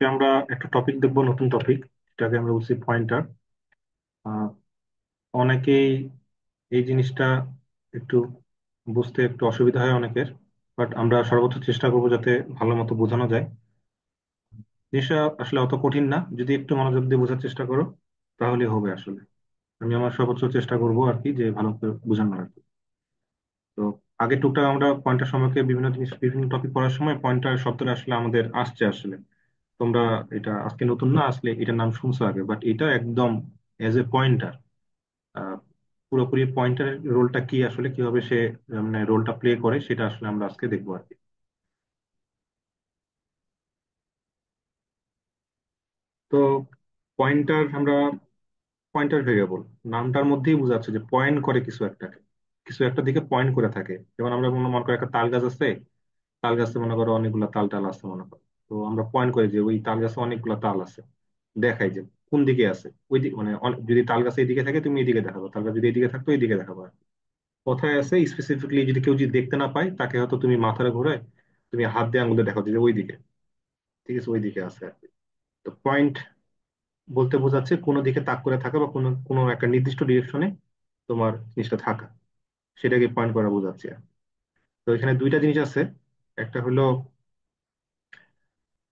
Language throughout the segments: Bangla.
আমরা একটা টপিক দেখবো, নতুন টপিক, যেটাকে আমরা বলছি পয়েন্টার। অনেকেই এই জিনিসটা একটু বুঝতে একটু অসুবিধা হয় অনেকের, বাট আমরা সর্বোচ্চ চেষ্টা করবো যাতে ভালো মতো বোঝানো যায়। জিনিসটা আসলে অত কঠিন না, যদি একটু মনোযোগ দিয়ে বোঝার চেষ্টা করো তাহলে হবে আসলে। আমি আমার সর্বোচ্চ চেষ্টা করবো আর কি, যে ভালো করে বোঝানোর আর কি। তো আগে টুকটাক আমরা পয়েন্টার সম্পর্কে বিভিন্ন জিনিস, বিভিন্ন টপিক পড়ার সময় পয়েন্টার শব্দটা আসলে আমাদের আসছে আসলে। তোমরা এটা আজকে নতুন না, আসলে এটার নাম শুনছো আগে, বাট এটা একদম এজ এ পয়েন্টার, পুরোপুরি পয়েন্টার রোলটা কি আসলে, কিভাবে সে মানে রোলটা প্লে করে, সেটা আসলে আমরা আজকে দেখবো আর কি। তো পয়েন্টার আমরা, পয়েন্টার ভেরিয়েবল নামটার মধ্যেই বোঝাচ্ছে যে পয়েন্ট করে কিছু একটাকে, কিছু একটা দিকে পয়েন্ট করে থাকে। যেমন আমরা মনে করো একটা তাল গাছ আছে, তাল গাছে মনে করো অনেকগুলো তাল টাল আছে মনে করো। তো আমরা পয়েন্ট করি যে ওই তাল গাছে অনেকগুলো তাল আছে, দেখাই যে কোন দিকে আছে ওই দিকে, মানে যদি তাল গাছ এইদিকে থাকে তুমি এইদিকে দেখাবো, তাল গাছ যদি এইদিকে থাকতো এইদিকে দেখাবো আর কি। কথায় আছে স্পেসিফিকলি যদি কেউ যদি দেখতে না পায়, তাকে হয়তো তুমি মাথাটা ঘুরায় তুমি হাত দিয়ে আঙুলে দেখাও যে ওই দিকে, ঠিক আছে, ওই দিকে আছে আর কি। তো পয়েন্ট বলতে বোঝাচ্ছে কোনো দিকে তাক করে থাকা, বা কোনো কোনো একটা নির্দিষ্ট ডিরেকশনে তোমার জিনিসটা থাকা, সেটাকে পয়েন্ট করা বোঝাচ্ছে আর কি। তো এখানে দুইটা জিনিস আছে, একটা হলো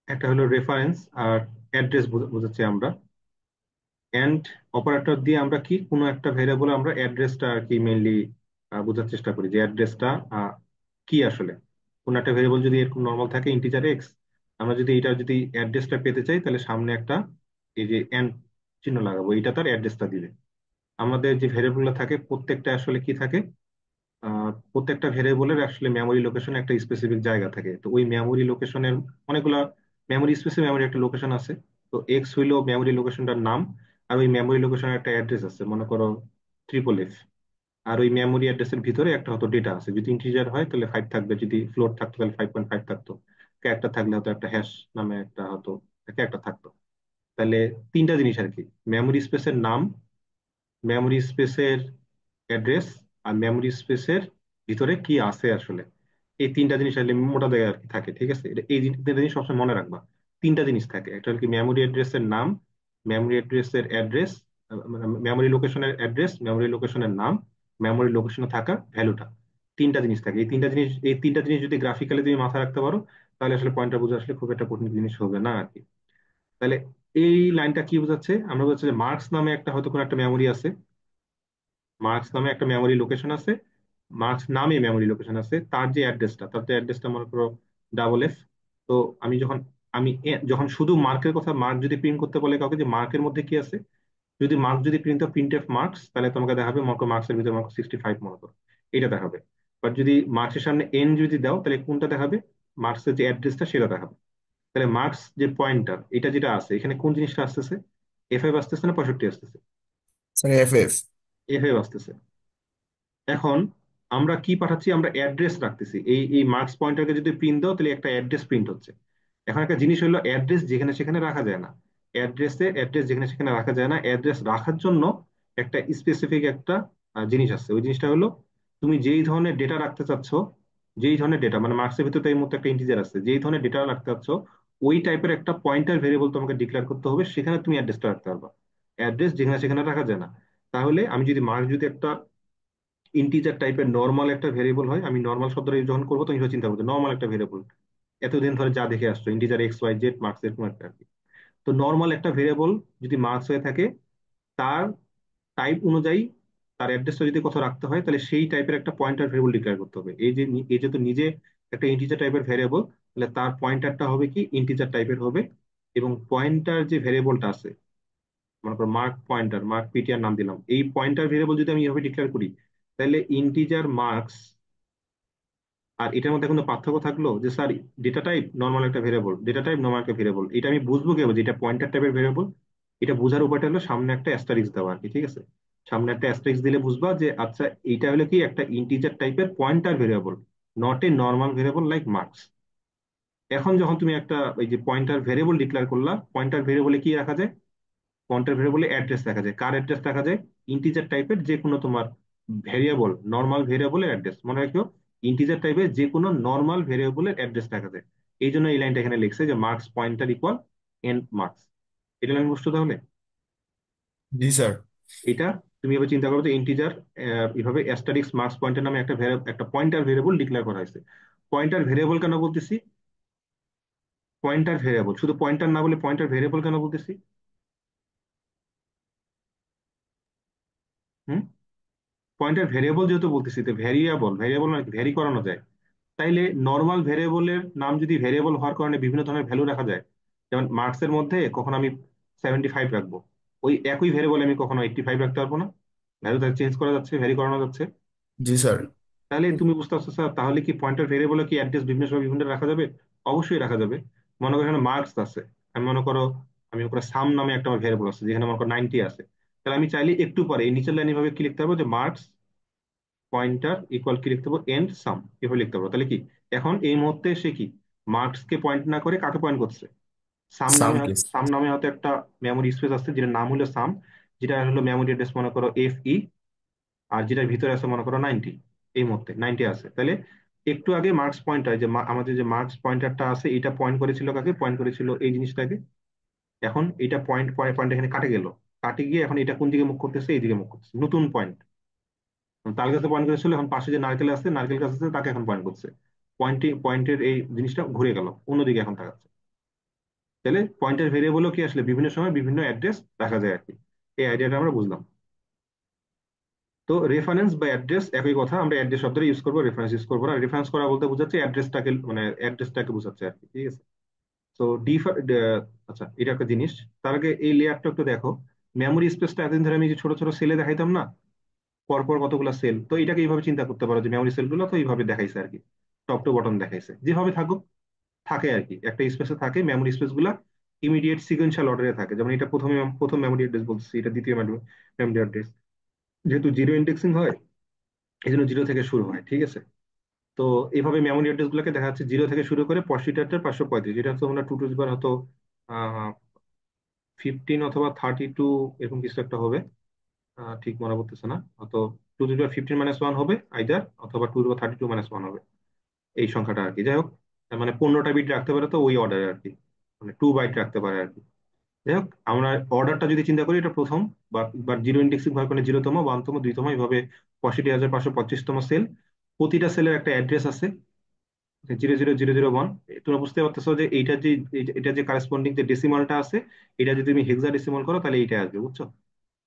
একটা হলো রেফারেন্স আর অ্যাড্রেস বোঝাচ্ছি আমরা। এন্ড অপারেটর দিয়ে আমরা কি কোনো একটা ভেরিয়েবল আমরা অ্যাড্রেসটা আর কি মেইনলি বোঝার চেষ্টা করি, যে অ্যাড্রেসটা কি আসলে। কোন একটা ভেরিয়েবল যদি এরকম নর্মাল থাকে ইন্টিজার এক্স, আমরা যদি এটা যদি অ্যাড্রেসটা পেতে চাই, তাহলে সামনে একটা এই যে এন চিহ্ন লাগাবো, এটা তার অ্যাড্রেসটা দিবে। আমাদের যে ভেরিয়েবল থাকে প্রত্যেকটা আসলে কি থাকে, প্রত্যেকটা ভেরিয়েবলের আসলে মেমোরি লোকেশন একটা স্পেসিফিক জায়গা থাকে। তো ওই মেমোরি লোকেশনের অনেকগুলা মেমোরি স্পেসে মেমোরি একটা লোকেশন আছে। তো এক্স হইলো মেমোরি লোকেশনটার নাম, আর ওই মেমোরি লোকেশনের একটা অ্যাড্রেস আছে, মনে করো ট্রিপল এফ। আর ওই মেমোরি অ্যাড্রেসের ভিতরে একটা হয়তো ডেটা আছে, যদি ইন্টিজার হয় তাহলে 5 থাকবে, যদি ফ্লোট থাকতো তাহলে 5.5 থাকতো, একটা থাকলে হয়তো একটা হ্যাশ নামে একটা হয়তো একটা থাকতো। তাহলে তিনটা জিনিস আর কি, মেমোরি স্পেসের নাম, মেমোরি স্পেসের অ্যাড্রেস, আর মেমোরি স্পেসের ভিতরে কি আছে আসলে। এই তিনটা জিনিস আসলে মোটা দাগে আর কি থাকে, ঠিক আছে। এই তিনটা জিনিস সবসময় মনে রাখবা। তিনটা জিনিস থাকে, একটা হলো কি মেমোরি অ্যাড্রেসের নাম, মেমোরি অ্যাড্রেসের অ্যাড্রেস, মেমোরি লোকেশনের অ্যাড্রেস, মেমোরি লোকেশনের নাম, মেমোরি লোকেশনে থাকা ভ্যালুটা। তিনটা জিনিস থাকে, এই তিনটা জিনিস যদি গ্রাফিক্যালি তুমি মাথায় রাখতে পারো, তাহলে আসলে পয়েন্টটা বোঝা আসলে খুব একটা কঠিন জিনিস হবে না আর কি। তাহলে এই লাইনটা কি বোঝাচ্ছে, আমরা বোঝাচ্ছে যে মার্কস নামে একটা হয়তো কোনো একটা মেমোরি আছে, মার্কস নামে একটা মেমোরি লোকেশন আছে, মার্কস নামে মেমোরি লোকেশন আছে, তার যে অ্যাড্রেসটা, তার যে অ্যাড্রেসটা মনে করো ডাবল এফ। তো আমি যখন যখন শুধু মার্কের কথা, মার্ক যদি প্রিন্ট করতে বলে কাউকে যে মার্কের মধ্যে কি আছে, যদি মার্ক যদি প্রিন্ট হয় প্রিন্ট এফ মার্কস, তাহলে তোমাকে দেখাবে মনে করো মার্কসের ভিতরে মনে করো 65 মনে করো, এটা দেখাবে। বাট যদি মার্কসের সামনে এন যদি দাও, তাহলে কোনটা দেখাবে, মার্কসের যে অ্যাড্রেসটা সেটা দেখাবে। তাহলে মার্কস যে পয়েন্টার এটা যেটা আছে, এখানে কোন জিনিসটা আসতেছে, এফ এফ আসতেছে না 65 আসতেছে? Sir F F. F F আসতেছে। এখন আমরা কি পাঠাচ্ছি, আমরা অ্যাড্রেস রাখতেছি। এই এই মার্কস পয়েন্টারকে যদি প্রিন্ট দাও, তাহলে একটা অ্যাড্রেস প্রিন্ট হচ্ছে। এখন একটা জিনিস হলো অ্যাড্রেস যেখানে সেখানে রাখা যায় না, অ্যাড্রেস যেখানে সেখানে রাখা যায় না, অ্যাড্রেস রাখার জন্য একটা স্পেসিফিক একটা জিনিস আছে। ওই জিনিসটা হলো তুমি যেই ধরনের ডেটা রাখতে চাচ্ছ, যেই ধরনের ডেটা মানে মার্কসের ভিতরে তো এই মধ্যে একটা ইন্টিজার আছে, যেই ধরনের ডেটা রাখতে চাচ্ছ ওই টাইপের একটা পয়েন্টার ভেরিয়েবল তোমাকে ডিক্লেয়ার করতে হবে, সেখানে তুমি অ্যাড্রেসটা রাখতে পারবা। অ্যাড্রেস যেখানে সেখানে রাখা যায় না। তাহলে আমি যদি মার্ক যদি একটা ইন্টিজার টাইপের নর্মাল একটা ভেরিয়েবল হয়, আমি নর্মাল শব্দটা যখন করবো তখন চিন্তা করবো নর্মাল একটা ভেরিয়েবল, এতদিন ধরে যা দেখে আসছো integer x Y z marks এরকম একটা আর কি। তো নর্মাল একটা ভেরিয়েবল যদি মার্কস হয়ে থাকে, তার টাইপ অনুযায়ী তার অ্যাড্রেসটা যদি কোথাও রাখতে হয়, তাহলে সেই টাইপের একটা পয়েন্টার ভেরিয়েবল ডিক্লেয়ার করতে হবে। এই যে তো নিজে একটা ইন্টিজার টাইপের ভেরিয়েবল, তাহলে তার পয়েন্টারটা হবে কি ইন্টিজার টাইপের হবে। এবং পয়েন্টার যে ভেরিয়েবলটা আছে, মনে করো মার্ক পয়েন্টার, মার্ক পিটিআর নাম দিলাম, এই পয়েন্টার ভেরিয়েবল যদি আমি এইভাবে ডিক্লেয়ার করি, তাহলে ইন্টিজার মার্কস আর এটার মধ্যে কোনো পার্থক্য থাকলো যে স্যার ডেটা টাইপ নর্মাল একটা ভেরিয়েবল, ডেটা টাইপ নর্মাল একটা ভেরিয়েবল, এটা আমি বুঝবো কিভাবে যে এটা পয়েন্টার টাইপের ভেরিয়েবল? এটা বোঝার উপায়টা হলো সামনে একটা অ্যাস্টারিক্স দেওয়া আর কি, ঠিক আছে। সামনে একটা অ্যাস্টারিক্স দিলে বুঝবা যে আচ্ছা এইটা হলো কি একটা ইন্টিজার টাইপের pointer variable, not a normal variable like marks. এখন যখন তুমি একটা ওই যে পয়েন্টার ভেরিয়েবল ডিক্লেয়ার করলা, পয়েন্টার ভেরিয়েবলে কি রাখা যায়, পয়েন্টার ভেরিয়েবলে অ্যাড্রেস রাখা যায়। কার অ্যাড্রেস রাখা যায়, ইন্টিজার টাইপের যে কোনো তোমার ভেরিয়েবল, নর্মাল ভেরিয়েবলের অ্যাড্রেস, মনে রাখো ইন্টিজার টাইপের যে কোনো নর্মাল ভেরিয়েবলের অ্যাড্রেস রাখা যায়। এই জন্য এই লাইনটা এখানে লিখছে যে marks pointer equal and marks. এটা আমি বুঝছো তাহলে? জি স্যার। এটা তুমি এবার চিন্তা করো যে ইন্টিজার এইভাবে অ্যাস্টারিক্স মার্কস পয়েন্টার নামে একটা পয়েন্টার ভেরিয়েবল ডিক্লেয়ার করা হয়েছে। পয়েন্টার ভেরিয়েবল কেন বলতেছি? পয়েন্টার ভেরিয়েবল, শুধু পয়েন্টার না বলে পয়েন্টার ভেরিয়েবল কেন বলতেছি? হুম, পয়েন্টার ভেরিয়েবল যেহেতু বলতেছি, তো ভ্যারিয়েবল, ভেরিয়েবল মানে ভ্যারি করানো যায়। তাইলে নর্মাল ভেরিয়েবলের নাম যদি ভেরিয়েবল হওয়ার কারণে বিভিন্ন ধরনের ভ্যালু রাখা যায়, যেমন মার্কসের মধ্যে কখন আমি 75 রাখবো, ওই একই ভেরিয়েবল আমি কখনো 85 রাখতে পারবো না। ভ্যালু চেঞ্জ করা যাচ্ছে, ভ্যারি করানো যাচ্ছে। জি স্যার। তাহলে তুমি বুঝতে পারছো স্যার, তাহলে কি পয়েন্টার ভেরিয়েবলে কি অ্যাড্রেস বিভিন্ন সময় বিভিন্ন রাখা যাবে? অবশ্যই রাখা যাবে। মনে করো এখানে মার্কস আছে, আমি মনে করো, আমি মনে করো সাম নামে একটা ভেরিয়েবল আছে যেখানে মনে করো 90 আছে। তাহলে আমি চাইলে একটু পরে এই নিচের লাইন এভাবে কি লিখতে পারবো, যে মার্কস পয়েন্টার ইকুয়াল কি লিখতে পারবো, এন্ড সাম, এভাবে লিখতে পারবো। তাহলে কি এখন এই মুহূর্তে সে কি মার্কস কে পয়েন্ট না করে কাকে পয়েন্ট করছে? সাম কেস। সাম নামে হয়তো একটা মেমোরি স্পেস আছে যেটার নাম হলো সাম, যেটা হলো মেমোরি অ্যাড্রেস মনে করো FE, আর যেটার ভিতরে আছে মনে করো 90। এই মুহূর্তে 90 আছে। তাহলে একটু আগে মার্কস পয়েন্টার, যে আমাদের যে মার্কস পয়েন্টারটা আছে, এটা পয়েন্ট করেছিল কাকে? পয়েন্ট করেছিল এই জিনিসটাকে। এখন এটা পয়েন্ট পয়েন্ট পয়েন্ট এখানে কাটে গেল, কাটে গিয়ে এখন এটা কোন দিকে মুখ করতেছে? এই দিকে মুখ করতেছে, নতুন পয়েন্ট। তার কাছে পয়েন্ট করেছিল, এখন পাশে যে নারকেল আছে, নারকেল গাছ আছে, তাকে এখন পয়েন্ট করছে। পয়েন্টের এই জিনিসটা ঘুরে গেল, অন্যদিকে এখন তাকাচ্ছে। তাহলে পয়েন্টের ভেরিয়েবলও কি আসলে বিভিন্ন সময় বিভিন্ন অ্যাড্রেস রাখা যায় আর কি। এই আইডিয়াটা আমরা বুঝলাম। তো রেফারেন্স বা অ্যাড্রেস একই কথা, আমরা অ্যাড্রেস শব্দটা ইউজ করবো, রেফারেন্স ইউজ করবো না। রেফারেন্স করা বলতে বোঝাচ্ছে অ্যাড্রেসটাকে, মানে অ্যাড্রেসটাকে বোঝাচ্ছে আর কি, ঠিক আছে? তো আচ্ছা, এটা একটা জিনিস। তার আগে এই লেয়ারটা একটু দেখো। মেমোরি স্পেসটা এতদিন ধরে আমি যে ছোট ছোট সেলে দেখাইতাম না, পরপর কতগুলো সেল, তো এটাকে এইভাবে চিন্তা করতে পারো যে মেমোরি সেলগুলো তো এইভাবে দেখাইছে আর কি, টপ টু বটম দেখাইছে, যেভাবে থাকুক থাকে আর কি, একটা স্পেসে থাকে মেমোরি স্পেস গুলা। ইমিডিয়েট সিকোয়েন্সিয়াল অর্ডারে থাকে, যেমন এটা প্রথমে প্রথম মেমোরি অ্যাড্রেস বলছি, এটা দ্বিতীয় মেমোরি অ্যাড্রেস। যেহেতু জিরো ইন্ডেক্সিং হয়, এই জন্য জিরো থেকে শুরু হয়, ঠিক আছে? তো এইভাবে মেমোরি অ্যাড্রেস গুলোকে দেখা যাচ্ছে জিরো থেকে শুরু করে 65 535, যেটা হচ্ছে আমরা টু টু দিবার হয়তো 15 অথবা 32, এরকম কিছু একটা হবে। ঠিক মনে পড়তেছে না, হয়তো টু টু দিবার 15 - 1 হবে আইদার, অথবা টু টু 32 - 1 হবে, এই সংখ্যাটা আর কি। যাই হোক, তার মানে 15টা বিট রাখতে পারে, তো ওই অর্ডারে আর কি, মানে 2 বাইট রাখতে পারে আর কি। যাই হোক, আমরা অর্ডারটা যদি চিন্তা করি, এটা প্রথম বা বা জিরো ইন্ডেক্সিং ভাবে মানে জিরোতম, ওয়ানতম, দুইতম, এইভাবে 65,525তম সেল। প্রতিটা সেলের একটা অ্যাড্রেস আছে, 00001। তোমরা বুঝতে পারতেছো যে এটা যে কারেসপন্ডিং যে ডেসিমালটা আছে, এটা যদি তুমি হেক্সা ডেসিমাল করো তাহলে এইটা আসবে, বুঝছো?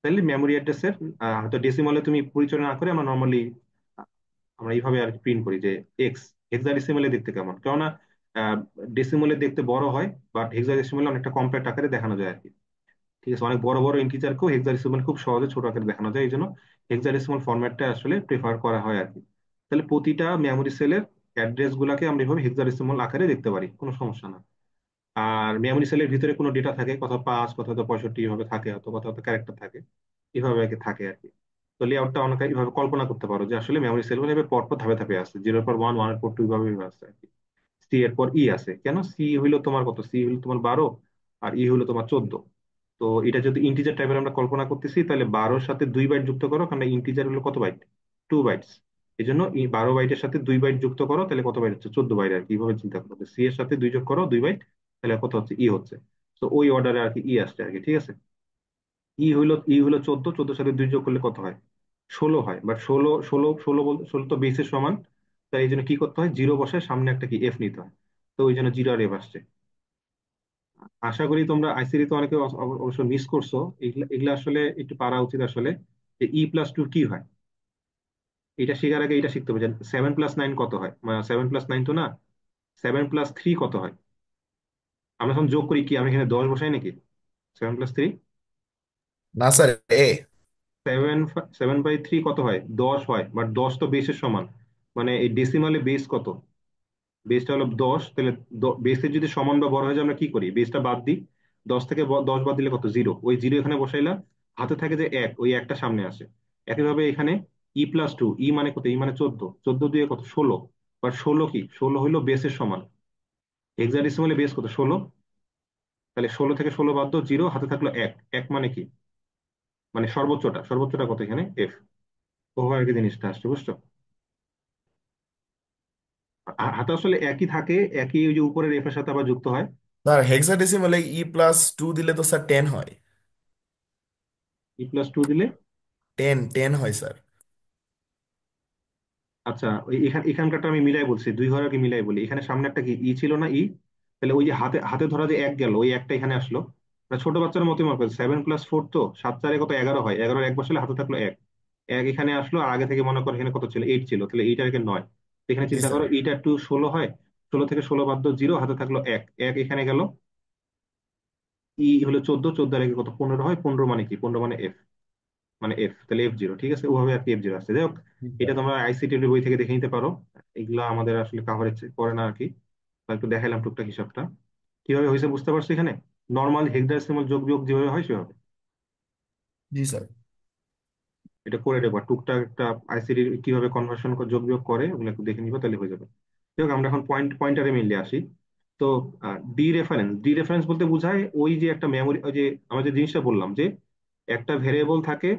তাহলে মেমোরি অ্যাড্রেসের হয়তো ডেসিমালে তুমি পরিচয় না করে আমরা নর্মালি আমরা এইভাবে আর কি প্রিন্ট করি যে এক্স। হেক্সাডেসিমালে দেখতে কেমন, কেননা ডেসিমালে দেখতে বড় হয়, বাট হেক্সাডেসিমালে অনেকটা কম্প্যাক্ট আকারে দেখানো যায় আর কি। ঠিক আছে, অনেক বড় বড় ইন্টিজারকেও হেক্সাডেসিমাল খুব সহজে ছোট আকারে দেখানো যায়, এই জন্য হেক্সাডেসিমাল ফরম্যাটটা আসলে প্রেফার করা হয় আর কি। তাহলে প্রতিটা মেমোরি সেলের অ্যাড্রেস গুলাকে আমরা এভাবে হেক্সাডেসিমাল আকারে দেখতে পারি, কোনো সমস্যা না। আর মেমোরি সেলের ভিতরে কোনো ডেটা থাকে, কথা 5, কথা তো 65 এভাবে থাকে, অথবা কথা তো ক্যারেক্টার থাকে, এভাবে আর কি থাকে আর কি। তো লেআউটটা অনেকে এইভাবে কল্পনা করতে পারো যে আসলে মেমোরি সেলগুলো এভাবে পরপর ধাপে ধাপে আছে, 0 এর পর 1, 1 এর পর 2, এইভাবে আছে আর কি। সি এর পর ই আছে, কেন সি হইলো তোমার কত? সি হইলো তোমার 12, আর ই হইলো তোমার 14। তো এটা যদি ইন্টিজার টাইপের আমরা কল্পনা করতেছি, তাহলে 12-র সাথে 2 বাইট যুক্ত করো, কারণ ইন্টিজার হলো কত বাইট? 2 বাইটস। এই জন্য 12 বাইটের সাথে 2 বাইট যুক্ত করো, তাহলে কত বাইট হচ্ছে? 14 বাইট আর কি। এইভাবে চিন্তা করো, সি এর সাথে 2 যোগ করো, 2 বাইট, তাহলে কত হচ্ছে? ই হচ্ছে। তো ওই অর্ডারে আর কি ই আসছে আর কি, ঠিক আছে? ই হইলো 14, 14-র সাথে 2 যোগ করলে কত হয়? 16 হয়। বাট ষোলো ষোলো ষোলো বলতে, 16 তো বেসের সমান। তাই এই জন্য কি করতে হয়? জিরো বসায় সামনে একটা কি এফ নিতে হয়। তো ওই জন্য জিরো আর এফ আসছে। আশা করি তোমরা আইসিডি তো অনেকে অবশ্য মিস করছো। এগুলা এগুলা আসলে একটু পারা উচিত আসলে, যে E+2 কি হয়। এটা শেখার আগে এটা শিখতে হবে যে 7+9 কত হয়, 7+9 তো না, 7+3 কত হয়। আমরা এখন যোগ করি কি, আমি এখানে 10 বসাই নাকি? 7+3, না স্যার, এ। 7/3 কত হয়? 10 হয়, বাট 10 তো বেসের সমান। মানে এই ডেসিমালে বেস কত? বেসটা হলো 10, তাহলে বেসের যদি সমান বা বড় হয়ে যায় আমরা কি করি? বেসটা বাদ দিই। 10 থেকে 10 বাদ দিলে কত? জিরো। ওই জিরো এখানে বসাইলাম, হাতে থাকে যে এক, ওই একটা সামনে আসে। একইভাবে এখানে E+2, ই মানে কত? ই মানে 14, 14 দিয়ে কত? 16। বাট 16 কি? 16 হইলো বেসের সমান। হেক্সাডেসিমালে বেস কত? 16। তাহলে 16 থেকে 16 বাদ দাও, জিরো, হাতে থাকলো এক। এক মানে কি? মানে সর্বোচ্চটা, সর্বোচ্চটা কত এখানে? এফ। ওভাবে আর কি জিনিসটা আসছে, বুঝছো? হাতে আসলে একই থাকে, একই ওই যে উপরের এফ এর সাথে আবার যুক্ত হয়। স্যার হেক্সাডেসিমালে E+2 দিলে তো স্যার 10 হয়। E+2 দিলে 10 হয় স্যার। আচ্ছা, ওই এখানকারটা আমি মিলাই বলছি, দুই ঘরকে মিলাই বলি। এখানে সামনে একটা কি ই ছিল না, ই? তাহলে ওই যে হাতে হাতে ধরা যে এক গেল, ওই একটা এখানে আসলো। মানে ছোট বাচ্চার মতো মনে করছে, 7+4 তো 7 4 কত, 11 হয়। 11 এক বসালে হাতে থাকলো এক। এক এখানে আসলো, আর আগে থেকে মনে করো এখানে কত ছিল, 8 ছিল, তাহলে এইটা রেখে 9। এখানে জি চিন্তা স্যার। করো, এইটা একটু 16 হয়। 16 থেকে 16 বাদ দাও, 0, হাতে থাকলো এক। এক এখানে গেল। ই হলো 14, 14 রেখে কত, 15 হয়। 15 মানে কি, 15 মানে এফ। মানে এফ, তাহলে F0, ঠিক আছে, ওভাবে আর কি F0 আসছে। যাই হোক, জি এটা স্যার। তোমরা আইসিটি বই থেকে দেখে নিতে পারো। এগুলা আমাদের আসলে কাভারেজ করে না আর কি। তো একটু দেখাইলাম টুকটাক হিসাবটা, কিভাবে হয়েছে বুঝতে পারছো এখানে। নর্মাল হেক্সাডেসিমাল যোগ বিয়োগ যেভাবে হয় সেভাবে জি স্যার। এটা করে দেবো। আর টুকটাক একটা আইসিডি কিভাবে কনভার্সন যোগ বিয়োগ করে ওগুলো একটু দেখে নিবো, তাহলে হয়ে যাবে। যাই হোক, আমরা এখন পয়েন্টারে মেইনলি আসি। তো ডি রেফারেন্স বলতে বোঝায় ওই যে একটা মেমোরি, ওই যে আমরা যে জিনিসটা বললাম যে একটা ভেরিয়েবল থাকে,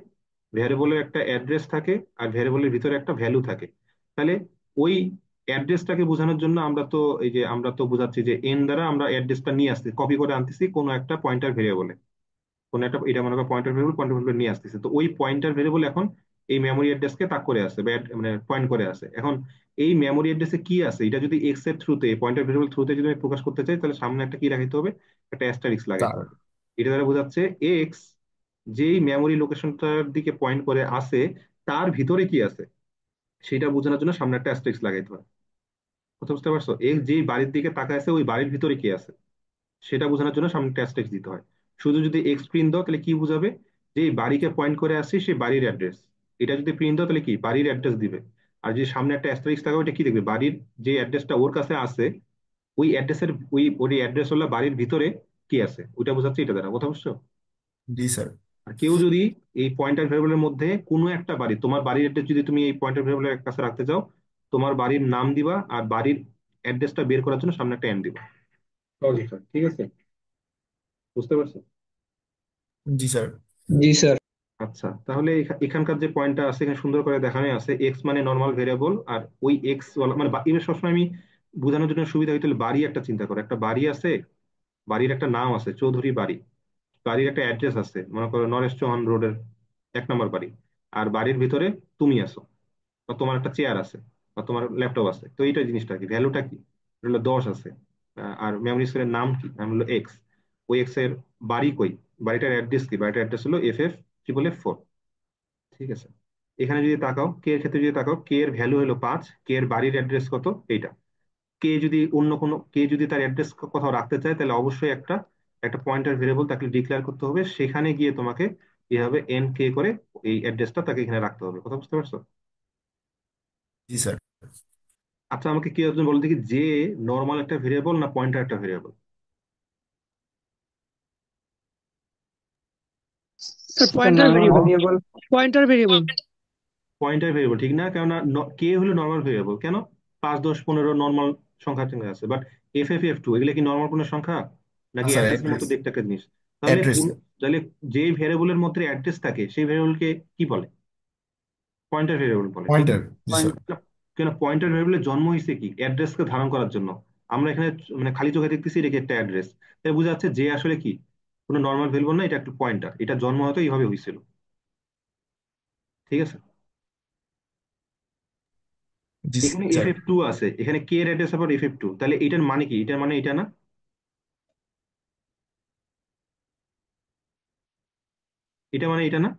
ভেরিয়েবলের একটা অ্যাড্রেস থাকে, আর ভেরিয়েবলের ভিতরে একটা ভ্যালু থাকে। তাহলে ওই অ্যাড্রেসটাকে বোঝানোর জন্য আমরা তো বোঝাচ্ছি যে এন দ্বারা আমরা অ্যাড্রেসটা নিয়ে আসছি, কপি করে আনতেছি কোনো একটা পয়েন্টার ভেরিয়েবলে। কোন একটা, এটা মনে করো পয়েন্টার ভেরিয়েবল নিয়ে আসতেছে, তো ওই পয়েন্টার ভেরিয়েবল এখন এই মেমোরি অ্যাড্রেসকে তাক করে আছে, বা মানে পয়েন্ট করে আছে। এখন এই মেমোরি অ্যাড্রেসে কি আছে, এটা যদি এক্স এর থ্রুতে, পয়েন্টার ভেরিয়েবল থ্রুতে যদি আমি প্রকাশ করতে চাই, তাহলে সামনে একটা কি লাগাইতে হবে, একটা অ্যাস্টারিক্স লাগাইতে স্যার। হবে। এটা দ্বারা বোঝাচ্ছে এক্স যেই মেমোরি লোকেশনটার দিকে পয়েন্ট করে আছে, তার ভিতরে কি আছে সেটা বোঝানোর জন্য সামনে একটা অ্যাস্টারিক্স লাগাইতে হয়। কথা বুঝতে পারছো, এক্স যেই বাড়ির দিকে তাকায় আছে, ওই বাড়ির ভিতরে কি আছে সেটা বোঝানোর জন্য সামনে ট্যাক্স দিতে হয়। শুধু যদি এক্স প্রিন্ট দাও তাহলে কি বুঝাবে, যে এই বাড়িকে পয়েন্ট করে আসছে সেই বাড়ির অ্যাড্রেস। এটা যদি প্রিন্ট দাও তাহলে কি, বাড়ির অ্যাড্রেস দিবে। আর যে সামনে একটা অ্যাস্টারিক্স থাকবে, ওটা কি দেখবে, বাড়ির যে অ্যাড্রেসটা ওর কাছে আছে, ওই অ্যাড্রেসের ওই অ্যাড্রেস হলো বাড়ির ভিতরে কি আছে, ওইটা বোঝাচ্ছে এটা দ্বারা। কথা বুঝছো? জি স্যার। আর কেউ যদি এই পয়েন্টার ভেরিয়েবলের মধ্যে কোনো একটা বাড়ি, তোমার বাড়ির অ্যাড্রেস যদি তুমি এই পয়েন্টার ভেরিয়েবলের কাছে রাখতে চাও, তোমার বাড়ির নাম দিবা, আর বাড়ির অ্যাড্রেসটা বের করার জন্য সামনে একটা এন দিবা। সহজ বিষয়, ঠিক আছে, বুঝতে পারছো? জি স্যার। জি স্যার। আচ্ছা, তাহলে এখানকার যে পয়েন্টটা আছে এখানে সুন্দর করে দেখানো আছে, এক্স মানে নর্মাল ভেরিয়েবল। আর ওই এক্স মানে এবার সবসময় আমি বোঝানোর জন্য সুবিধা হইতে হলে বাড়ি একটা চিন্তা করো, একটা বাড়ি আছে, বাড়ির একটা নাম আছে চৌধুরী বাড়ি, বাড়ির একটা অ্যাড্রেস আছে, মনে করো নরেশ চৌহান রোডের 1 নম্বর বাড়ি। আর বাড়ির ভিতরে তুমি আছো, বা তোমার একটা চেয়ার আছে, বা তোমার ল্যাপটপ আছে, তো এইটা জিনিসটা কি, ভ্যালুটা কি, এটা হলো 10 আছে। আর মেমোরি স্টোরের নাম কি, নাম হলো এক্স। ওই এক্স এর বাড়ি কই, বাড়িটার অ্যাড্রেস কি, বাড়িটার অ্যাড্রেস হলো FF4. ঠিক আছে, এখানে যদি তাকাও, কে এর ক্ষেত্রে যদি তাকাও, কে এর ভ্যালু হলো 5, কে এর বাড়ির অ্যাড্রেস কত, এইটা। কে যদি অন্য কোনো, কে যদি তার অ্যাড্রেস কোথাও রাখতে চায়, তাহলে অবশ্যই একটা একটা পয়েন্টার ভেরিয়েবল তাকে ডিক্লেয়ার করতে হবে, সেখানে গিয়ে তোমাকে এভাবে এন কে করে এই অ্যাড্রেসটা তাকে এখানে রাখতে হবে। কথা বুঝতে পারছো? জি স্যার। আচ্ছা, আমাকে কি একজন বলো দেখি, যে নর্মাল একটা ভেরিয়েবল না পয়েন্টার একটা variable? Sir sir pointer normal variable. Variable. Pointer variable. Pointer variable ঠিক না, কেননা কে হলো নর্মাল ভেরিয়েবল কেন, 5 10 15 নর্মাল সংখ্যার সঙ্গে আছে, বাট FF2 এগুলো কি নর্মাল কোনো সংখ্যা, না নাকি স্যার, অ্যাড্রেসের মতো অ্যাড্রেস। দেখতে একটা জিনিস? তাহলে অ্যাড্রেস। তাহলে যে ভেরিয়েবলের মধ্যে অ্যাড্রেস থাকে সেই ভেরিয়েবলকে কি বলে, পয়েন্টার ভেরিয়েবল বলে, ঠিক না? পয়েন্টার। জি স্যার। পয়েন্ট। কেন, পয়েন্টার ভেরিয়েবলের জন্ম হয়েছে কি, অ্যাড্রেসকে ধারণ করার জন্য। আমরা এখানে মানে খালি চোখে দেখতেছি এটা কি একটা অ্যাড্রেস, তাই বোঝা যাচ্ছে যে আসলে কি কোনো নর্মাল ভেরিয়েবল না, এটা একটু পয়েন্টার, এটা জন্ম হয়তো এইভাবে হয়েছিল। ঠিক আছে, জি এখানে স্যার। FF2 আছে, এখানে কে এর অ্যাড্রেস আবার FF2, তাহলে এটার মানে কি, এটার মানে এটা না, এটা মানে এটা না।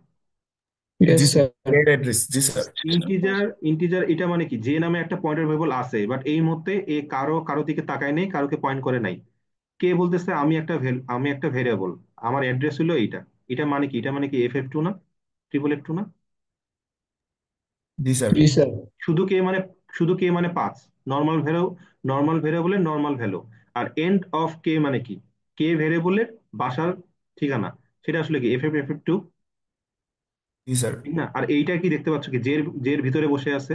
ইয়েস জি স্যার, স্যার। এর অ্যাড্রেস। জি স্যার। ইন্টিজার, ইন্টিজার এটা মানে কি, যে নামে একটা পয়েন্টার ভেরিয়েবল আছে, বাট এই মুহূর্তে এ কারো কারো দিকে তাকায় নেই, কারোকে পয়েন্ট করে নাই। কে বলতেছে আমি একটা ভেরিয়েবল, আমার অ্যাড্রেস হলো এইটা, এটা মানে কি, এটা মানে কি FF2 না, FF2 না। জি স্যার। জি স্যার। শুধু কে মানে, শুধু কে মানে 5, নর্মাল ভ্যালু, নর্মাল ভেরিয়েবলের নর্মাল ভ্যালু। আর এন্ড অফ কে মানে কি, কে ভেরিয়েবলের বাসার ঠিকানা, সেটা আসলে কি FF2, জি স্যার। ঠিক না? আর এইটা কি দেখতে পাচ্ছ কি, জের জের ভিতরে বসে আছে।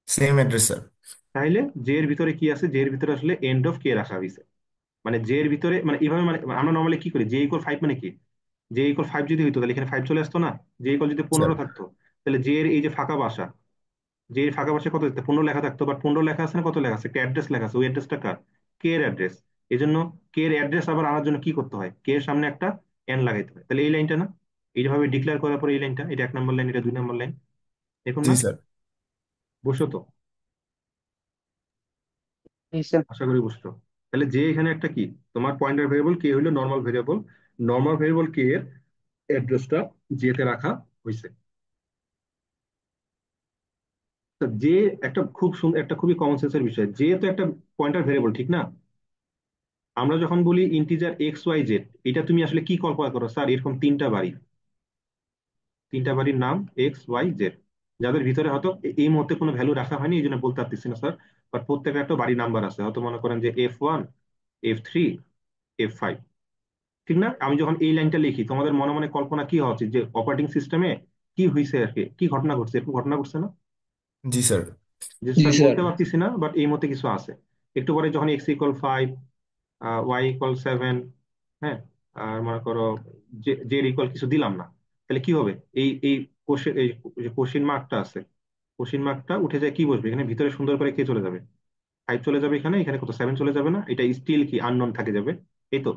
Same address sir. তাইলে জের ভিতরে কি আছে, জের ভিতরে আসলে এন্ড অফ কে রাখা হয়েছে। মানে জের ভিতরে মানে এইভাবে, মানে আমরা নর্মালি কি করি, J=5 মানে কি, J=5 যদি হইতো তাহলে এখানে 5 চলে আসতো না। J= যদি স্যার। 15 থাকতো, তাহলে জে এর এই যে ফাঁকা বাসা, যে ফাঁকা বাসায় কত দিতে 15 লেখা থাকতো, বাট 15 লেখা আছে না, কত লেখা আছে, একটা অ্যাড্রেস লেখা আছে, ওই অ্যাড্রেসটা কার, কে এর অ্যাড্রেস। এই জন্য কে এর অ্যাড্রেস আবার আনার জন্য কি করতে হয়, কে এর সামনে একটা এন লাগাইতে হয়। তাহলে এই লাইনটা না, এইভাবে ডিক্লেয়ার করার পরে এই লাইনটা, এটা 1 নম্বর লাইন, এটা 2 নম্বর লাইন, দেখুন জি না? স্যার। বুঝছো তো? জি স্যার। আশা করি বুঝছো। তাহলে যে এখানে একটা কি, তোমার পয়েন্টার ভেরিয়েবল কে হইলো নর্মাল ভেরিয়েবল, নর্মাল ভেরিয়েবল কে এর অ্যাড্রেসটা জেতে রাখা হয়েছে। তো যে একটা খুব সুন্দর, একটা খুবই কমন সেন্সের বিষয়, যে তো একটা পয়েন্টার ভেরিয়েবল, ঠিক না? আমরা যখন বলি ইন্টিজার এক্স ওয়াই জেড, এটা তুমি আসলে কি কল্পনা করো স্যার? এরকম তিনটা বাড়ি, তিনটা বাড়ির নাম এক্স ওয়াই জেড, যাদের ভিতরে হয়তো এই মুহূর্তে কোনো ভ্যালু রাখা হয়নি, এই জন্য বলতে পারতেছি না স্যার, বাট প্রত্যেকের একটা বাড়ি নাম্বার আছে, হয়তো মনে করেন যে F1, F3, F5, ঠিক না? আমি যখন এই লাইনটা লিখি, তোমাদের মনে মনে কল্পনা কি হওয়া উচিত, যে অপারেটিং সিস্টেমে কি হয়েছে আর কি, কি ঘটনা ঘটছে, এরকম ঘটনা ঘটছে না? জি স্যার। যে জি স্যার স্যার। বলতে পারতেছি না, বাট এই মধ্যে কিছু আছে। একটু পরে যখন x = 5, y = 7, হ্যাঁ, আর মনে করো জেড ইকুয়াল কিছু দিলাম না, তাহলে কি হবে? এই এই কোশ্চেন, এই যে কোশ্চিন মার্কটা আছে, কোশ্চিন মার্কটা উঠে যায়, কি বসবে এখানে ভিতরে? সুন্দর করে কে চলে যাবে? 5 চলে যাবে এখানে, এখানে কত 7 চলে যাবে না? এটা স্টিল কি আননোন থাকে যাবে, এই তো।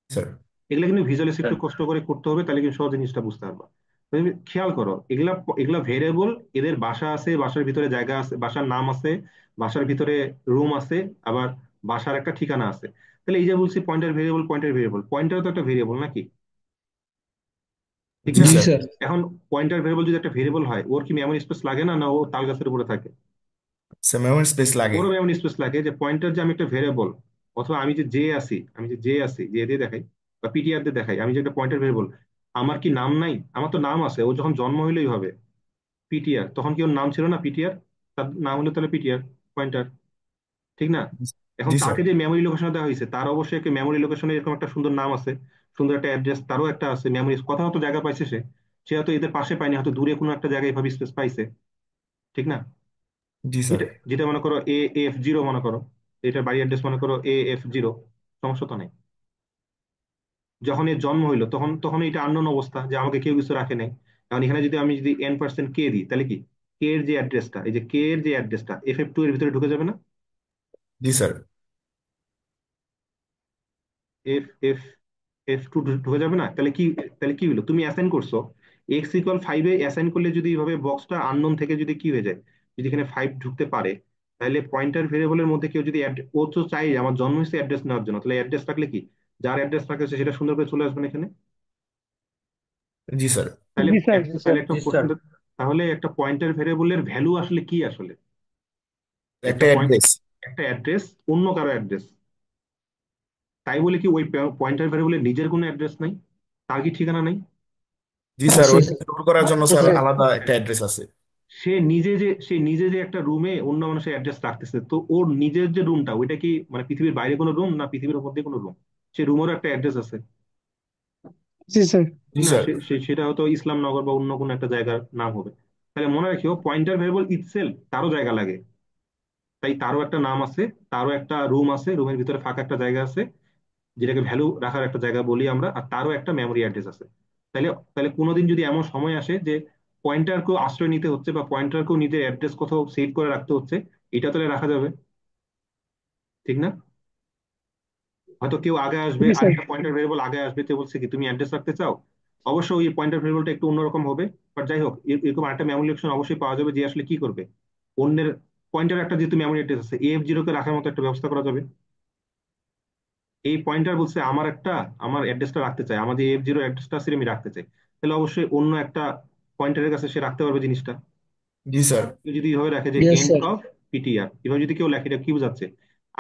স্যার। এগুলা কিন্তু ভিজুয়ালাইজ একটু কষ্ট করে করতে হবে, তাহলে কিন্তু সহজ জিনিসটা বুঝতে পারবা। তুমি খেয়াল করো, এগুলা এগুলা ভেরিয়েবল, এদের বাসা আছে, বাসার ভিতরে জায়গা আছে, বাসার নাম আছে, বাসার ভিতরে রুম আছে, আবার বাসার একটা ঠিকানা আছে। তাহলে এই যে বলছি pointer variable, pointer variable, pointer তো একটা ভেরিয়েবল নাকি, ঠিক জি না? জি স্যার। স্যার। এখন পয়েন্টার ভেরিয়েবল যদি একটা ভেরিয়েবল হয়, ওর কি মেমোরি স্পেস লাগে না, না ও তাল গাছের উপরে থাকে? স্যার মেমোরি স্পেস লাগে। ওরও মেমোরি স্পেস লাগে। যে পয়েন্টার, যে আমি একটা ভেরিয়েবল, অথবা আমি যে জে আছি, আমি যে জে আছি, জে দিয়ে দেখাই বা পিটিআর দিয়ে দেখাই, আমি যে একটা পয়েন্টার ভেরিয়েবল, আমার কি নাম নাই? আমার তো নাম আছে। ও যখন জন্ম হইলেই হবে পিটিআর, তখন কি ওর নাম ছিল না পিটিআর? তার নাম হলো তাহলে পিটিআর, পয়েন্টার, ঠিক না? এখন জি স্যার। তাকে যে মেমোরি লোকেশন দেওয়া হয়েছে, তার অবশ্যই একটা মেমোরি লোকেশনে এরকম একটা সুন্দর নাম আছে, সুন্দর একটা অ্যাড্রেস, তারও একটা আছে মেমোরি, কথা হয়তো জায়গা পাইছে সে, সে হয়তো এদের পাশে পায়নি, হয়তো দূরে কোনো একটা জায়গায় এভাবে স্পেস পাইছে, ঠিক না? জি স্যার। যেটা যেটা মনে করো AF0, মনে করো এটা বাড়ি অ্যাড্রেস, মনে করো AF0, সমস্যা তো নেই। যখন এর জন্ম হইলো, তখন তখন এটা আননোন অবস্থা, যে আমাকে কেউ কিছু রাখে নাই। এখন এখানে যদি আমি যদি n% কে দিই, তাহলে কি কে এর যে অ্যাড্রেসটা, এই যে কে এর যে অ্যাড্রেসটা FF2 এর ভিতরে ঢুকে যাবে না? জি স্যার। FF2 ঢুকে যাবে না? তাহলে কি, তাহলে কি হলো, তুমি অ্যাসাইন করছো x = 5 অ্যাসাইন করলে, যদি এইভাবে বক্সটা আননোন থেকে যদি কি হয়ে যায়, যদি এখানে 5 ঢুকতে পারে, তাহলে পয়েন্টার ভেরিয়েবলের মধ্যে কেউ যদি ও তো চাই আমার জন্ম হয়েছে অ্যাড্রেস নেওয়ার জন্য, তাহলে অ্যাড্রেস রাখলে কি, যার অ্যাড্রেস রাখা হয়েছে সেটা সুন্দর করে চলে আসবে না এখানে? জি স্যার। তাহলে জি স্যার। জি স্যার। তাহলে একটা জি প্রশ্ন স্যার। তাহলে একটা পয়েন্টার ভেরিয়েবলের ভ্যালু আসলে কি আসলে? একটা একটা পয়েন্ট, অ্যাড্রেস। একটা অ্যাড্রেস, অন্য কারো অ্যাড্রেস। তাই বলে কি ওই পয়েন্টার ভেরিয়েবলের নিজের কোনো অ্যাড্রেস নাই? তার কি ঠিকানা নাই? জি স্যার, আছে ওইটা স্টোর করার জন্য স্যার আছে। আলাদা একটা অ্যাড্রেস আছে। সে নিজে যে একটা রুমে অন্য মানুষের অ্যাড্রেস রাখতেছে, তো ওর নিজের যে রুমটা, ওইটা কি মানে পৃথিবীর বাইরে কোনো রুম, না পৃথিবীর মধ্যে কোনো রুম? সে রুমেরও একটা অ্যাড্রেস আছে, জি স্যার। জি ঠিক না? স্যার। সেটা হয়তো ইসলামনগর বা অন্য কোনো একটা জায়গার নাম হবে। তাহলে মনে রাখিও, পয়েন্টার ভেরিয়েবল ইটসেলফ তারও জায়গা লাগে, তাই তারও একটা নাম আছে, তারও একটা রুম আছে, রুমের ভিতরে ফাঁকা একটা জায়গা আছে, যেটাকে ভ্যালু রাখার একটা জায়গা বলি আমরা, আর তারও একটা মেমোরি অ্যাড্রেস আছে। তাহলে তাহলে কোনোদিন যদি এমন সময় আসে যে পয়েন্টারকেও আশ্রয় নিতে হচ্ছে, বা পয়েন্টারকেও নিজের অ্যাড্রেস কোথাও সেভ করে রাখতে হচ্ছে, এটা তাহলে রাখা যাবে, ঠিক না? হয়তো কেউ আগে আসবে, জি স্যার। আরেকটা পয়েন্টার ভেরিয়েবল আগে আসবে, তো বলছে কি তুমি অ্যাড্রেস রাখতে চাও, অবশ্যই ওই পয়েন্টার ভেরিয়েবলটা একটু অন্যরকম হবে, বাট যাই হোক, এরকম একটা মেমোরি লোকেশন অবশ্যই পাওয়া যাবে, যে আসলে কি করবে, অন্যের পয়েন্টার একটা যেহেতু মেমোরি অ্যাড্রেস আছে, AF0 কে রাখার মতো একটা ব্যবস্থা করা যাবে। এই পয়েন্টার বলছে আমার একটা, আমার অ্যাড্রেসটা রাখতে চাই, আমাদের AF0 অ্যাড্রেসটা আছে আমি রাখতে চাই, তাহলে অবশ্যই অন্য একটা পয়েন্টারের কাছে সে রাখতে পারবে জিনিসটা। জি স্যার। কেউ যদি এভাবে রাখে যে yes and sir. Of PTR, এভাবে যদি কেউ লেখে, এটা কি বোঝাচ্ছে,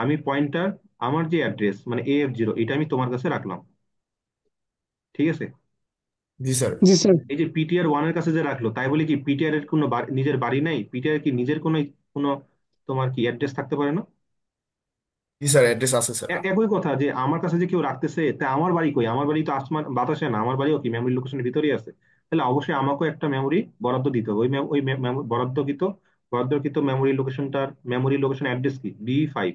আমি পয়েন্টার, আমার যে অ্যাড্রেস মানে AF0, এটা আমি তোমার কাছে রাখলাম, ঠিক আছে? জি স্যার। জি স্যার। এই যে PTR 1 এর কাছে যে রাখলো, তাই বলে কি পিটিআর এর কোনো নিজের বাড়ি নাই? পিটিআর কি নিজের কোনো কোনো তোমার কি অ্যাড্রেস থাকতে পারে না? জি স্যার, অ্যাড্রেস আছে স্যার। একই কথা, যে আমার কাছে যে কেউ রাখতেছে, তা আমার বাড়ি কই? আমার বাড়ি তো আসমান বাতাসে না, আমার বাড়িও কি মেমোরি লোকেশনের ভিতরেই আছে। তাহলে অবশ্যই আমাকেও একটা মেমোরি বরাদ্দ দিতে হবে। ওই বরাদ্দকৃত মেমোরি লোকেশনটার মেমোরি লোকেশন অ্যাড্রেস কি B5,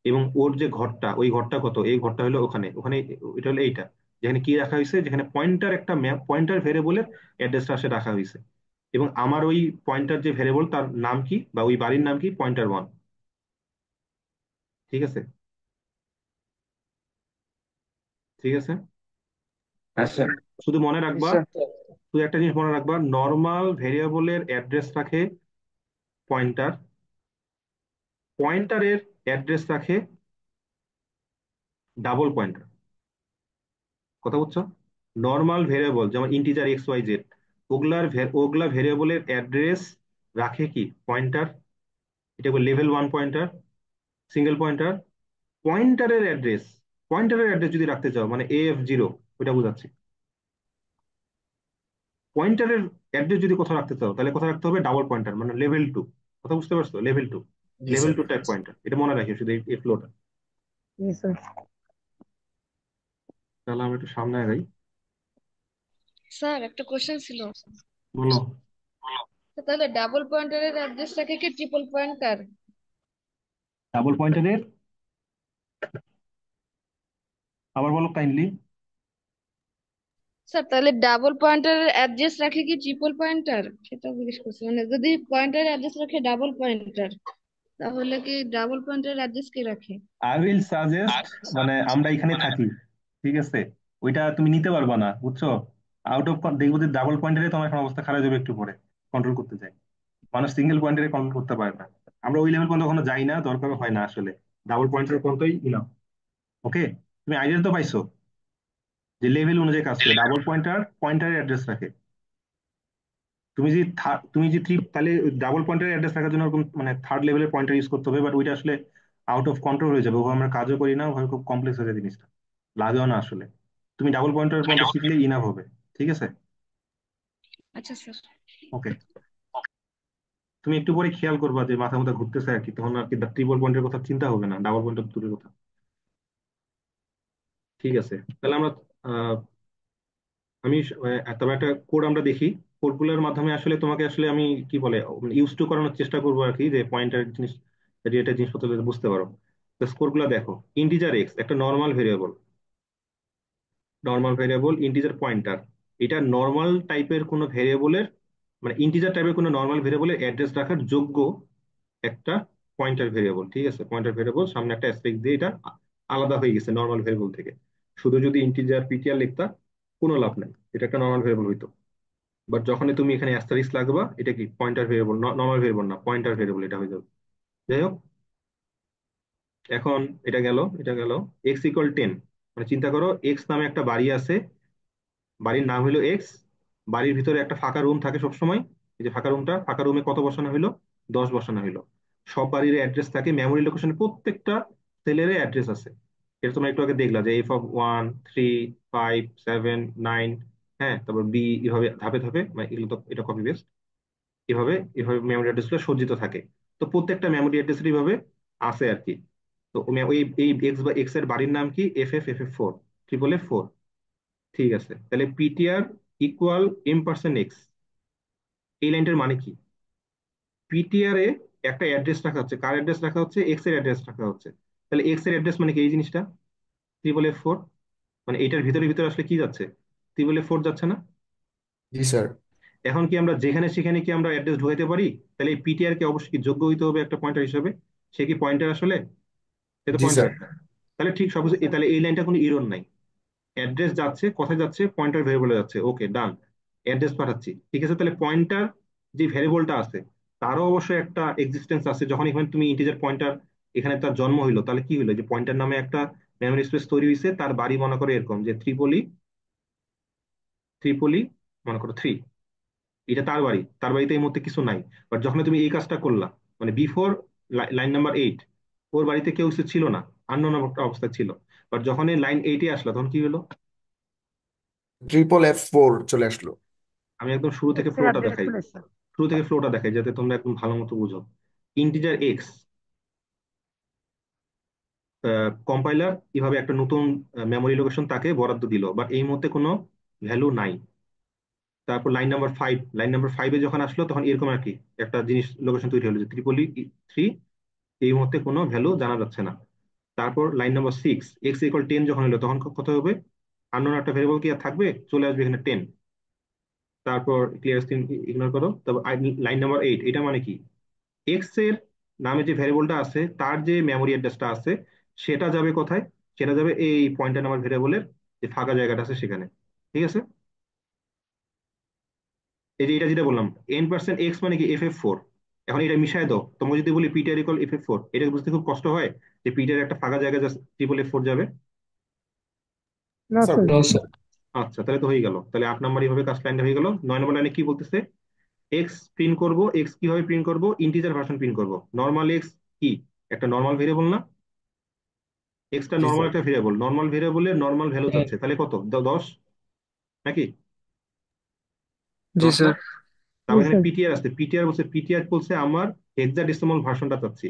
এবং ওর যে ঘরটা, ওই ঘরটা কত, এই ঘরটা হলো ওখানে ওখানে, এটা হলো এইটা, যেখানে কি রাখা হয়েছে, যেখানে পয়েন্টার একটা পয়েন্টার ভেরিয়েবলের অ্যাড্রেসটা আসে রাখা হয়েছে, এবং আমার ওই পয়েন্টার যে ভেরিয়েবল, তার নাম কি বা ওই বাড়ির নাম কি, পয়েন্টার 1, ঠিক আছে? ঠিক আছে? আচ্ছা। শুধু মনে জি রাখবা, স্যার। শুধু একটা জিনিস মনে রাখবা, নর্মাল ভেরিয়েবলের অ্যাড্রেস রাখে পয়েন্টার, পয়েন্টারের অ্যাড্রেস রাখে ডাবল পয়েন্টার। কথা বুঝছো? নর্মাল ভেরিয়েবল যেমন ইন্টিজার এক্স ওয়াই জেড, ওগুলা ভেরিয়েবলের অ্যাড্রেস রাখে কি পয়েন্টার, এটা level one pointer, single pointer. পয়েন্টারের অ্যাড্রেস যদি রাখতে চাও মানে AF0, ওইটা বুঝাচ্ছি। পয়েন্টারের অ্যাড্রেস যদি কোথাও রাখতে চাও তাহলে কোথাও রাখতে হবে ডাবল পয়েন্টার, মানে লেভেল টু। কথা বুঝতে পারছো? লেভেল টু, জি level sir. Two type pointer, এটা মনে রাখি শুধু এই ফ্লোটা। জি স্যার। তাহলে আমি একটু সামনে আগাই। স্যার একটা কোশ্চেন ছিল। বলো। তো তাহলে ডাবল পয়েন্টারের অ্যাড্রেসটাকে কি ট্রিপল পয়েন্টার? ডাবল পয়েন্টারের, আবার বলো কাইন্ডলি। স্যার তাহলে ডাবল পয়েন্টারের অ্যাড্রেস রাখে কি ট্রিপল পয়েন্টার, সেটা জিজ্ঞেস করছি। মানে যদি পয়েন্টারের অ্যাড্রেস রাখে ডাবল পয়েন্টার, তাহলে কি ডাবল পয়েন্টারের অ্যাড্রেস কে রাখে? আই উইল সাজেস্ট, মানে আমরা এখানে থাকি, ঠিক আছে, ওইটা তুমি নিতে পারবা না, বুঝছো? আউট অফ, দেখবো যে ডাবল পয়েন্টারে তোমার এখন অবস্থা খারাপ যাবে একটু পরে, কন্ট্রোল করতে চাই। মানুষ সিঙ্গেল পয়েন্টারে কন্ট্রোল করতে পারে না। আমরা ওই লেভেল পর্যন্ত কখনো যাই না, দরকার হয় না আসলে। ডাবল পয়েন্টার পর্যন্তই ইনাফ। ওকে, তুমি আইডিয়া তো পাইছো যে লেভেল অনুযায়ী কাজ করে। ডাবল পয়েন্টার পয়েন্টারের অ্যাড্রেস রাখে। তুমি যে থ্রি, তাহলে ডাবল পয়েন্টারের অ্যাড্রেস রাখার জন্য ওরকম মানে থার্ড লেভেলের পয়েন্টার ইউজ করতে হবে, বাট ওইটা আসলে আউট অফ কন্ট্রোল হয়ে যাবে, ওভাবে আমরা কাজও করি না, ওভাবে খুব কমপ্লেক্স হয়ে যায় জিনিসটা, লাগেও না আসলে। তুমি ডাবল পয়েন্টার পর্যন্ত শিখলে ইনাফ হবে। ঠিক আছে? আচ্ছা স্যার। ওকে, তুমি একটু পরে খেয়াল করবা যে মাথা মাথা ঘুরতেছে আর কি, তখন আর কি ট্রিপল পয়েন্টের কথা চিন্তা হবে না, ডাবল পয়েন্টের দূরের কথা। ঠিক আছে, তাহলে আমরা আহ, তবে একটা কোড আমরা দেখি। কোডগুলোর মাধ্যমে আসলে তোমাকে আসলে আমি কি বলে ইউজ টু করানোর চেষ্টা করবো আর কি, যে পয়েন্টার জিনিস, রিলেটেড জিনিসপত্র যাতে বুঝতে পারো। তো স্কোরগুলো দেখো। ইন্টিজার এক্স একটা নর্মাল ভেরিয়েবল ইন্টিজার পয়েন্টার, এটা নর্মাল টাইপের কোনো ভেরিয়েবলের, মানে ইন্টিজার টাইপের কোনো নর্মাল ভেরিয়েবলের অ্যাড্রেস রাখার যোগ্য একটা পয়েন্টার ভেরিয়েবল। ঠিক আছে, পয়েন্টার ভেরিয়েবল সামনে একটা অ্যাস্টেরিস্ক দিয়ে এটা আলাদা হয়ে গেছে নর্মাল ভেরিয়েবল থেকে। শুধু যদি ইন্টিজার পিটিআর লিখতা কোনো লাভ নাই, এটা একটা নর্মাল ভেরিয়েবল হইতো। বাট যখনই তুমি এখানে অ্যাস্টারিস্ক লাগবা, এটা কি পয়েন্টার ভেরিয়েবল, নর্মাল ভেরিয়েবল না, পয়েন্টার ভেরিয়েবল এটা হয়ে যাবে। যাই হোক, এখন এটা গেল x = 10। মানে চিন্তা করো, এক্স নামে একটা বাড়ি আছে, বাড়ির নাম হলো এক্স, বাড়ির ভিতরে একটা ফাঁকা রুম থাকে সবসময়। এই যে ফাঁকা রুমে কত বসানো হলো? 10 বসানো হলো। সব বাড়ির অ্যাড্রেস থাকে, মেমোরি লোকেশনে প্রত্যেকটা সেলের অ্যাড্রেস আছে। এটা তোমরা একটু আগে দেখলা যে F1 3 5 7 9, হ্যাঁ, তারপর বি, এভাবে ধাপে ধাপে, মানে এগুলো তো এটা কপি পেস্ট, এভাবে এভাবে মেমোরি অ্যাড্রেস গুলো সজ্জিত থাকে। তো প্রত্যেকটা মেমোরি অ্যাড্রেস এইভাবে আছে আর কি। তো ওই এই এক্স এর বাড়ির নাম কি? FF4, 444. ঠিক আছে, তাহলে পিটিআর ইকুয়াল M%X, এই লাইনটার মানে কি? পিটিআর এ একটা অ্যাড্রেস রাখা হচ্ছে, কার অ্যাড্রেস রাখা হচ্ছে? এক্স এর অ্যাড্রেস রাখা হচ্ছে। তাহলে এক্স এর অ্যাড্রেস মানে কি এই জিনিসটা? 444, মানে এটার ভিতরে ভিতরে আসলে কি যাচ্ছে? 444 যাচ্ছে না? জি স্যার। এখন কি আমরা যেখানে সেখানে কি আমরা অ্যাড্রেস ঢুকাইতে পারি? তাহলে এই পিটিআর কে অবশ্যই কি যোগ্য হইতে হবে একটা পয়েন্টার হিসেবে। সে কি পয়েন্টার আসলে? সে তো জি পয়েন্টার। স্যার। তাহলে ঠিক সব, তাহলে এই লাইনটা কোনো ইরর নাই। অ্যাড্রেস যাচ্ছে, কোথায় যাচ্ছে? পয়েন্টার ভেরিয়েবলে যাচ্ছে। ওকে, ডান। অ্যাড্রেস পাঠাচ্ছি, ঠিক আছে। তাহলে পয়েন্টার যে ভেরিয়েবলটা আছে তারও অবশ্যই একটা এক্সিস্টেন্স আছে। যখন এখানে তুমি ইন্টিজার পয়েন্টার, এখানে তার জন্ম হইলো, তাহলে কি হইলো? যে পয়েন্টার নামে একটা মেমোরি স্পেস তৈরি হয়েছে, তার বাড়ি মনে করো এরকম যে ত্রিপলি মনে করো 3, এটা তার বাড়ি, তার বাড়িতে এই মুহূর্তে কিছু নাই। বাট যখন তুমি এই কাজটা করলা, মানে বিফোর লাইন নাম্বার 8, ওর বাড়িতে কেউ কিছু ছিল না, আননোন অবস্থায় ছিল। বাট যখন এই লাইন 8-এ আসলো তখন কি হলো? F4 চলে আসলো। আমি একদম শুরু থেকে এক্স এর ফ্লোটা অ্যাড্রেস দেখাই, চলে এসেছে। যাতে তোমরা একদম ভালো মতো বুঝো। ইন্টিজার এক্স, কম্পাইলার এভাবে একটা নতুন মেমোরি লোকেশন তাকে বরাদ্দ দিল, বাট এই মুহূর্তে কোনো ভ্যালু নাই। তারপর লাইন নাম্বার 5-এ যখন আসলো তখন এরকম আর কি একটা জিনিস লোকেশন তৈরি হলো যে 3, এই মুহূর্তে কোনো ভ্যালু জানা যাচ্ছে না। তারপর লাইন নাম্বার 6, x = 10 যখন হলো তখন কত হবে? আননোন একটা ভেরিয়েবল কি আর থাকবে? চলে আসবে এখানে 10। তারপর ক্লিয়ার স্ক্রিন ইগনোর করো। তারপর লাইন নাম্বার 8, এটা মানে কি? এক্স এর নামে যে ভেরিয়েবলটা আছে তার যে মেমোরি অ্যাড্রেসটা আছে সেটা যাবে কোথায়? সেটা যাবে এই পয়েন্টার নাম্বার ভেরিয়েবলের যে ফাঁকা জায়গাটা আছে সেখানে। ঠিক আছে, এই যে এটা যেটা বললাম, n% x মানে কি ff4। এখন এটা মিশায় দাও, তোমাকে যদি বলি পিটিআর ইকুয়াল ff4, এটা বুঝতে খুব কষ্ট হয় যে পিটিআর একটা ফাঁকা জায়গা জাস্ট ট্রিপল এফ 4 যাবে? না স্যার স্যার। No sir. আচ্ছা, তাহলে তো হয়ে গেল। তাহলে 8 নাম্বার এইভাবে কাজ লাইনটা হয়ে গেল। 9 নম্বর লাইনে কি বলতেছে? এক্স প্রিন্ট করব। এক্স কিভাবে প্রিন্ট করব? ইন্টিজার ভার্সন প্রিন্ট করব। নর্মাল এক্স কি একটা নর্মাল ভেরিয়েবল না? এক্সটা জি নর্মাল স্যার একটা ভেরিয়েবল, নর্মাল ভেরিয়েবলের নর্মাল ভ্যালু হ্যাঁ। যাচ্ছে, তাহলে কত? 10 নাকি? জি 10 না? স্যার। তারপর জি এখানে স্যার। পিটিআর বলছে আমার হেক্সাডেসিমাল ভার্সনটা চাচ্ছি।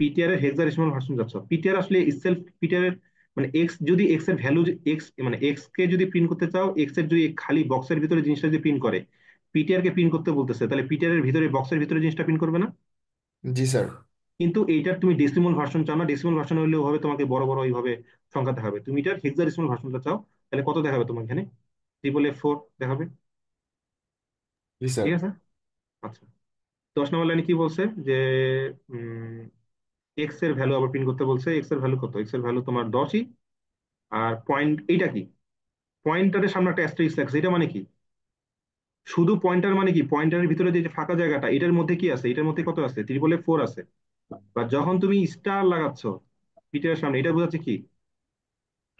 পিটিআর এর হেক্সাডেসিমাল ভার্সন চাচ্ছ। পিটিআর আসলে ইসেলফ পিটিআর এর মানে এক্স, যদি এক্স এর ভ্যালু, এক্স মানে এক্স কে যদি প্রিন্ট করতে চাও, এক্স এর যদি খালি বক্সের ভিতরে জিনিসটা যদি প্রিন্ট করে, পিটিআর কে প্রিন্ট করতে বলতেছে, তাহলে পিটিআর এর ভিতরে বক্সের ভিতরে জিনিসটা প্রিন্ট করবে না? জি স্যার কিন্তু এইটার তুমি ডেসিমাল ভার্সন চাও না। ডেসিমাল ভার্সন হলে ওভাবে তোমাকে বড় বড় এইভাবে সংখ্যা দেখাবে। তুমি এটার হেক্সাডেসিমাল ভার্সনটা চাও, তাহলে কত দেখাবে তোমার এখানে? ট্রিপল F4 দেখাবে। জি স্যার ঠিক আছে। আচ্ছা, 10 নম্বর লাইনে কি বলছে যে এক্স এর ভ্যালু আবার প্রিন্ট করতে বলছে। এক্স এর ভ্যালু কত? এক্স এর ভ্যালু তোমার 10ই। আর পয়েন্ট, এইটা কি? পয়েন্টারের সামনে একটা অ্যাস্টেরিস্ক লাগছে, এটা মানে কি? শুধু পয়েন্টার মানে কি? পয়েন্টারের ভিতরে যে যে ফাঁকা জায়গাটা, এটার মধ্যে কি আছে? এটার মধ্যে কত আছে? ট্রিপল F4 আছে। বা যখন তুমি স্টার লাগাচ্ছ পিটারের সামনে, এটা বোঝাচ্ছে কি?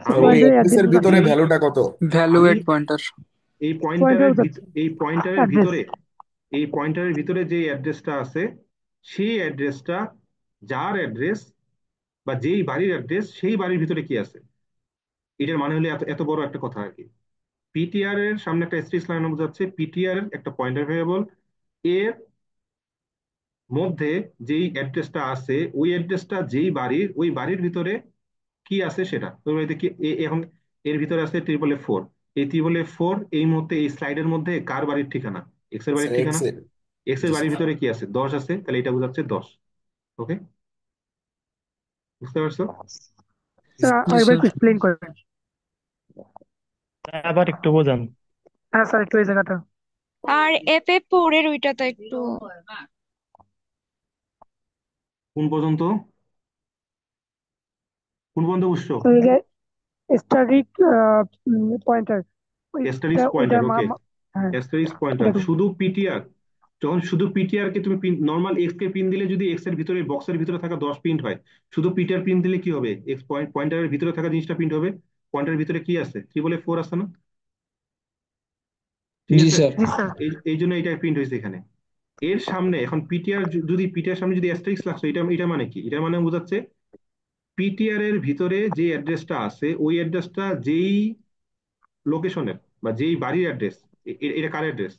স্যার আমি ওই পয়েন্টের অ্যাড্রেস অ্যাড্রেস এর আছে। ভিতরে যেই ভ্যালুটা কত? ভ্যালুয়েট আমি পয়েন্টার। এই পয়েন্টের পয়েন্টারের যাচ্ছে এই পয়েন্টারের অ্যাড্রেস। ভিতরে, এই পয়েন্টারের ভিতরে যে অ্যাড্রেসটা আছে, সেই অ্যাড্রেসটা, যার অ্যাড্রেস বা যেই বাড়ির অ্যাড্রেস, সেই বাড়ির ভিতরে কি আছে, এটার মানে হলো এত এত বড় একটা কথা আর কি। পিটিআর এর সামনে একটা স্ট্রিং লাগানো বোঝাচ্ছে পিটিআর এর একটা পয়েন্টার ভেরিয়েবল, এর মধ্যে যেই অ্যাড্রেসটা আছে, ওই অ্যাড্রেসটা যেই বাড়ির, ওই বাড়ির ভিতরে কি আছে সেটা। তো এই দেখি এখন এর ভিতরে আছে ট্রিপল F4। এই ট্রিপল F4 এই মুহূর্তে এই স্লাইডের মধ্যে কার বাড়ির ঠিকানা? এক্স এর বাড়ির স্যার এক্স ঠিকানা। এর। এক্স এর জি বাড়ির স্যার ভিতরে কি আছে? 10 আছে, তাহলে এটা বোঝাচ্ছে 10। ওকে, বুঝতে পারছো? স্যার জি আরেকবার স্যার। একটু এক্সপ্লেইন করবেন? আবার একটু বোঝান। হ্যাঁ স্যার, একটু এই জায়গাটা। আর FF4 এর ওইটাতে একটু কোন পর্যন্ত? কোন পর্যন্ত বুঝছো? তো এই যে স্ট্যাটিক পয়েন্টার, ওইটা অ্যাস্টারিস্ক পয়েন্টার, ওইটার ওকে। হ্যাঁ, অ্যাস্টারিস্ক এটা পয়েন্টার একটু। শুধু পিটিআর। যখন শুধু পিটিআর কে তুমি নর্মাল এক্স কে পিন দিলে, যদি এক্স এর ভিতরে বক্সের ভিতরে থাকা 10 প্রিন্ট হয়, শুধু পিটিআর পিন দিলে কি হবে? এক্স পয়েন্টারের ভিতরে থাকা জিনিসটা প্রিন্ট হবে। পয়েন্টারের ভিতরে কি আছে? ট্রিপল F4 আছে না? ঠিক জি আছে। স্যার। জি স্যার। এই এই জন্য এটা প্রিন্ট হয়েছে এখানে। এর সামনে এখন পিটিআর, যদি পিটিআর সামনে যদি অ্যাস্টারিস্ক লাগছে, এটা এটা মানে কি? এটা মানে বোঝাচ্ছে পিটিআর এর ভিতরে যে অ্যাড্রেসটা আছে, ওই অ্যাড্রেসটা যেই লোকেশনের বা যেই বাড়ির অ্যাড্রেস, এটা কার অ্যাড্রেস?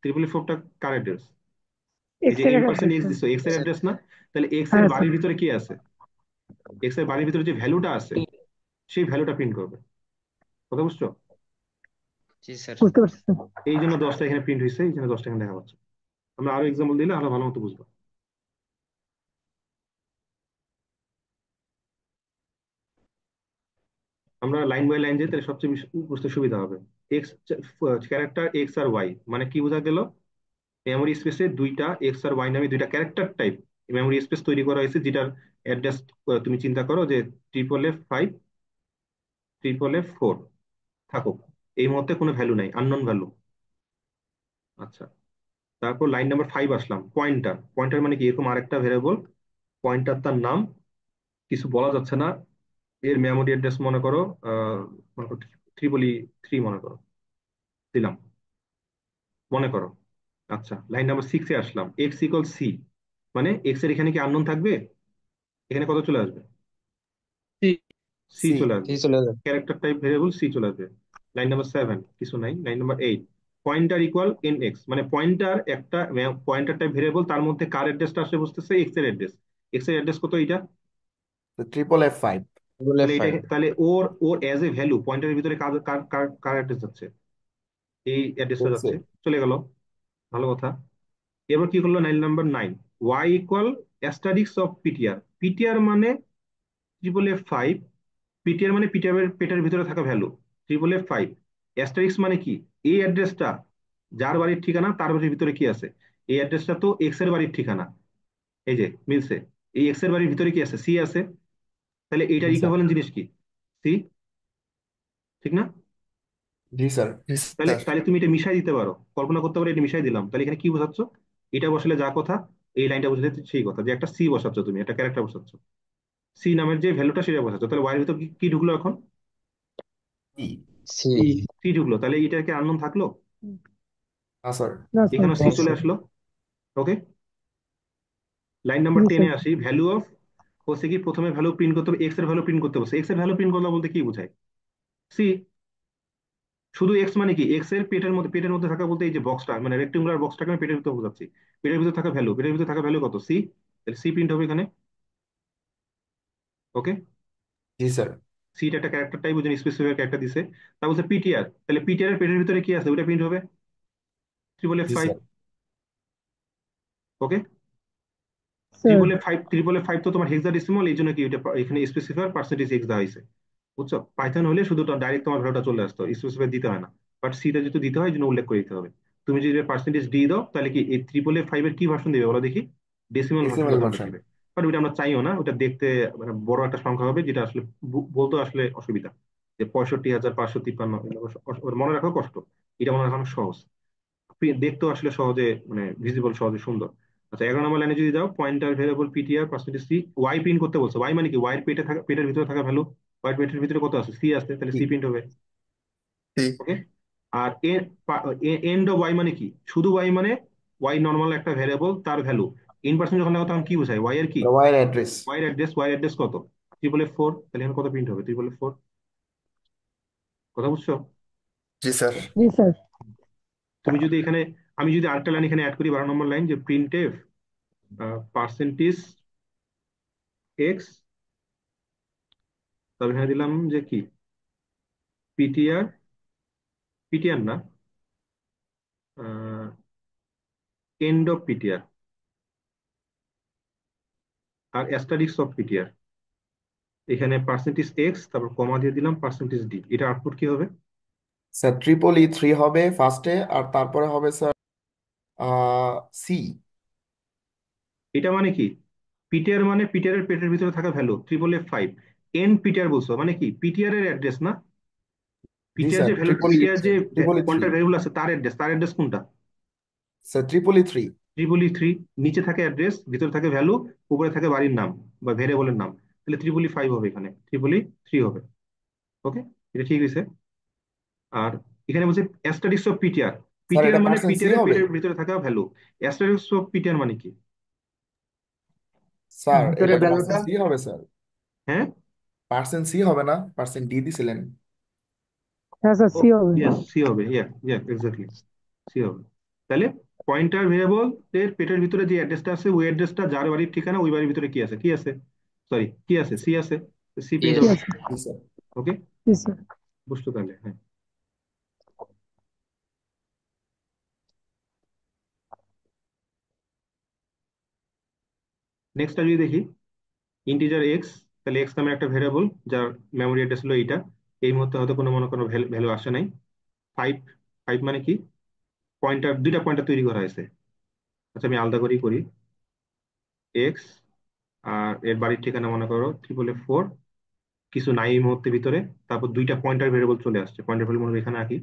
ট্রিপল F4টা কার অ্যাড্রেস? এই এক্স যে এর n% অ্যাড্রেস। এক্স দিছো, এক্স এর অ্যাড্রেস না? তাহলে এক্স এর হ্যাঁ স্যার। বাড়ির ভিতরে কি আছে? এক্স এর বাড়ির ভিতরে যে ভ্যালুটা আছে, সেই ভ্যালুটা প্রিন্ট করবে। কথা বুঝছো? জি স্যার। বুঝতে পারছি স্যার। এই জন্য 10টা এখানে প্রিন্ট হয়েছে, এই জন্য 10টা এখানে দেখা পাচ্ছে। আমরা আরো এক্সাম্পল দিলে আরো ভালো মতো বুঝবো। আমরা লাইন বাই লাইন যাই, তাহলে সবচেয়ে বেশি বুঝতে সুবিধা হবে। এক্স, ক্যারেক্টার এক্স আর ওয়াই মানে কি বোঝা গেল? মেমোরি স্পেসে দুইটা এক্স আর ওয়াই নামে দুইটা ক্যারেক্টার টাইপ মেমোরি স্পেস তৈরি করা হয়েছে, যেটার অ্যাড্রেস তুমি চিন্তা করো যে ট্রিপল F5, ট্রিপল F4 থাকুক। এই মুহূর্তে কোনো ভ্যালু নাই, আননোন ভ্যালু। আচ্ছা, তারপর লাইন নাম্বার 5 আসলাম। পয়েন্টার, পয়েন্টার মানে কি? এরকম আরেকটা ভেরিয়েবল, পয়েন্টার তার নাম, কিছু বলা যাচ্ছে না। এর মেমোরি অ্যাড্রেস মনে করো, মনে করো 3 মনে করো, দিলাম, মনে করো। আচ্ছা, লাইন নাম্বার 6-এ আসলাম। x = c, মানে এক্স এর এখানে কি আননোন থাকবে? এখানে কত চলে আসবে? সি। C C. চলে জি আসবে। চলে যাবে। ক্যারেক্টার টাইপ ভেরিয়েবল সি চলে আসবে। লাইন নাম্বার 7 কিছু নাই। Line number 8, pointer equal nx, মানে পয়েন্টার একটা পয়েন্টার টাইপ ভেরিয়েবল, তার মধ্যে কার অ্যাড্রেসটা আসে বুঝতেছে? এক্স এর অ্যাড্রেস। এক্স এর অ্যাড্রেস কত এটা? Triple F5। বলে তাহলে এটা, 5। তাহলে ওর ওর এজ এ ভ্যালু পয়েন্টারের ভিতরে কার কার কার কার অ্যাড্রেস যাচ্ছে? এই অ্যাড্রেসটা এক্স যাচ্ছে। এর। চলে গেল, ভালো কথা। এবার কি করলো? Line number 9, y equal asterisk of PTR. PTR মানে ট্রিপল F5। পিটিআর মানে পিটিআর এর পেটের ভিতরে থাকা ভ্যালু, ট্রিপল F5। অ্যাস্টারিক্স মানে কি? এই অ্যাড্রেসটা, যার বাড়ির ঠিকানা, তার বাড়ির ভিতরে কি আছে? এই অ্যাড্রেসটা তো এক্স এর বাড়ির ঠিকানা। এই যে মিলছে, এই এক্স এর বাড়ির ভিতরে কি আছে? সি আছে। তাহলে এইটার জি স্যার ইকুইভ্যালেন্ট জিনিস কি? সি। ঠিক না? জি স্যার। জি তাহলে স্যার। তাহলে তুমি এটা মিশাই দিতে পারো, কল্পনা করতে পারো এটা মিশাই দিলাম, তাহলে এখানে কি বোঝাচ্ছ? এটা বসলে যা কথা, এই লাইনটা বুঝলে সেই কথা, যে একটা সি বসাচ্ছ, তুমি একটা ক্যারেক্টার বসাচ্ছ, সি নামের যে ভ্যালুটা সেটা বসাচ্ছ। তাহলে ওয়াই এর ভিতর কি কি ঢুকলো এখন? ই। সি। সি ঢুকলো, তাহলে এটা কি আননোন থাকলো? না স্যার। না স্যার। এখানে সি চলে আসলো। ওকে, লাইন নাম্বার জি 10-এ স্যার। আসি। ভ্যালু অফ হচ্ছে কি, প্রথমে ভ্যালু প্রিন্ট করতে হবে, এক্স এর ভ্যালু প্রিন্ট করতে বলছে। এক্স এর ভ্যালু প্রিন্ট করলাম বলতে কি বোঝায়? সি। শুধু এক্স মানে কি, এক্স এর পেটের মধ্যে থাকা বলতে এই যে বক্সটা, মানে রেক্টেঙ্গুলার বক্সটাকে আমি পেটের ভিতরে বোঝাচ্ছি। পেটের ভিতরে থাকা ভ্যালু কত? সি। তাহলে সি প্রিন্ট হবে এখানে। ওকে, জি স্যার। সিটা একটা ক্যারেক্টারটাই বুঝেন, স্পেসিফিক ক্যারেক্টার দিছে। তা বলছে পিটিআর, তাহলে পিটিআর এর পেটের ভিতরে কি আছে ওটা প্রিন্ট হবে, ট্রিপল এফ জি five. Sir. Okay, sir. Triple F five তো তোমার হেক্সাডেসিমাল, এই জন্য কি এটা এখানে স্পেসিফাই পার্সেন্টেজ এক্স দেওয়া হয়েছে। বুঝছো? পাইথন হলে শুধু ডাইরেক্ট তোমার ভ্যালুটা চলে আসতো, স্পেসিফাই দিতে হয় না। বাট সিটা যেহেতু দিতে হয় এই জন্য উল্লেখ করে দিতে হবে। তুমি যদি পার্সেন্টেজ ডি দাও তাহলে কি এই ট্রিপল এফ ফাইভ এর কি ভার্সন দিবে বলো দেখি? ডেসিমাল ডেসিমাল ভার্সনটা তোমাকে ভার্সন। দিবে। বাট ওইটা আমরা চাইও না, ওটা দেখতে মানে বড় একটা সংখ্যা হবে, যেটা আসলে বলতে আসলে অসুবিধা। যে 65,553, ওটা মনে রাখা কষ্ট, এটা মনে রাখা অনেক সহজ। দেখতেও আসলে সহজে মানে ভিজিবল, সহজে সুন্দর। আচ্ছা, 11 নম্বর লাইনে যদি যাও, pointer variable PTR percentage C, Y print করতে বলছো। ওয়াই মানে কি? ওয়াই এর পেটের ভিতরে থাকা ভ্যালু। ওয়াই পেটের ভিতরে কত আছে? সি আছে, তাহলে ই। সি প্রিন্ট হবে। ই। ওকে, আর এন্ড অফ ওয়াই মানে কি? শুধু ওয়াই মানে ওয়াই নর্মাল একটা ভ্যারিয়েবল, তার ভ্যালু ইন পার্সেন্ট যখন দেখো তখন কি বোঝায়? ওয়াই এর কি? ওয়াইয়ের অ্যাড্রেস। ওয়াই এর অ্যাড্রেস কত? 444, তাহলে এখানে কত প্রিন্ট হবে? 444। কথা বুঝছো? জি স্যার। জি স্যার। তুমি যদি এখানে, আমি যদি আরেকটা লাইন এখানে অ্যাড করি, 12 নম্বর লাইন, যে প্রিন্ট এফ পার্সেন্টেজ এক্স, তবে এখানে দিলাম যে কি, পিটিআর, পিটিআর না, এন্ড অফ পিটিআর, আর অ্যাস্টারিক্স অফ পিটিআর। এখানে পার্সেন্টেজ এক্স, তারপর কমা দিয়ে দিলাম পার্সেন্টেজ ডি। এটা আউটপুট কি হবে? স্যার ট্রিপল E 3 হবে ফার্স্টে, আর তারপরে হবে স্যার সি। এটা মানে কি? পিটিআর মানে পিটিআর এর পেটের ভিতরে থাকা value, triple F five. N PTR বলছো মানে কি? পিটিআর এর অ্যাড্রেস না, জি পিটিআর স্যার। যে ভ্যালু, ট্রিপল ই পিটিআর যে ট্রিপল E 3। পয়েন্টার ভ্যারিয়েবল আছে তার অ্যাড্রেস, কোনটা? Sir triple E 3। Triple E three. নিচে থাকে অ্যাড্রেস, ভিতরে থাকে ভ্যালু, উপরে থাকে বাড়ির নাম বা ভ্যারিয়েবলের নাম। তাহলে ট্রিপল ই ফাইভ হবে, এখানে ট্রিপল ই থ্রি হবে। ওকে, এটা ঠিক হয়েছে। আর এখানে বলছে asterisk of PTR. Sir PTR এটা মানে পার্সেন্ট সি পিটিআর এর হবে। পেটের ভিতরে থাকা ভ্যালু। অ্যাস্টারিস্ক অফ পিটিআর মানে কি? স্যার এটা ভিতরে তো ভ্যালুটা। পার্সেন্ট সি হবে স্যার। হ্যাঁ। পার্সেন্ট সি হবে না, পার্সেন্ট ডি দিছিলেন। হ্যাঁ স্যার, ও সি হবে। ইয়েস, সি হবে, ইয়া ইয়া এক্স্যাক্টলি, সি হবে। তাহলে পয়েন্টার ভেরিয়েবল এর পেটের ভিতরে যে অ্যাড্রেসটা আছে, ওই অ্যাড্রেসটা যার বাড়ির ঠিকানা, ওই বাড়ির ভিতরে কি আছে? কি আছে? সরি, কি আছে? সি আছে, সি সি প্রিন্ট সি হবে। আছে। আছে। জি স্যার। ওকে, জি স্যার। বুঝতো তাহলে? হ্যাঁ। নেক্সটটা যদি দেখি, ইন্টিজার এক্স, তাহলে এক্স নামের একটা ভেরিয়েবল যার মেমোরি অ্যাড্রেস হলো এইটা। এই মুহূর্তে হয়তো কোনো মনে কোনো ভ্যালু আসে নাই। ফাইভ, ফাইভ মানে কি? পয়েন্টার, দুইটা পয়েন্টার তৈরি করা হয়েছে। আচ্ছা, আমি আলাদা করেই করি। এক্স, আর এর বাড়ির ঠিকানা মনে করো 444, কিছু নাই এই মুহূর্তে ভিতরে। তারপর দুইটা পয়েন্টার ভেরিয়েবল চলে আসছে, পয়েন্টার ভেরিয়েবল মনে হয় এখানে আঁকি।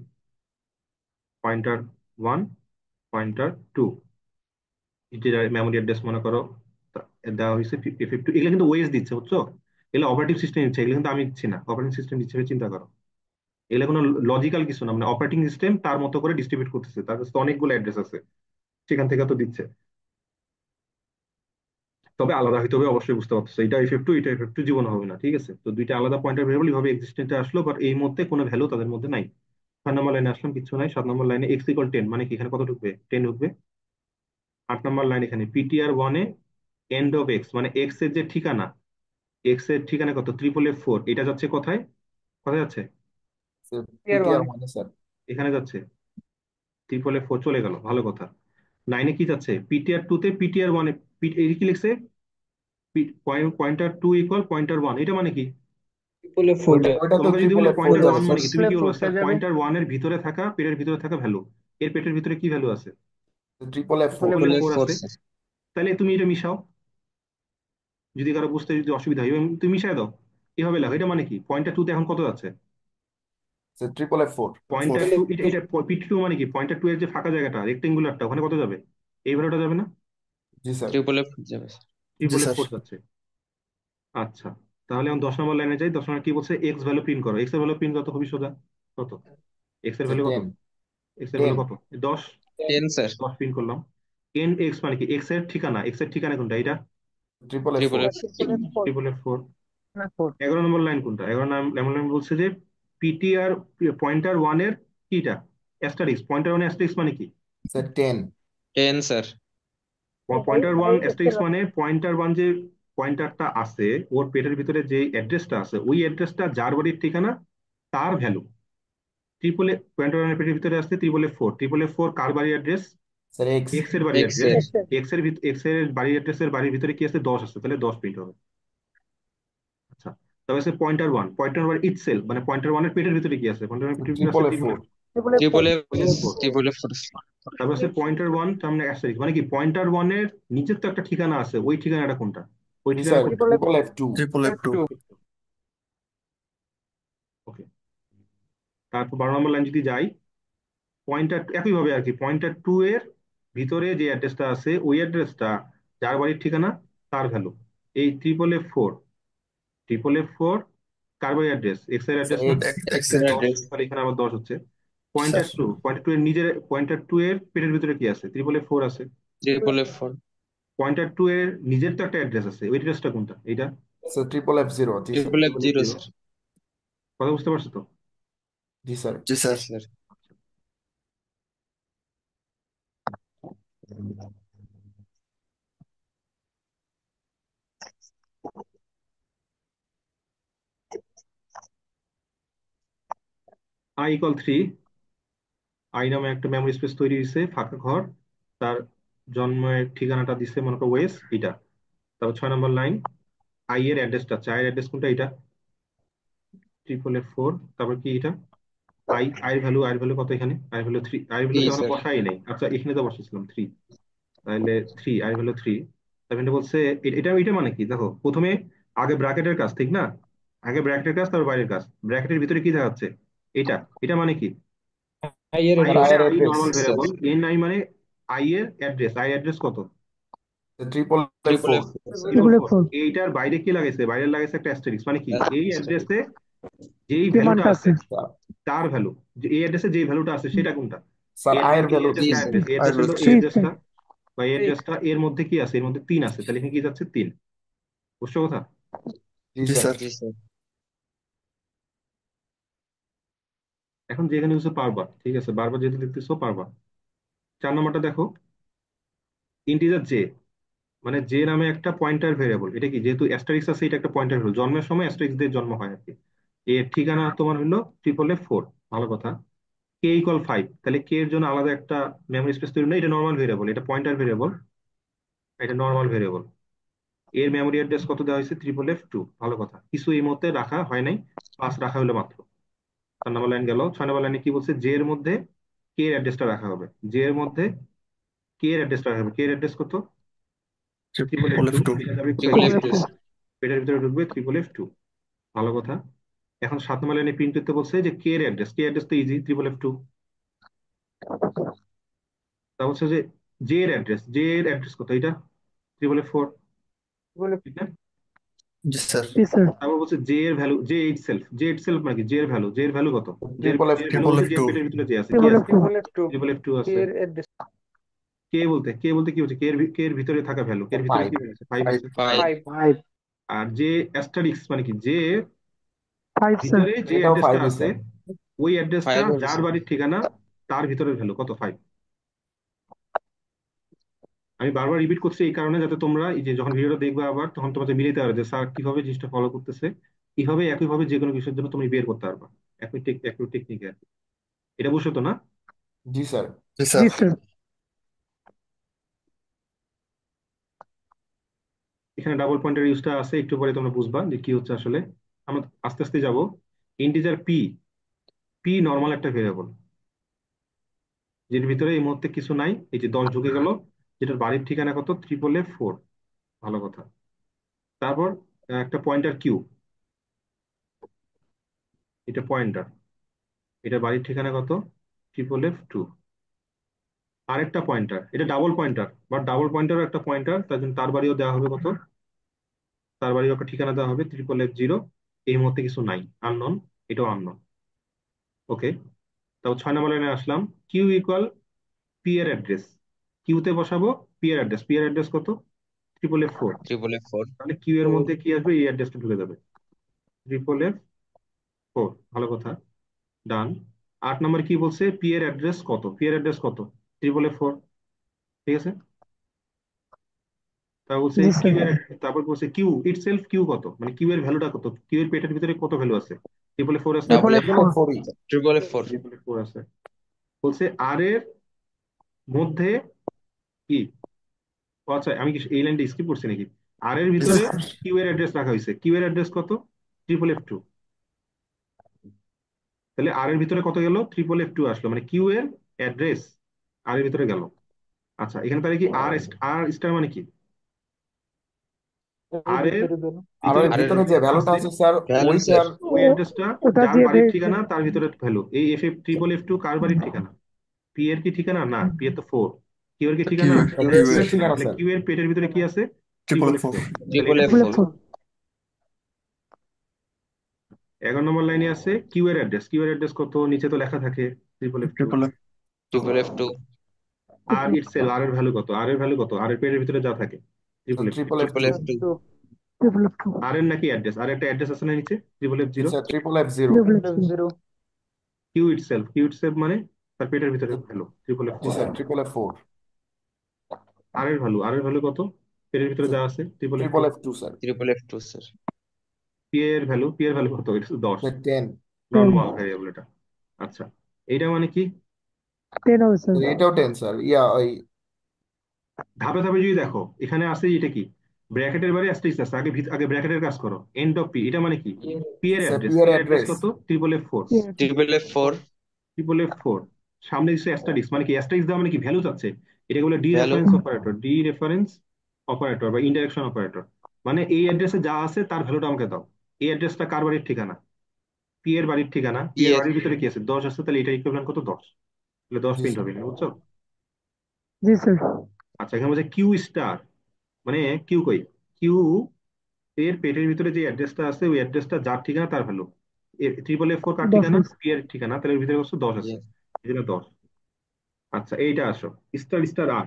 পয়েন্টার ওয়ান, পয়েন্টার টু, যেটা মেমোরি অ্যাড্রেস মনে করো দেওয়া হয়েছে 52। এগুলো কিন্তু ওএস দিচ্ছে, বুঝছো? এগুলো অপারেটিং সিস্টেম দিচ্ছে, এগুলো কিন্তু আমি দিচ্ছি না। অপারেটিং সিস্টেম দিচ্ছে ভেবে চিন্তা করো। এগুলো কোনো লজিক্যাল কিছু না, মানে অপারেটিং সিস্টেম তার মতো করে ডিস্ট্রিবিউট করতেছে, তার কাছে তো অনেকগুলো অ্যাড্রেস আছে, সেখান থেকে তো দিচ্ছে। তবে আলাদা হইতে হবে অবশ্যই, বুঝতে পারছো? এটা এফ টু, এটা এফ টু জীবন হবে না, ঠিক আছে? তো দুইটা আলাদা পয়েন্টার ভেরিয়েবল এইভাবে এক্সিস্টেন্টে আসলো, বাট এই মধ্যে কোনো ভ্যালু তাদের মধ্যে নাই। 6 নম্বর লাইনে আসলাম, কিছু নাই। 7 নম্বর লাইনে x = 10 মানে কি? এখানে কত ঢুকবে? 10 ঢুকবে। 8 নম্বর লাইন, এখানে পিটিআর 1-এ এন্ড অফ এক্স, মানে এক্স এর যে ঠিকানা, এক্স এর ঠিকানা কত? 444। এটা যাচ্ছে কোথায়? কোথায় যাচ্ছে? ইয়ার ওয়ান। PTR 1 sir. এখানে যাচ্ছে। 444 চলে গেল, ভালো কথা। 9-এ কি যাচ্ছে? পিটিআর 2-তে পিটিআর 1-এ, এই কি লিখছে? পয়েন্টার 2 = পয়েন্টার 1, এটা মানে কি? ট্রিপলে ফোর ওইটা যাবে। ওইটা তো তোমাকে যদি ট্রিপল বলে এফ ফোর পয়েন্টার যাবে ওয়ান স্যার। মানে কি, তুমি ট্রিপলে কি বলবো? ফোরটা স্যার যাবে। পয়েন্টার 1-এর ভিতরে থাকা, পেটের ভিতরে থাকা ভ্যালু। এর পেটের ভিতরে কি ভ্যালু আছে? Triple F 4। ট্রিপলে triple F four. Four four আছে। স্যার। তাহলে তুমি এটা মিশাও, যদি কারো বুঝতে যদি অসুবিধা হয়, এবং তুমি মিশাই দাও। এভাবে লেখো, এটা মানে কি? পয়েন্টার 2-তে এখন কত যাচ্ছে? Triple F four. Pointer two, এটা পিটি টু মানে কি? পয়েন্টার টু এর যে ফাঁকা জায়গাটা রেক্টেঙ্গুলারটা, ওখানে কত যাবে? এই ভ্যালুটা যাবে না? জি স্যার। ট্রিপল এফ যাবে স্যার। ট্রিপল এফ ফোর যাচ্ছে। আচ্ছা, তাহলে এখন 10 নম্বর লাইনে যাই। 10 নম্বর কি বলছে? এক্স ভ্যালু প্রিন্ট করো। এক্স এর ভ্যালু প্রিন্ট কত? খুবই সোজা। কত এক্স এর ভ্যালু? কত 10। এক্স এর ভ্যালু? 10। কত? 10। 10 স্যার। 10 প্রিন্ট করলাম। এন এক্স মানে কি? এক্স এর ঠিকানা, এক্স এর ঠিকানা কোনটা? এটা triple F triple four. F four triple F four. না ফোর 11 নম্বর লাইন কোনটা? 11 নম্বর লাইন বলছে যে পিটিআর পয়েন্টার ওয়ান এর কিটা অ্যাস্টারিক্স। পয়েন্টার ওয়ান অ্যাস্টারিক্স মানে কি? Sir 10। 10 sir. Pointer one asterisk মানে পয়েন্টার ওয়ান যে পয়েন্টারটা আছে, ওর পেটের ভিতরে যে অ্যাড্রেসটা আছে, ওই অ্যাড্রেসটা যার বাড়ির ঠিকানা তার ভ্যালু। ট্রিপল এ পয়েন্টার ওয়ানের পেটের ভিতরে আসছে triple F four. Triple F four কার বাড়ির অ্যাড্রেস? Sir x. এক্স এর বাড়ির এক্স অ্যাড্রেস। এর। এক্স এর বাড়ির অ্যাড্রেসের বাড়ির ভিতরে কি আছে? 10 আছে, তাহলে 10 প্রিন্ট হবে। আচ্ছা, তবে আছে pointer one. Pointer one itself মানে পয়েন্টার ওয়ানের পেটের ভিতরে কি আছে? পয়েন্টার ওয়ানের পেটের ভিতরে ট্রিপল আছে F triple four. F triple F. Four. Triple F four. তারপর আছে পয়েন্টার ওয়ান তার মানে অ্যাস্টারিস্ক মানে কি? পয়েন্টার ওয়ানের নিজের তো একটা ঠিকানা আছে, ওই ঠিকানাটা কোনটা? ওই জি ঠিকানা স্যার কোনটা? Triple F two. ওকে। তারপর 12 নম্বর লাইন যদি যাই, পয়েন্টার একইভাবে আর কি, পয়েন্টার টু এর ভিতরে যে অ্যাড্রেসটা আছে, ওই অ্যাড্রেসটা যার বাড়ির ঠিকানা তার ভ্যালু। এই triple F four, triple F four কার বাড়ির অ্যাড্রেস? এক্স এর স্যার অ্যাড্রেস না? এক্স। এক্স এর 10, অ্যাড্রেস। তাহলে এখানে আবার 10 হচ্ছে। পয়েন্টার টু এর নিজের, পয়েন্টার টু এর পেটের ভিতরে কি আছে? ট্রিপল এফ ফোর আছে। Triple F four. Pointer two এর নিজের তো একটা অ্যাড্রেস আছে, ওই অ্যাড্রেসটা কোনটা? এইটা স্যার ট্রিপল এফ জিরো। জি sir. Triple F triple F zero zero. Sir. কথা বুঝতে পারছো তো? জি স্যার। জি স্যার। i=3। আই নামে একটা মেমোরি স্পেস তৈরি হয়েছে, ফাঁকা ঘর। তার জন্মের ঠিকানাটা দিচ্ছে মনে করো ওয়েস, এটা। তারপর 6 নম্বর লাইন, আই এর অ্যাড্রেসটা, আই এর অ্যাড্রেস কোনটা? এটা ট্রিপল এফ ফোর। তারপর কি এটা? আই এর ভ্যালু কত এখানে? I value 3। আই ভ্যালু জি তো এখনো স্যার। বসাই নেই। আচ্ছা, এখানে তো বসেছিলাম 3। তাহলে 3, আই ভ্যালু 3। তারপর এটা বলছে এটা মানে কি? দেখো, প্রথমে আগে ব্র্যাকেটের কাজ, ঠিক না? আগে ব্র্যাকেটের কাজ, তারপর বাইরের কাজ। ব্র্যাকেটের ভিতরে কি দেখাচ্ছে? এটা এটা মানে কি? আই এর আই স্যার মানে অ্যাড্রেস আয়ের I address. Normal sir variable, N I মানে আই এর অ্যাড্রেস। আই অ্যাড্রেস কত? Triple F triple four. F sir. Triple triple F four. Four এইটার বাইরে কি লাগাইছে? বাইরে লাগাইছে একটা অ্যাস্টেরিক্স মানে কি? এই স্যার অ্যাড্রেসে যেই যে ভ্যালুটা মানটা আছে আছে তার ভ্যালু, এই অ্যাড্রেসে যেই ভ্যালুটা আছে সেটা কোনটা? স্যার আয়ের এই ভ্যালু অ্যাড্রেস, জি থ্রি। স্যার। এই অ্যাড্রেস হলো এই থ্রি অ্যাড্রেসটা, বা এই অ্যাড্রেসটা এর মধ্যে কি আছে? এর মধ্যে 3 আছে, তাহলে এখানে কি যাচ্ছে? 3। বুঝছো কথা? জি স্যার। জি স্যার। এখন যেখানে হচ্ছে পারবা, ঠিক আছে, বারবার যেহেতু দেখতেছো পারবা। 4 নম্বরটা দেখো, ইন্টিজার জে মানে জে নামে একটা পয়েন্টার ভেরিয়েবল। এটা কি? যেহেতু অ্যাস্টারিক্স আছে, এটা একটা পয়েন্টার ভেরিয়েবল। জন্মের সময় অ্যাস্টারিক্স দিয়ে জন্ম হয় আর কি। এর ঠিকানা তোমার হলো ট্রিপল এফ ফোর। ভালো কথা। কে=5, তাহলে কে এর জন্য আলাদা একটা মেমোরি স্পেস তৈরি নেই। এটা নর্মাল ভেরিয়েবল, এটা পয়েন্টার ভেরিয়েবল, এটা নর্মাল ভেরিয়েবল। এর মেমোরি অ্যাড্রেস কত দেওয়া হয়েছে? Triple F two. ভালো কথা, কিছু এই মধ্যে রাখা হয় নাই, 5 রাখা হলো মাত্র। 4 নম্বর লাইন গেল। 6 নম্বর লাইনে কি বলছে? জে এর মধ্যে কে এর অ্যাড্রেসটা রাখা হবে। জে এর মধ্যে কে এর অ্যাড্রেসটা রাখা হবে। কে এর অ্যাড্রেস কত? Triple F two. এটা যাবে কোথায়? ট্রিপল পেটের এফ ট্রিপল এফ টু ভিতরে। Two sir. পেটের ভিতরে ঢুকবে ট্রিপল এফ টু। ভালো কথা। এখন 7 নম্বর লাইনে প্রিন্ট করতে বলছে যে কে এর অ্যাড্রেস। কে অ্যাড্রেস তো ইজি, ট্রিপল এফ টু। তা বলছে যে জে এর অ্যাড্রেস, জে এর অ্যাড্রেস কত? এটা ট্রিপল এফ ফোর, ঠিক না? জি স্যার। জি স্যার তারপর বলছে জে এর ভ্যালু, জে ইট সেলফ। জে ইট সেলফ মানে কি? জে এর ভ্যালু, জে এর ভ্যালু কত? জে এর ট্রিপল এফ ভ্যালু টু। বলতে যে পেটের ভিতরে যে আছে কি ট্রিপল এফ আছে? টু ট্রিপল এফ টু আছে। এর অ্যাড্রেস কে বলতে কি হচ্ছে? কে এর ভিতরে থাকা ভ্যালু, কে এর ভিতরে 5। কি আছে? 5 আছে। 5। 5 ফাইভ আর যে অ্যাস্টারিক্স মানে কি? যে ফাইভ স্যার ভিতরে যে এটাও অ্যাড্রেসটা 5 আছে, স্যার। ওই অ্যাড্রেসটা 5 হবে যার স্যার। বাড়ির ঠিকানা তার ভিতরের ভ্যালু কত? 5। আমি বারবার রিপিট করছি এই কারণে, যাতে তোমরা এই যে যখন ভিডিওটা দেখবে আবার, তখন তোমাদের মিলাতে পারবে যে স্যার কিভাবে জিনিসটা ফলো করতেছে। কিভাবে একইভাবে যে কোনো বিষয়ের জন্য তুমি বের করতে পারবা। একই টেকনিকে আর কি। এটা বুঝছো তো না? জি স্যার। জি জি স্যার। স্যার এখানে ডাবল পয়েন্টার ইউজটা আছে, একটু পরে তোমরা বুঝবা যে কি হচ্ছে আসলে। আমরা আস্তে আস্তে যাব। ইন্টিজার পি, পি নর্মাল একটা ভেরিয়েবল, যের ভিতরে এই মুহূর্তে কিছু নাই। এই যে 10 ঢুকে গেল, যেটার বাড়ির ঠিকানা কত? Triple F four. ভালো কথা। তারপর একটা পয়েন্টার কিউ, এটা পয়েন্টার। এটা বাড়ির ঠিকানা কত? F2। আরেকটা পয়েন্টার, এটা ডাবল পয়েন্টার, বাট ডাবল পয়েন্টারও একটা পয়েন্টার, তার জন্য তার বাড়িও দেওয়া হবে কত? তার বাড়িও একটা ঠিকানা দেওয়া হবে F0। এই মুহূর্তে কিছু নাই, আননোন, এটাও আননোন। ওকে, তাও 6 নম্বর লাইনে আসলাম। কিউ ইকুয়াল পি এর অ্যাড্রেস। কিউতে বসাবো পি এর অ্যাড্রেস। পি এর অ্যাড্রেস কত? F4। F4 তাহলে কিউ এর 4 মধ্যে কি আসবে? এই অ্যাড্রেসটা ঢুকে যাবে, F4। ভালো কথা, ডান। 8 নম্বর কি বলছে? পি এর অ্যাড্রেস কত? পি এর অ্যাড্রেস কত? F4। ঠিক আছে, তা বলছে জি কিউ স্যার। এর, তারপর বলছে কিউ ইটসেলফ, কিউ কত, মানে কিউ এর ভ্যালুটা কত, কিউ এর পেটের ভিতরে কত ভ্যালু আছে? F4 আছে, triple F four. F4 F4 F4 আছে। বলছে আর এর মধ্যে কি, ও আচ্ছা আমি কি এই লাইনটা স্কিপ করছি নাকি? আর এর ভিতরে কিউ এর অ্যাড্রেস রাখা হয়েছে, কিউ এর অ্যাড্রেস কত? F2। তাহলে আর এর ভিতরে কত গেল? F2 আসলো, মানে কিউ এর অ্যাড্রেস আর এর ভিতরে গেল। আচ্ছা, এখানে তাহলে কি আর, আর স্টার মানে কি? এর আর এর ভিতরে দেন। আর ভিতরে এর আর যে এর ভিতরে যে অ্যাড্রেসটা ভ্যালুটা আছে, আছে স্যার, ভ্যালু স্যার ওইটার ওই অ্যাড্রেসটা ওটা যার দিয়ে বাড়ির দেখ। ঠিকানা তার ভিতরে ভ্যালু। এই F2 কার বাড়ির ঠিকানা? পি এর কি ঠিকানা? না, পি এর তো 4। কিউ এর কি ঠিকানা? কিউ কিউ এর স্যার ঠিকানা তাহলে স্যার কিউ এর পেটের ভিতরে কি আছে? F4। তাহলে ট্রিপল এটা এফ ঠিক ট্রিপল এফ ফোর আছে। ফোর। 11 নম্বর লাইনে আছে কিউ এর অ্যাড্রেস। কিউ এর অ্যাড্রেস কত? নিচে তো লেখা থাকে F2। F2 আর ইটসেলফ, আর এর ভ্যালু কত? আর এর ভ্যালু কত? আর এর পেটের ভিতরে যা থাকে F2। F2 F2 2 triple F two. আর এর নাকি অ্যাড্রেস, আর একটা অ্যাড্রেস আছে না নিচে F0। Sir F0 triple F zero. F0 কিউ ইটসেলফ মানে তার পেটের ভিতরে ভ্যালু জি F4। স্যার F4 আর এর ভ্যালু কত? পেটের ভিতরে যা আছে F2। F2 sir F2 sir P এর ভ্যালু কত? এটা 10, 10 টেন। নর্মাল ভ্যারিয়েবল এটা। আচ্ছা, এইটা মানে কি? 10 হবে স্যার। এটাও 10 স্যার, ইয়া ওই ধাপে ধাপে যদি দেখো, এখানে আছে এটা কি, ব্র্যাকেটের বাইরে অ্যাস্টেরিস্ক আছে, আগে ব্র্যাকেটের কাজ করো। এন্ড অফ পি, এটা মানে কি? পি এর স্যার অ্যাড্রেস। পি পি এর এর অ্যাড্রেস অ্যাড্রেস কত? F4। F4 F4 সামনে দিচ্ছে অ্যাস্টারিস্ক, মানে কি অ্যাস্টারিস্ক দেওয়া মানে কি? ভ্যালু চাচ্ছে। এটা বলে D value reference operator, D reference operator বা ইনডাইরেকশন অপারেটর। মানে এই অ্যাড্রেসে যা আছে তার ভ্যালুটা আমাকে দাও। এই অ্যাড্রেসটা কার বাড়ির ঠিকানা? পি এর বাড়ির ঠিকানা। পি এর ইয়ের বাড়ির ভিতরে কি আছে? 10 আছে, তাহলে এটা ইকুইভ্যালেন্ট কত? 10। তাহলে 10 জি প্রিন্ট স্যার হবে এখানে, বুঝছো? জি স্যার। আচ্ছা, এখানে বলছে কিউ স্টার, মানে কিউ কই, কিউ এর পেটের ভিতরে যে অ্যাড্রেসটা আছে ওই অ্যাড্রেসটা যার ঠিকানা তার ভ্যালু। F4 কার 10 ঠিকানা? হয়েছে। পি এর ঠিকানা, তাহলে এর ভিতরে কত? 10 আছে, এই জন্য 10। আচ্ছা, এইটা আসো, স্টার স্টার আর,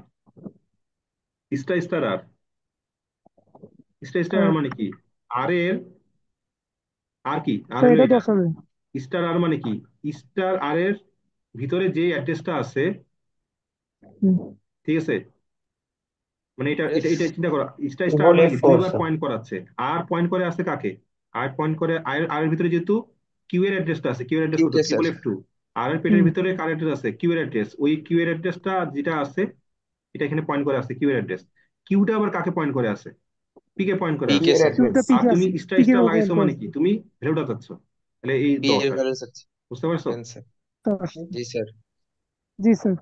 স্টার স্টার আর, স্টার স্টার আর মানে কি? আর এর, আর কি, আর স্যার হলো এটা এটা। 10 হবে। স্টার আর মানে কি? স্টার আর এর ভিতরে যে অ্যাড্রেসটা আছে, হুম। ঠিক আছে, মানে এটা এটা এটা চিন্তা করো, স্টার স্টার ট্রিপল মানে কি? F4 দুইবার স্যার। পয়েন্ট করাচ্ছে। আর পয়েন্ট করে আছে কাকে? আর পয়েন্ট করে আর এর ভিতরে যেহেতু কিউ এর অ্যাড্রেসটা আছে, কিউ এর অ্যাড্রেস কত? কিউতে স্যার F2। আর এর পেটের হুম। ভিতরে কার অ্যাড্রেস আছে? কিউ এর অ্যাড্রেস। ওই কিউ এর অ্যাড্রেসটা যেটা আছে এটা এখানে পয়েন্ট করে আছে, কিউ এর অ্যাড্রেস। কিউটা আবার কাকে পয়েন্ট করে আছে? পি কে পয়েন্ট করে পি আছে। পিকে এর স্যার অ্যাড্রেস কিউটা আর পিকে তুমি আছে। স্টার পিকে স্টার পয়েন্ট লাগাইছো মানে করেছে। কি? তুমি ভ্যালুটা চাচ্ছ, তাহলে এই পি 10 এর আর কি। ভ্যালু স্যার বুঝতে পারছো? 10 স্যার 10। জি স্যার জি স্যার।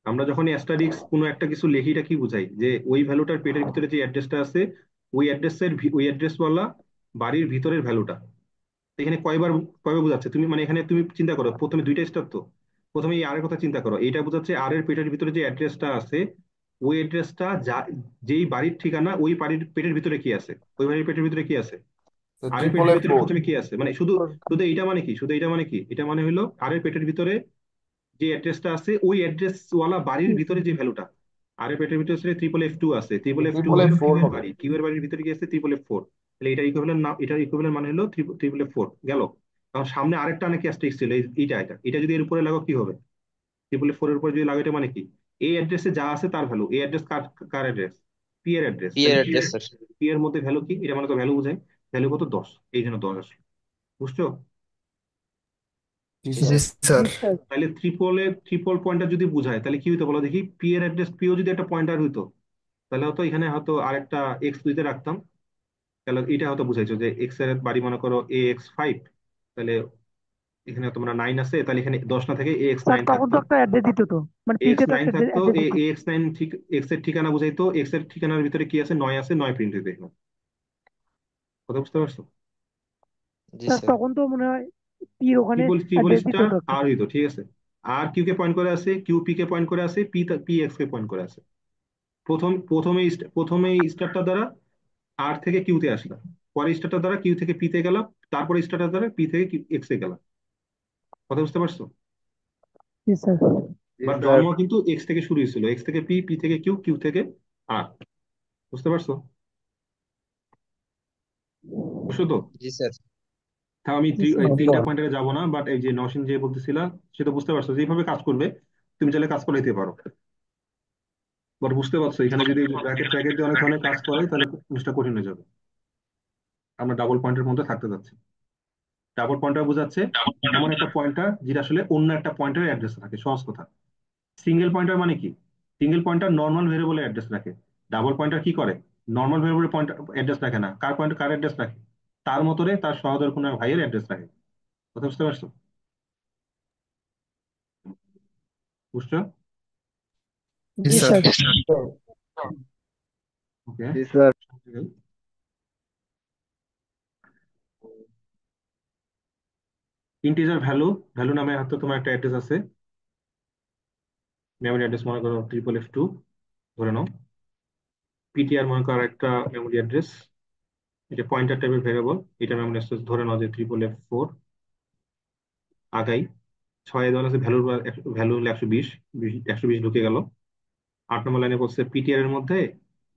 আমরা যখন অ্যাস্টারিক্স কোনো একটা কিছু লিখি, এটা কি বুঝাই? যে ওই ভ্যালুটার পেটের ভিতরে যে অ্যাড্রেসটা আছে ওই অ্যাড্রেস ওয়ালা বাড়ির ভিতরের ভ্যালুটা। এখানে কয়বার কয়বার বোঝাচ্ছে তুমি, মানে এখানে তুমি চিন্তা করো, প্রথমে দুইটা স্টেপ তো। প্রথমে এই আর এর কথা চিন্তা করো, এইটা বোঝাচ্ছে আর এর পেটের ভিতরে যে অ্যাড্রেসটা আছে ওই অ্যাড্রেসটা যেই বাড়ির ঠিকানা ওই বাড়ির পেটের ভিতরে কি আছে, ওই বাড়ির পেটের ভিতরে কি আছে, আর এর ট্রিপল পেটের এফ ভিতরে ফোর প্রথমে কি আছে, মানে শুধু শুধু এইটা মানে কি, শুধু এইটা মানে কি, এটা মানে হলো আর এর পেটের ভিতরে যে অ্যাড্রেসটা আছে ওই অ্যাড্রেস ওয়ালা বাড়ির ভিতরে যে ভ্যালুটা। আর এর পেটের ভিতরে F2 আছে, F2 ট্রিপল এফ হলো ফোর কিউ এর হবে বাড়ি, কিউ এর বাড়ির ভিতরে কি আছে? F4। তাহলে এটা ইকুইভ্যালেন্ট না, এটার ইকুইভ্যালেন্ট মানে হলো F4 গেল। কারণ সামনে আরেকটা নাকি অ্যাস্টেরিস্ক ছিল, এটা এটা যদি এর উপরে লাগো কি হবে? F4 এর উপরে যদি লাগো, এটা মানে কি? এই অ্যাড্রেসে যা আছে তার ভ্যালু। এই অ্যাড্রেস কার, কার অ্যাড্রেস? পি এর অ্যাড্রেস। পি এর তাহলে অ্যাড্রেস স্যার পি এর মধ্যে ভ্যালু কি? এটা মানে তো ভ্যালু বোঝায়। ভ্যালু কত? 10, এই জন্য 10 আসলো। বুঝছো? জি জি স্যার স্যার জি স্যার। তাহলে ট্রিপল পয়েন্টার যদি বুঝায় তাহলে কি হইতো বলো দেখি? পি এর অ্যাড্রেস, পিও যদি একটা পয়েন্টার হইতো তাহলে হয়তো এখানে হয়তো আরেকটা এক্স দুইতে রাখতাম, তাহলে এটা হয়তো বুঝাইছো যে এক্স এর বাড়ি মনে করো AX5, তাহলে এখানে তোমরা 9 আছে, তাহলে এখানে 10 না থেকে এক্স স্যার নাইন তখন থাকতো। তো একটা অ্যাড্রেস দিত তো, মানে এক্স পিকে তো নাইন একটা থাকতো, অ্যাড্রেস দিত। AX9 ঠিক এক্স এর ঠিকানা বুঝাইতো, এক্স এর ঠিকানার ভিতরে কি আছে? 9 আছে, 9 প্রিন্ট হইতো এখানে। কথা বুঝতে পারছো? জি স্যার স্যার। তখন তো মনে হয় পির ওখানে ট্রিপল অ্যাড্রেস দিতে স্টার হতো একটা। আর হইতো, ঠিক আছে। আর কিউ কে পয়েন্ট করে আছে, কিউ পি কে পয়েন্ট করে আছে, পি এক্স কে পয়েন্ট করে আছে। প্রথমে স্টারটা দ্বারা আর থেকে কিউতে আসলাম, পরে স্টারটা দ্বারা কিউ থেকে পি তে গেলাম, তারপরে স্টারটা দ্বারা পি থেকে এক্স এ গেলাম। কথা বুঝতে পারছো? জি স্যার। G but sir. জন্ম কিন্তু এক্স থেকে শুরু হয়েছিল, এক্স থেকে পি, পি থেকে কিউ, কিউ থেকে আর। বুঝতে পারছো? বুঝছো তো? জি স্যার। তাও আমি জি স্যার। এই তিনটা পয়েন্টারে যাবো না, বাট এই যে নওশিন যে বলতেছিলা সেটা বুঝতে পারছো যেভাবে কাজ করবে, তুমি চাইলে কাজ করে দিতে পারো। বাট বুঝতে পারছো এখানে যদি ব্র্যাকেট ট্র্যাকেট দিয়ে অনেক ধরনের কাজ করে তাহলে জিনিসটা কঠিন হয়ে যাবে। আমরা ডাবল পয়েন্টের মধ্যে থাকতে যাচ্ছি। ডাবল পয়েন্টার বোঝাচ্ছে এমন একটা পয়েন্টার যেটা আসলে অন্য একটা পয়েন্টারের অ্যাড্রেস রাখে, সহজ কথা। সিঙ্গেল পয়েন্টার মানে কি? সিঙ্গেল পয়েন্টার নর্মাল ভেরিয়েবলের অ্যাড্রেস রাখে। ডাবল পয়েন্টার কি করে? নর্মাল ভেরিয়েবলের পয়েন্টার অ্যাড্রেস রাখে না, কার পয়েন্ট কার অ্যাড্রেস রাখে? তার মতরে তার সহোদর কোনো এক ভাইয়ের অ্যাড্রেস রাখে। কথা বুঝতে পারছো? বুঝছো? জি জি স্যার। স্যার। ওকে। জি স্যার। ইন্টিজার ভ্যালু, ভ্যালু নামে হয়তো তোমার একটা অ্যাড্রেস আছে, মেমোরি অ্যাড্রেস মনে করো ট্রিপল F2 ধরে নাও। পিটিআর মনে করো একটা মেমোরি অ্যাড্রেস, এটা পয়েন্টার টাইপের ভেরিয়েবল, এটা মেমোরি অ্যাড্রেস ধরে নাও যে ট্রিপল F4। আগাই 6 দেওয়া আছে ভ্যালু, ভ্যালু হলো 120, 120 ঢুকে গেল। 8 নম্বর লাইনে বলছে পিটিআর এর মধ্যে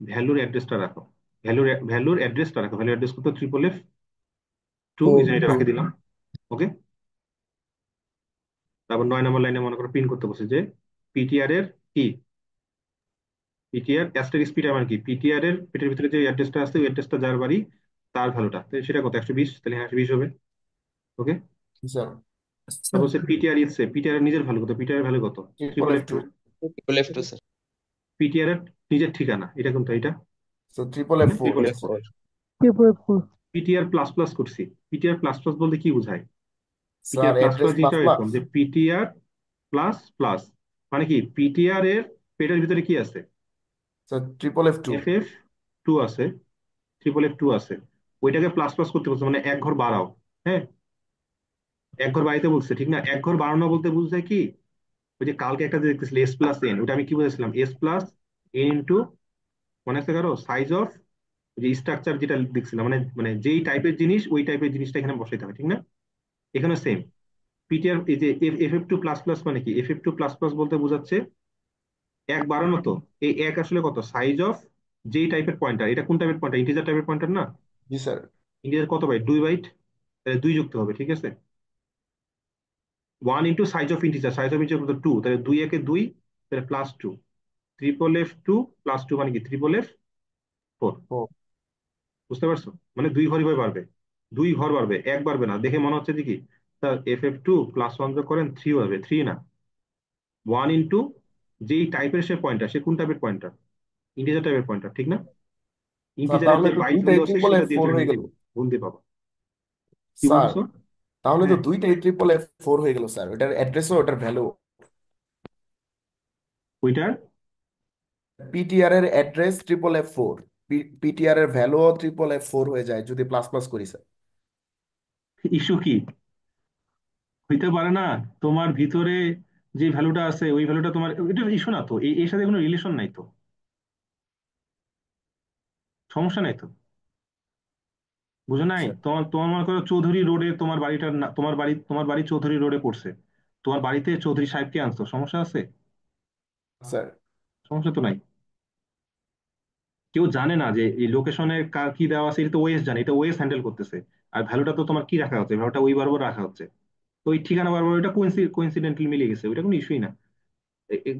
ভ্যালুর অ্যাড্রেসটা রাখো। ভ্যালুর অ্যাড্রেসটা রাখো, ভ্যালুর অ্যাড্রেস কত? ট্রিপল F2, এই যে এটা রেখে দিলাম। ওকে। তারপর 9 নম্বর লাইনে মনে করো প্রিন্ট করতে বলছে যে পিটিআর এর কি, পিটিআর অ্যাস্টেরিস্ক পিটিআর মানে কি, পিটিআর এর পেটের ভিতরে যে অ্যাড্রেসটা আছে ওই অ্যাড্রেসটা যার বাড়ি তার ভ্যালুটা, তো সেটা কত? 120, তাহলে হ্যাঁ 120 হবে। ওকে। জি স্যার। তারপর হচ্ছে পিটিআর এর নিজের ভ্যালু কত? পিটিআর এর ভ্যালু কত? Triple triple F F2। Two Triple F2 স্যার। পিটিআর এর নিজের ঠিকানা এটা কোনটা? এটা তো triple F four triple Triple F4। F4। ত্রিপুরা ফোর। পিটিআর প্লাস প্লাস করছি। পিটিআর প্লাস প্লাস বলতে কি বোঝায়? Sir PTR plus address plus plus জিনিসটা প্লাস। এরকম যে পিটিআর প্লাস প্লাস মানে কি, পিটিআর এর পেটের ভিতরে কি আছে? Sir triple F two FF2 আছে, ট্রিপল F2 আছে, ওইটাকে প্লাস প্লাস করতে বলছে, মানে এক ঘর বাড়াও। হ্যাঁ, এক ঘর বাড়াইতে বলছে, ঠিক না? এক ঘর বাড়ানো বলতে বুঝছে কি, ওই যে কালকে একটা যে দেখতেছিল S+N, ওটা আমি কি বলেছিলাম? S+N ইন্টু, মনে আছে কারো? সাইজ অফ, যে স্ট্রাকচার যেটা দেখছিলাম, মানে মানে যেই টাইপের জিনিস ওই টাইপের জিনিসটা এখানে বসাইতে হবে, ঠিক না? এখানে সেম। পিটিআর এই যে FF2++ মানে কি, FF2++ বলতে বোঝাচ্ছে এক বাড়ানো তো, এই এক আসলে কত? সাইজ অফ যেই টাইপের পয়েন্টার, এটা কোন টাইপের পয়েন্টার? ইন্টিজার টাইপের পয়েন্টার না? জি স্যার। ইন্টিজার কত বাইট? 2 বাইট, তাহলে 2 যুক্ত হবে, ঠিক আছে। 1 into size of integer, size of integer কত? 2, তাহলে 2 একে 2, তাহলে +2। ট্রিপল F2+2 মানে কি? Triple F4। ও বুঝতে পারছো? মানে 2 ঘরই ভাবে বাড়বে, 2 ঘর বাড়বে, এক বাড়বে না। দেখে মনে হচ্ছে যে কি, তা FF2+1 যোগ করেন 3 হবে, 3 না, 1 ইন্টু যেই টাইপের সে পয়েন্টার, সে কোন টাইপের পয়েন্টার? ইন্টিজার টাইপের পয়েন্টার, ঠিক না? স্যার ইন্টিজারের তাহলে যে তো বাইট দুইটাই গুলো আছে ট্রিপল সেটা এফ দিয়ে ফোর তুমি হয়ে গেল। গুণ দিয়ে পাবা। কি স্যার বলতেছো? তাহলে তো হ্যাঁ, দুইটাই ট্রিপল এফ ফোর হয়ে গেল স্যার, ওটার অ্যাড্রেসও ওটার ভ্যালু। ওইটার পিটিআর এর address triple F four, PTR এর ভ্যালুও ট্রিপল এফ ফোর হয়ে যায় যদি প্লাস প্লাস করি স্যার। ইস্যু কি? হইতে পারে না। তোমার ভিতরে যে ভ্যালুটা আছে ওই ভ্যালুটা তোমার, এটা ইস্যু না তো, এর সাথে কোনো রিলেশন নাই তো, সমস্যা নাই তো। বুঝো নাই? স্যার। তোমার তোমার মনে করো চৌধুরী রোডে তোমার বাড়িটার তোমার বাড়ি চৌধুরী রোডে পড়ছে, তোমার বাড়িতে চৌধুরী সাহেবকে আনছো, সমস্যা আছে? স্যার সমস্যা তো নাই। কেউ জানে না যে এই লোকেশনে কার কি দেওয়া আছে, এটা তো ওএস জানে, এটা ওএস হ্যান্ডেল করতেছে। আর ভ্যালুটা তো তোমার কি রাখা হচ্ছে, ভ্যালুটা ওই বরাবর রাখা হচ্ছে, তো ওই ঠিকানা বরাবর ওইটা কোইন্সিডেন্টালি মিলে গেছে, ওইটা কোনো ইস্যুই না।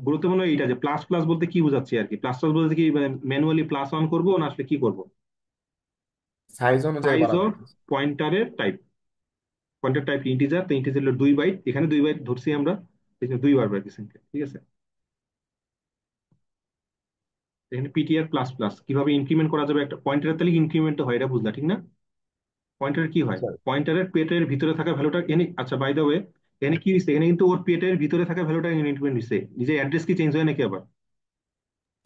গুরুত্বপূর্ণ এইটা যে প্লাস প্লাস বলতে কি বোঝাচ্ছে আর কি, প্লাস প্লাস বলতে কি ম্যানুয়ালি +1 করবো না আসলে কি করব? সাইজ অনুযায়ী সাইজ বাড়াবো। অফ পয়েন্টারের টাইপ, পয়েন্টার টাইপ ইন্টিজার, তো ইন্টিজার হলো 2 বাইট, এখানে 2 বাইট ধরছি আমরা, এখানে 2 বার বাইট দিচ্ছি, ঠিক আছে। এখানে PTR++ কিভাবে ইনক্রিমেন্ট করা যাবে, একটা পয়েন্টারের তাহলে ইনক্রিমেন্ট হয়, এটা বুঝলা, ঠিক না? পয়েন্টারের কি হয়? স্যার পয়েন্টারের পেটের ভিতরে থাকা ভ্যালুটা এখানে, আচ্ছা বাই দ্য ওয়ে, এখানে কি হয়েছে? এখানে কিন্তু ওর পেটের ভিতরে থাকা ভ্যালুটা ইনক্রিমেন্ট হয়েছে, নিজের অ্যাড্রেস কি চেঞ্জ হয় নাকি আবার?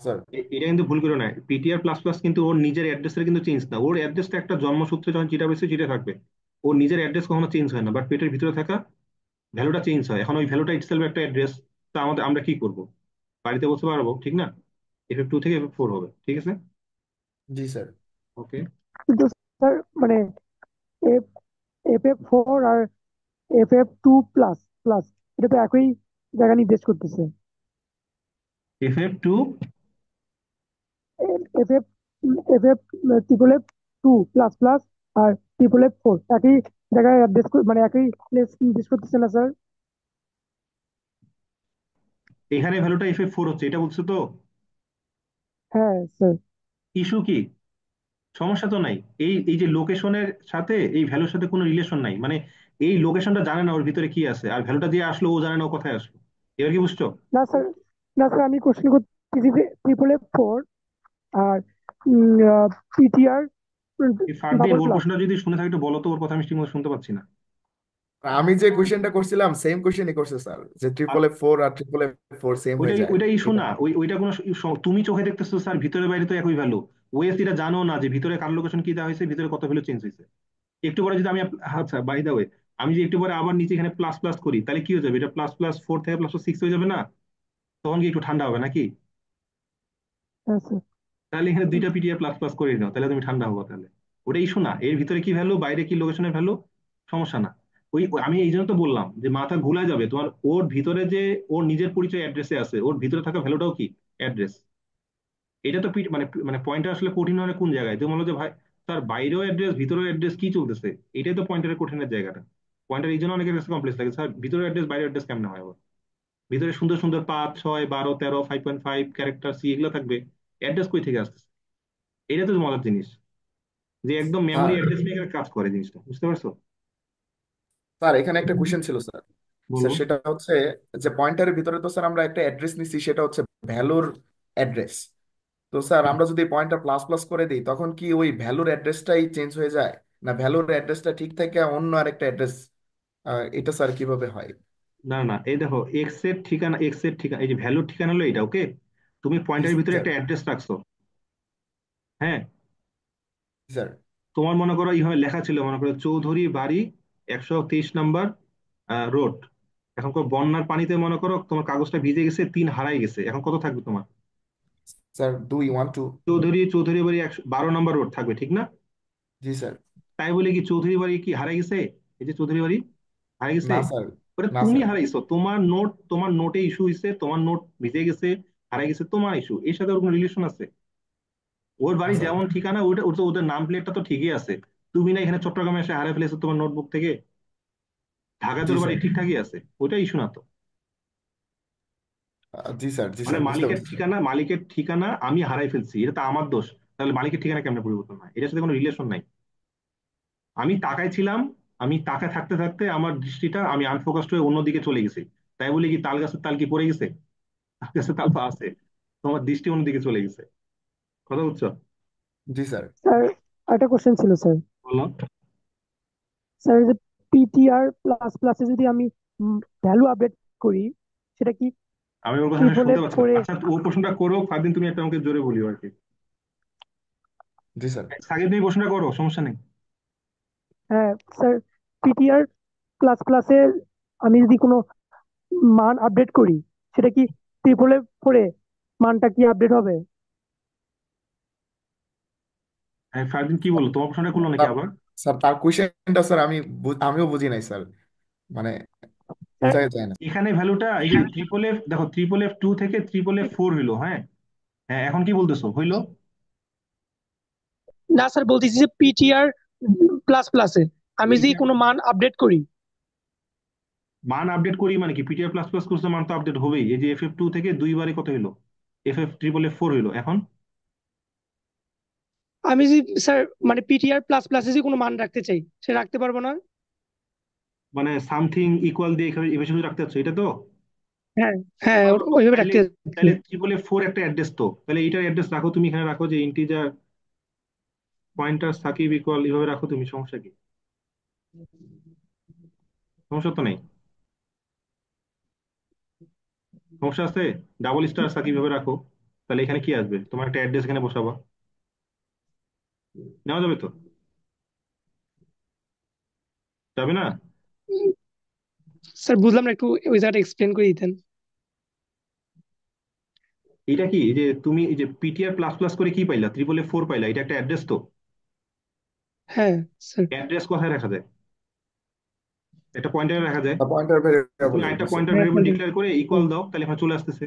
স্যার এটা কিন্তু ভুল করে না, PTR++ কিন্তু ওর নিজের অ্যাড্রেসের কিন্তু চেঞ্জ না, ওর অ্যাড্রেসটা একটা জন্মসূত্রে যখন চিটা পেয়েছে চিটে থাকবে। ওর নিজের অ্যাড্রেস কখনো চেঞ্জ হয় না, বাট পেটের ভিতরে থাকা ভ্যালুটা চেঞ্জ হয়। এখন ওই ভ্যালুটা ইটসেলফ একটা অ্যাড্রেস। তা আমাদের আমরা কি করব? বাড়িতে বসে পারবো, ঠিক না? FF2 থেকে FF4 হবে, ঠিক আছে। জি স্যার। ওকে। কিন্তু স্যার মানে এফ FF4 আর FF2 প্লাস এটা তো একই জায়গা নির্দেশ করতেছে। FF2 FF FF TFF2++ আর TFF4 একই জায়গায় অ্যাড্রেস মানে একই প্লেস নির্দেশ করতেছে না স্যার? এখানে ভ্যালুটা FF4 হচ্ছে, এটা বলছো তো? হ্যাঁ স্যার। ইস্যু কি? সমস্যা তো নাই। এই এই যে লোকেশনের সাথে এই ভ্যালুর সাথে কোনো রিলেশন নাই, মানে এই লোকেশনটা জানে না ওর ভিতরে কি আছে, আর ভ্যালুটা দিয়ে আসলো ও জানে না ও কোথায় আসলো। এবার কি বুঝছো? না স্যার, না স্যার, আমি কোশ্চেন করতেছি যে TFF4 আর PTR ফারদিন, ডাবল ওর প্লাস। প্রশ্নটা যদি শুনে থাকি একটু বলো তো, ওর কথা আমি ঠিকমতো শুনতে পাচ্ছি না। আমি যে কোশ্চেনটা করছিলাম সেম কোশ্চেনই করছে স্যার, যে FFF4 আর FFF4 সেম হয়ে ওইটাই যায়। ওইটা ইস্যু এটা না, ওইটা কোনো তুমি চোখে দেখতেছো স্যার, ভিতরে বাইরে তো একই ভ্যালু। ওএস এটা জানো না যে ভিতরে কার লোকেশন কি দেওয়া হয়েছে, ভিতরে কত ভ্যালু চেঞ্জ হয়েছে। একটু পরে যদি আমি আচ্ছা বাই দা ওয়ে, আমি যে একটু পরে আবার নিচে এখানে প্লাস প্লাস করি, তাহলে কি হয়ে যাবে? এটা ++4 থেকে ++6 হয়ে যাবে না? তখন কি একটু ঠান্ডা হবে নাকি? হ্যাঁ স্যার। তাহলে এখানে দুইটা পিটিআর প্লাস প্লাস করে নাও, তাহলে তুমি ঠান্ডা হবো। তাহলে ওটা ইস্যু না, এর ভিতরে কি ভ্যালু বাইরে কি লোকেশনের ভ্যালু, সমস্যা না। আমি এই জন্য তো বললাম যে মাথা ঘুলা যাবে তোমার। ওর ভিতরে যে ওর নিজের পরিচয় অ্যাড্রেসে আছে, ওর ভিতরে থাকা ভ্যালুটাও কি অ্যাড্রেস। এটা তো মানে মানে পয়েন্টটা আসলে কঠিন হয় কোন জায়গায়, তুমি বলো যে ভাই তার বাইরেও অ্যাড্রেস ভিতরেও অ্যাড্রেস কি চলতেছে। এটাই তো পয়েন্টের কঠিনের জায়গাটা। পয়েন্টের এই জন্য অনেকের কাছে কমপ্লেক্স লাগে, স্যার ভিতরের অ্যাড্রেস বাইরের অ্যাড্রেস কেমন হয় আবার? ভিতরে সুন্দর সুন্দর 5, 6, 12, 13, 5.5 ক্যারেক্টার সি এগুলো থাকবে, অ্যাড্রেস কই থেকে আসতেছে? এটা তো মজার জিনিস, যে একদম মেমোরি স্যার, অ্যাড্রেস নিয়ে কাজ করে জিনিসটা, বুঝতে পারছো? স্যার এখানে একটা কোশ্চেন ছিল স্যার। বলো। স্যার সেটা হচ্ছে যে পয়েন্টারের ভিতরে তো স্যার আমরা একটা অ্যাড্রেস নিচ্ছি, সেটা হচ্ছে ভ্যালুর অ্যাড্রেস। তো স্যার আমরা যদি পয়েন্টটা প্লাস প্লাস করে দিই তখন কি ওই ভ্যালুর অ্যাড্রেসটাই চেঞ্জ হয়ে যায়, না ভ্যালুর অ্যাড্রেসটা ঠিক থাকে অন্য আরেকটা অ্যাড্রেস? এটা স্যার কিভাবে হয়? না না, এই দেখো এক্স এর ঠিকানা, এই যে ভ্যালুর ঠিকানা হলো এটা, ওকে। তুমি জি পয়েন্টের ভিতরে স্যার। একটা অ্যাড্রেস রাখছো, হ্যাঁ। স্যার। তোমার মনে করো এইভাবে লেখা ছিল, মনে করো চৌধুরী বাড়ি 123 নম্বর রোড। এখন বন্যার পানিতে মনে করো তোমার কাগজটা ভিজে গেছে, 3 হারাই গেছে, এখন কত থাকবে তোমার? স্যার 212। চৌধুরী বাড়ি 112 নম্বর রোড থাকবে, ঠিক না? জি স্যার। তাই বলে কি চৌধুরী বাড়ি কি হারাই গেছে? এই যে চৌধুরী বাড়ি হারাই গেছে? না স্যার। ওটা না তুমি স্যার। হারাইছো, তোমার নোটে ইস্যু হয়েছে, তোমার নোট ভিজে গেছে, হারাই গেছে, তোমার ইস্যু। এর সাথে ওর কোনো রিলেশন আছে? ওর না বাড়ি স্যার। যেমন ঠিকানা ওটা ওদের নাম প্লেটটা তো ঠিকই আছে। তুমি না এখানে চট্টগ্রামে এসে হারাই ফেলেছো তোমার নোটবুক থেকে, ঢাকায় জি তোর বাড়ি স্যার। ঠিকঠাকই আছে, ওটা ইস্যু না তো। জি স্যার। জি মানে স্যার, বুঝতে মালিকের পারছি। ঠিকানা, আমি হারাই ফেলছি, এটা তো আমার দোষ। তাহলে মালিকের ঠিকানা কেমনে পরিবর্তন হয়? এটার সাথে কোনো রিলেশন নাই। আমি তাকায় ছিলাম, আমি তাকায় থাকতে থাকতে আমার দৃষ্টিটা আমি আনফোকাসড হয়ে অন্যদিকে চলে গেছি। তাই বলে কি তাল গাছের তাল কি পড়ে গেছে? তাল গাছের তাল তো আছে, তোমার দৃষ্টি অন্যদিকে চলে গেছে। কথা বুঝছো? জি স্যার। স্যার একটা কোশ্চেন ছিল স্যার। বলো। স্যার এই যে PTR++-এ যদি আমি ভ্যালু আপডেট করি, সেটা কি আমি ওর কথা ট্রিপল শুনতে এফ পাচ্ছি না, ফোরে? আচ্ছা ওর প্রশ্নটা করো ফারদিন, তুমি একটা আমাকে জোরে বলিও আর কি। জি স্যার। সাকিব তুমি প্রশ্নটা করো, সমস্যা নেই। হ্যাঁ স্যার, PTR++-এ আমি যদি কোনো মান আপডেট করি, সেটা কি ট্রিপল F4-এ মানটা কি আপডেট হবে? হ্যাঁ ফারদিন কি বললো, তোমার প্রশ্নটা করলো নাকি স্যার, আবার? স্যার তার কোশ্চেনটা স্যার আমিও বুঝি নাই স্যার, মানে স্যার বোঝাই যায় না। এখানে ভ্যালুটা এই যে ট্রিপল এফ, দেখো FFF2 থেকে FFF4 হইলো, হ্যাঁ। হ্যাঁ এখন কি বলতেছো হইলো? না স্যার, বলতেছি যে PTR++-এ আমি যদি কোনো মান আপডেট করি। মান আপডেট করি মানে কি? PTR++ করছে, মান তো আপডেট হবেই। এই যে FF2 থেকে দুইবারে কত হইলো? FFFFF4 হইলো। এখন আমি যদি স্যার মানে PTR++-এ যদি কোনো মান রাখতে চাই, সে রাখতে পারবো না? মানে সামথিং ইকুয়াল দিয়ে এখানে এভাবে শুধু রাখতে হচ্ছে, এটা তো? হ্যাঁ, হ্যাঁ, ওইভাবে তাহলে রাখতে চাচ্ছি। তাহলে FFF4 একটা অ্যাড্রেস তো, তাহলে এইটার অ্যাড্রেস রাখো তুমি, এখানে রাখো যে ইন্টিজার পয়েন্টার সাকিব ইকুয়াল, এইভাবে রাখো তুমি, সমস্যা কি? সমস্যা তো নেই। সমস্যা আছে? ডাবল স্টার সাকিব এভাবে রাখো, তাহলে এখানে কি আসবে? তোমার একটা অ্যাড্রেস এখানে বসাবা, নেওয়া যাবে তো? যাবে না? স্যার বুঝলাম না, একটু ওই জায়গাটা এক্সপ্লেন করে দিতেন। এটা কি এই যে তুমি এই যে পিটিআর প্লাস প্লাস করে কি পাইলা, ট্রিপল এফ ফোর পাইলা, এটা একটা অ্যাড্রেস তো। হ্যাঁ স্যার। অ্যাড্রেস কোথায় রাখা যায়? একটা পয়েন্টারে রাখা যায়। পয়েন্টার তুমি ভেরিয়েবল একটা বুঝছেন। পয়েন্টার হ্যাঁ ভেরিয়েবল স্যার। ডিক্লেয়ার করে ইকুয়াল দাও, তাহলে এখানে চলে আসতেছে।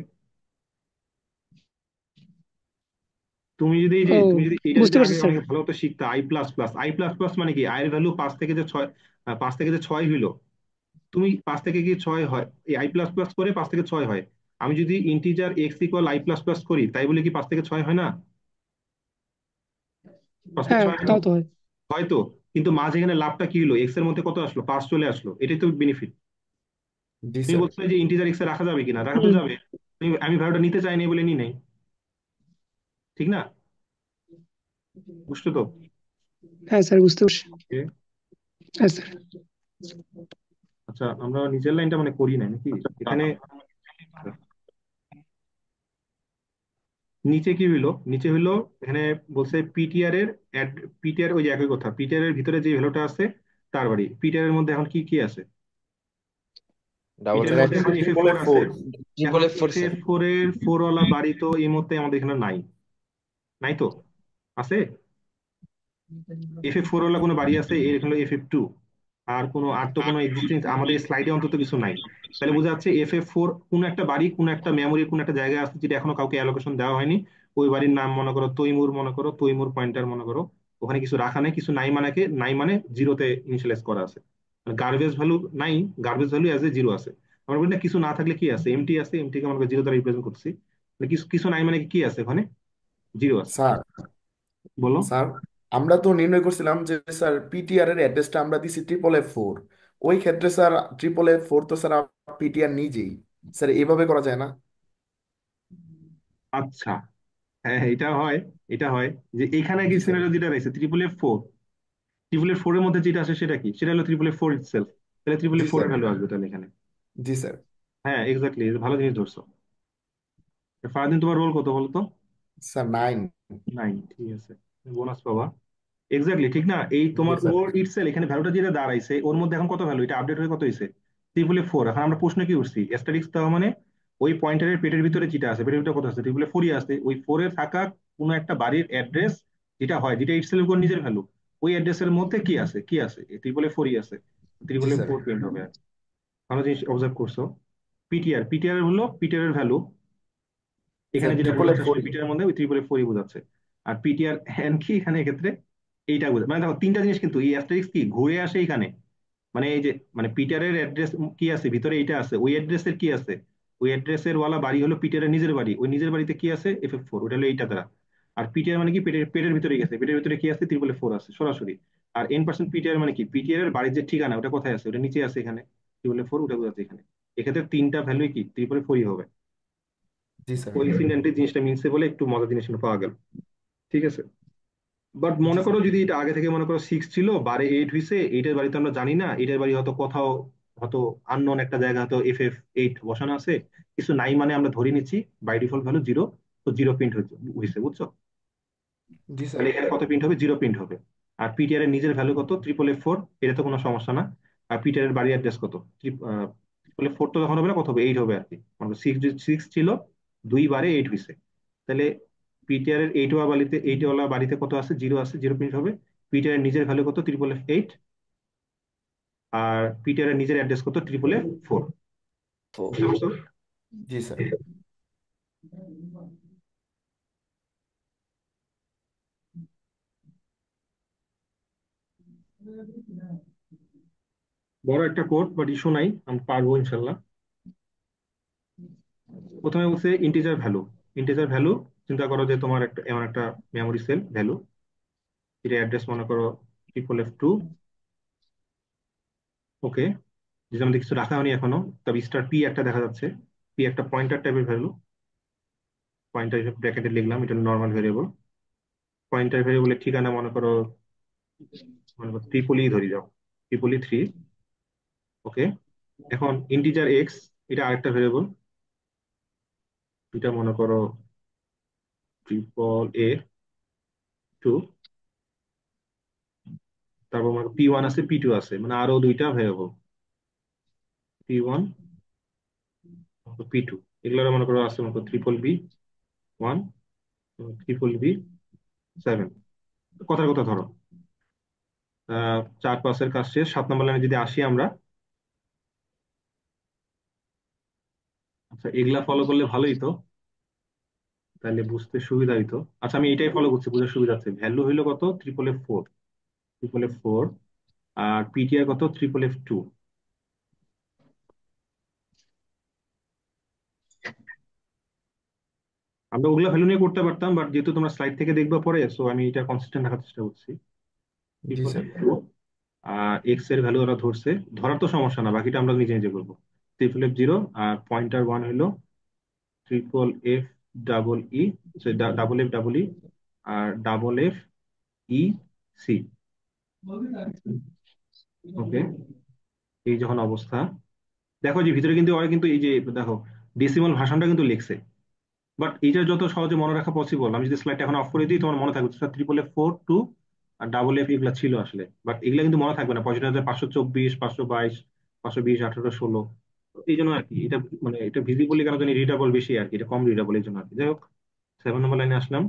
ও, তুমি যদি এটা যদি বুঝতে আগে পারছি স্যার। অনেক ভালো মতো শিখতা, I plus plus, I plus plus মানে কি, আই এর ভ্যালু 5 থেকে যে 6 হইলো, তুমি 5 থেকে কি 6 হয়, এই আই প্লাস প্লাস করে 5 থেকে 6 হয়। আমি যদি integer x equal I plus plus করি, তাই বলে কি 5 থেকে 6 হয় না? পাঁচ থেকে হ্যাঁ, ছয় হয় না? তাও তো হয়। হয়তো। কিন্তু মাঝে এখানে লাভটা কি হলো, এক্স এর মধ্যে কত আসলো, 5 চলে আসলো, এটাই তো বেনিফিট। জি তুমি স্যার। বলছো যে ইন্টিজার এক্স এ রাখা যাবে কিনা, রাখা তো হুম। যাবে। আমি ভ্যালুটা নিতে চাইনি বলে নি নাই, ঠিক না? বুঝছো তো? হ্যাঁ স্যার, বুঝতে পারছি। Okay. হ্যাঁ স্যার। আচ্ছা, আমরা নিচের লাইনটা মানে করি নাই নাকি এখানে? নিচে কি হইলো, নিচে হইলো এখানে বলছে পিটিআর এর পিটিআর, ওই যে একই কথা, পিটিআর এর ভিতরে যে ভ্যালুটা আছে তার বাড়ি। পিটিআর এর মধ্যে এখন কি কি আছে? ডাবল পিটিআর এর স্যার মধ্যে পয়েন্ট, এখন F F triple four F আছে। ফোর। ট্রিপল এখন F four F sir. F four এর ফোর ওয়ালা বাড়ি তো এই মুহূর্তে আমাদের এখানে নাই। নাই তো? আছে? এফ এফ ফোর ওয়ালা কোনো বাড়ি আছে এর এখানে এফ এফ টু, আর কোনো, আর তো কোনো এক্সিস্টিং আমাদের স্লাইডে অন্তত কিছু নাই। তাহলে বোঝা যাচ্ছে এফ এফ ফোর কোন একটা বাড়ি, কোন একটা মেমোরি, কোন একটা জায়গায় আছে যেটা এখনো কাউকে অ্যালোকেশন দেওয়া হয়নি। ওই বাড়ির নাম মনে করো তৈমুর, মনে করো তৈমুর পয়েন্টার মনে করো। ওখানে কিছু রাখা নেই, কিছু নাই, মানে নাই মানে জিরোতে ইনিশিয়ালাইজ করা আছে। গার্বেজ ভ্যালু নাই, garbage value as a zero আছে। আমরা বলি না কিছু না থাকলে কি আছে, এমটি আছে, এমটি কে আমরা জিরো দ্বারা রিপ্রেজেন্ট করছি। মানে কিছু কিছু নাই মানে কি আছে ওখানে, জিরো আছে। স্যার বলো। স্যার আমরা তো নির্ণয় করছিলাম যে স্যার পিটিআর এর অ্যাড্রেসটা আমরা দিছি ট্রিপল এফ ফোর। ওই ক্ষেত্রে স্যার ট্রিপল এফ ফোর তো স্যার পিটিআর নিজেই। স্যার এইভাবে করা যায় না? আচ্ছা, হ্যাঁ হ্যাঁ, এটা হয়। এটা হয় যে এখানে কি জি স্যার। সিনারিও যেটা রয়েছে triple F four, triple F four এর মধ্যে যেটা আসে সেটা কি, সেটা হলো ট্রিপল এফ ফোর ইটসেলফ। তাহলে ট্রিপল জি এফ ফোর স্যার। এর ভ্যালু আসবে তাহলে এখানে। জি স্যার। হ্যাঁ এক্স্যাক্টলি, ভালো জিনিস ধরছো। ফারদিন, তোমার রোল কত বলো তো? স্যার 9। 9, ঠিক আছে, বোনাস পাবা। এক্স্যাক্টলি, ঠিক না? এই জি তোমার স্যার। ওর ইটসেল এখানে ভ্যালুটা যেটা দাঁড়াইছে ওর মধ্যে এখন কত ভ্যালু, এটা আপডেট হয়ে কত হয়েছে, ট্রিপল এফ ফোর। এখন আমরা প্রশ্ন কি উঠছি, অ্যাস্টারিক্স দেওয়া মানে ওই পয়েন্টারের পেটের ভিতরে যেটা আছে, পেটের ভিতরে কত আছে, ট্রিপল এফ ফোরই আছে। ওই ফোরে থাকা কোনো একটা বাড়ির অ্যাড্রেস যেটা হয়, যেটা ইটসেল কোন নিজের ভ্যালু, ওই অ্যাড্রেসের মধ্যে কি আছে, কি আছে, ট্রিপল এফ ফোরই আছে। জি triple F sir. Four print হবে। ভালো জিনিস অবজার্ভ করছো। পিটিআর, পিটিআর হলো পিটিআর এর ভ্যালু, স্যার এখানে যেটা ট্রিপল এফ বোঝাচ্ছে আসলে ফোরই। পিটিআর এর মধ্যে ওই ট্রিপল এফ ফোরই বোঝাচ্ছে। আর পিটিআর হ্যান কি এখানে এক্ষেত্রে এইটা বোঝা, মানে দেখো তিনটা জিনিস কিন্তু এই অ্যাস্টেরিক্স কি ঘুরে আসে এখানে। মানে এই যে মানে পিটারের অ্যাড্রেস কি আছে ভিতরে, এইটা আছে, ওই অ্যাড্রেসের কি আছে, ওই অ্যাড্রেসের ওয়ালা বাড়ি হলো পিটারের নিজের বাড়ি, ওই নিজের বাড়িতে কি আছে, এফ এফ ফোর, ওটা হলো এইটা দ্বারা। আর পিটিআর মানে কি পেটের পেটের ভিতরে গেছে, পেটের ভিতরে কি আছে, ট্রিপল এফ ফোর আছে সরাসরি। আর এন পার্সেন্ট পিটিআর মানে কি, পিটিআর এর বাড়ির যে ঠিকানা ওটা কোথায় আছে, ওটা নিচে আছে এখানে, ট্রিপল এফ ফোর, ওটা বোঝাচ্ছে এখানে। এক্ষেত্রে তিনটা ভ্যালু কি ট্রিপল এফ ফোরই হবে। জি স্যার। কোইন্সিডেন্টলি জিনিসটা মিলছে বলে একটু মজার জিনিস পাওয়া গেল। ঠিক আছে। বাট জি মনে করো স্যার। যদি এটা আগে থেকে মনে করো 6 ছিল, বারে 8 হয়েছে, এইটার বাড়িতে আমরা জানি না, এটার বাড়ি হয়তো কোথাও, হয়তো আননোন একটা জায়গা, হয়তো এফ এফ এইট বসানো আছে, কিছু নাই মানে আমরা ধরে নিচ্ছি বাই ডিফল্ট ভ্যালু জিরো, তো জিরো প্রিন্ট হয়েছে, বুঝছো? জি স্যার। তাহলে এখানে কত প্রিন্ট হবে, জিরো প্রিন্ট হবে। আর পিটিআর এর নিজের ভ্যালু কত, ট্রিপল এফ ফোর, এটা তো কোনো সমস্যা না। আর পিটিআর এর বাড়ি অ্যাড্রেস কত, ট্রিপল এফ ফোর তো তখন হবে না, কত হবে, 8 হবে আর কি। মানে সিক্স, সিক্স ছিল, 2 বারে 8 হয়েছে। তাহলে পিটিআর এর এইট ওয়ালা বাড়িতে কত আছে, জিরো আছে, জিরো প্রিন্ট হবে। পিটিআর এর নিজের ভ্যালু কত, ট্রিপল এফ এইট। আর পিটিআর এর নিজের অ্যাড্রেস কত, ট্রিপল এফ ফোর। ফোর। বুঝতে পারছো? জি স্যার। বড় একটা কোড, বাট ইস্যু নাই, আমি পারবো ইনশাল্লাহ। প্রথমে বলছে ইন্টিজার ভ্যালু। ইন্টিজার ভ্যালু, চিন্তা করো যে তোমার একটা এমন একটা মেমোরি সেল ভ্যালু, এটা অ্যাড্রেস মনে করো ট্রিপল এফ টু। ওকে, যদি আমাদের কিছু রাখা হয়নি এখনো, তবে স্টার পি একটা দেখা যাচ্ছে, পি একটা পয়েন্টার টাইপের ভ্যালু। পয়েন্টার ব্র্যাকেটে লিখলাম, এটা নর্মাল ভেরিয়েবল। পয়েন্টার ভেরিয়েবলের ঠিকানা মনে করো ট্রিপলি ধরি যাও, ট্রিপলি থ্রি। ওকে, এখন ইন্টিজার এক্স, এটা আরেকটা ভেরিয়েবল, এটা মনে করো ট্রিপল এ টু। তারপর P1 আছে, P2 আছে, মানে আরো দুইটা ভেরিয়েবল, P1, P2। এগুলো মনে করো আছে, মনে করো BBB1, BBB7। কথার কথা ধরো 4 5-এর কাজ শেষ। 7 নম্বর লাইনে যদি আসি আমরা, আচ্ছা এগুলা ফলো করলে ভালোই তো, তাহলে বুঝতে সুবিধা হইতো। আচ্ছা আমি এটাই ফলো করছি, বুঝতে সুবিধা হচ্ছে। ভ্যালু হইলো কত? 444, 444। আর পিটিআর কত? 442। আমরা ওগুলা ভ্যালু নিয়ে করতে পারতাম, বাট যেহেতু তোমরা স্লাইড থেকে দেখবা পরে, সো আমি এটা কনসিস্টেন্ট রাখার চেষ্টা করছি। জি স্যার। 444 আর এক্স এর ভ্যালু ওরা ধরছে, ধরার তো সমস্যা না, বাকিটা আমরা নিজে নিজে করবো। 000 আর পয়েন্টার 1 হইলো FFEE, FFE আর FFEC। ওকে, এই যখন অবস্থা, দেখো যে ভিতরে কিন্তু ওরা কিন্তু এই যে দেখো ডেসিমাল ভাষাটা কিন্তু লিখছে। বাট এটা যত সহজে মনে রাখা পসিবল, আমি যদি স্লাইডটা এখন অফ করে দিই তোমার মনে থাকবে 444 2 আর FFF এগুলা ছিল আসলে। বাট এগুলা কিন্তু মনে থাকবে না, 65,524, 522, 520, 18, 16। এই জন্য আর কি এটা, মানে এটা ভিজিবলি কেন জানি রিডাবল বেশি আর কি, এটা কম রিডাবল এই জন্য আর কি। যাই হোক, 7 নম্বর লাইনে আসলাম।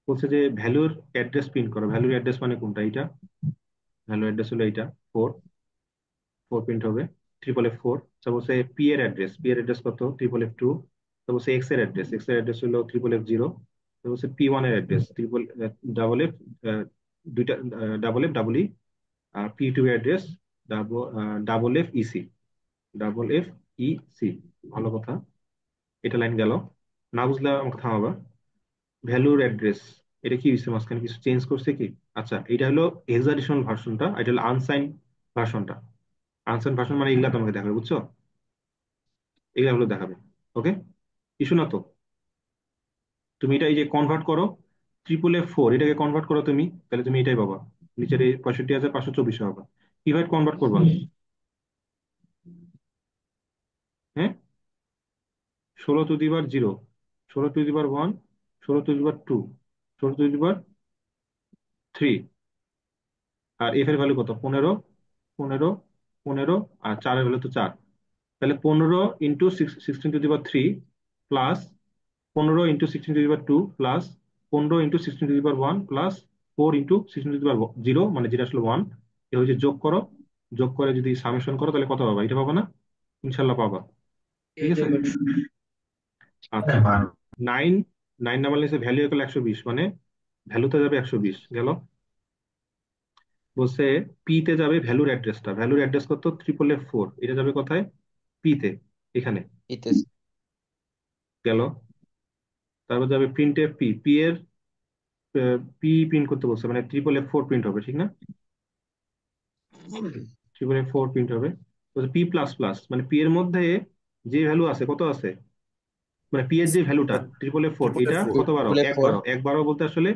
বলছে যে ভ্যালুর অ্যাড্রেস প্রিন্ট করো। ভ্যালুর অ্যাড্রেস মানে কোনটা? এটা ভ্যালু অ্যাড্রেস হলো এইটা, 4 প্রিন্ট হবে। 444। তারপর হচ্ছে পি এর অ্যাড্রেস কত? 444 2। তারপর হচ্ছে এক্স এর অ্যাড্রেস হলো 444 0। তারপর হচ্ছে P1 এর অ্যাড্রেস ডাবল এফ, দুইটা ডাবল এফ। আর P2 এর অ্যাড্রেস ডাবল এফ ইসি। ভালো কথা, এটা লাইন গেল। না বুঝলে আমাকে থামাবা। ভ্যালুর অ্যাড্রেস, এটা কি হয়েছে মাঝখানে কিছু চেঞ্জ করছে কি? আচ্ছা এটা হলো হেক্সাডেসিমাল ভার্সনটা, এটা হলো আনসাইন ভার্সনটা। আনসাইন ভার্সন মানে এগুলা তোমাকে দেখাবে, বুঝছো? এগুলা হলো দেখাবে। ওকে, ইস্যু না তো? তুমি এটা এই যে কনভার্ট করো, 444 এটাকে কনভার্ট করো তুমি, তাহলে তুমি এটাই পাবা, নিচের এই 65,524 পাবা। কিভাবে কনভার্ট করবা? হ্যাঁ, 16 to the power 0, 16 to the power 1, 16 to the power 2, 16 to the power 3। আর এফ এর ভ্যালু কত? 15, 15, 15। আর 4 এর ভ্যালু তো 4। তাহলে 15 into 16 to the power 3 plus 15 into 16 to the power 2 plus 15 into 16 to the power 1 plus 4 into 16 to the power 0, মানে যেটা আসলে 1। এ হচ্ছে যোগ করো, যোগ করে যদি সামেশন করো তাহলে কত পাবা? এটা পাবা না? ইনশাল্লাহ পাবা। ঠিক আছে, আচ্ছা। 9, 9 নাম্বার লিখছে ভ্যালু ইকুয়াল 120, মানে ভ্যালুতে যাবে 120 গেল। বলছে পি তে যাবে ভ্যালুর অ্যাড্রেসটা। ভ্যালুর অ্যাড্রেস কত? 444, এটা যাবে কোথায়? পি তে, এখানে ইতে গেল। তারপর যাবে প্রিন্ট এফ পি, পি এর পি প্রিন্ট করতে বলছে, মানে 444 প্রিন্ট হবে, ঠিক না? 444 প্রিন্ট হবে। পি প্লাস প্লাস, মানে পি এর মধ্যে যে ভ্যালু আছে, কত আছে, মানে পি এর যে ভ্যালুটা 444, এটা 444 কত বারো? ট্রিপল এক ফোর বারো। এক বারো বলতে আসলে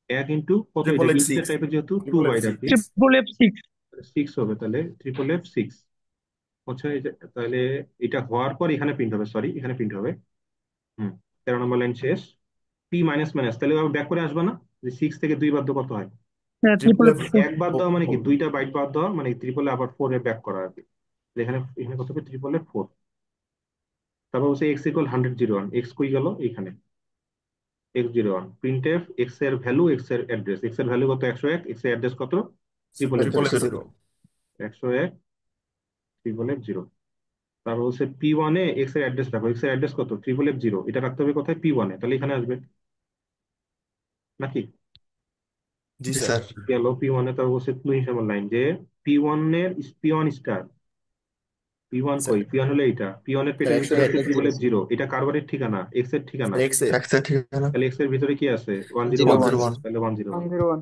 এক ইন্টু কত, এটা ট্রিপল এফ ইন্টিজার 6, টাইপের যেহেতু 2 ট্রিপল এফ বাইট আর 6। কি, F6। 6 হবে। তাহলে FFF6 হচ্ছে তাহলে এটা হওয়ার পর এখানে প্রিন্ট হবে, সরি এখানে প্রিন্ট হবে। হুম, 13 নম্বর লাইন শেষ। পি মাইনাস মাইনাস, তাহলে আবার ব্যাক করে আসবা না? যে 6 থেকে 2 বাদ দাও, কত হয়? হ্যাঁ, ট্রিপল এফ 444। এক বাদ দেওয়া মানে কি? দুইটা বাইট বাদ দেওয়া, মানে ট্রিপলে আবার 4 এ ব্যাক করা আর কি। এখানে এখানে কত হবে? 444। তারপর হচ্ছে x=100 এক্স কই গেল? এখানে x01। প্রিন্ট এফ এক্স এর ভ্যালু, এক্স এর অ্যাড্রেস। এক্স এর ভ্যালু কত? 101। এক্স এর অ্যাড্রেস কত? Triple F triple F 0। 0। 101 FFF0। তারপর হচ্ছে P1 এ এক্স এর অ্যাড্রেস রাখো। এক্স এর অ্যাড্রেস কত? FFF0, এটা রাখতে হবে কোথায়? P1 এ, তাহলে এখানে আসবে নাকি? জি জি স্যার। স্যার। গেল P1 এ। তারপর হচ্ছে 2 হিসাবের লাইন, যে P1 এর P1 স্টার, P1 স্যার কই? P1 হলো এইটা। P1 এর স্যার পেটের ভিতরে আছে 101। FFF0, এটা কারবারের ঠিকানা, এক্স এর ঠিকানা। স্যার এক্স এর এক্সের ঠিকানা তাহলে এক্স এর ভিতরে কি আছে? 101 101 আছে, 101। তাহলে 101।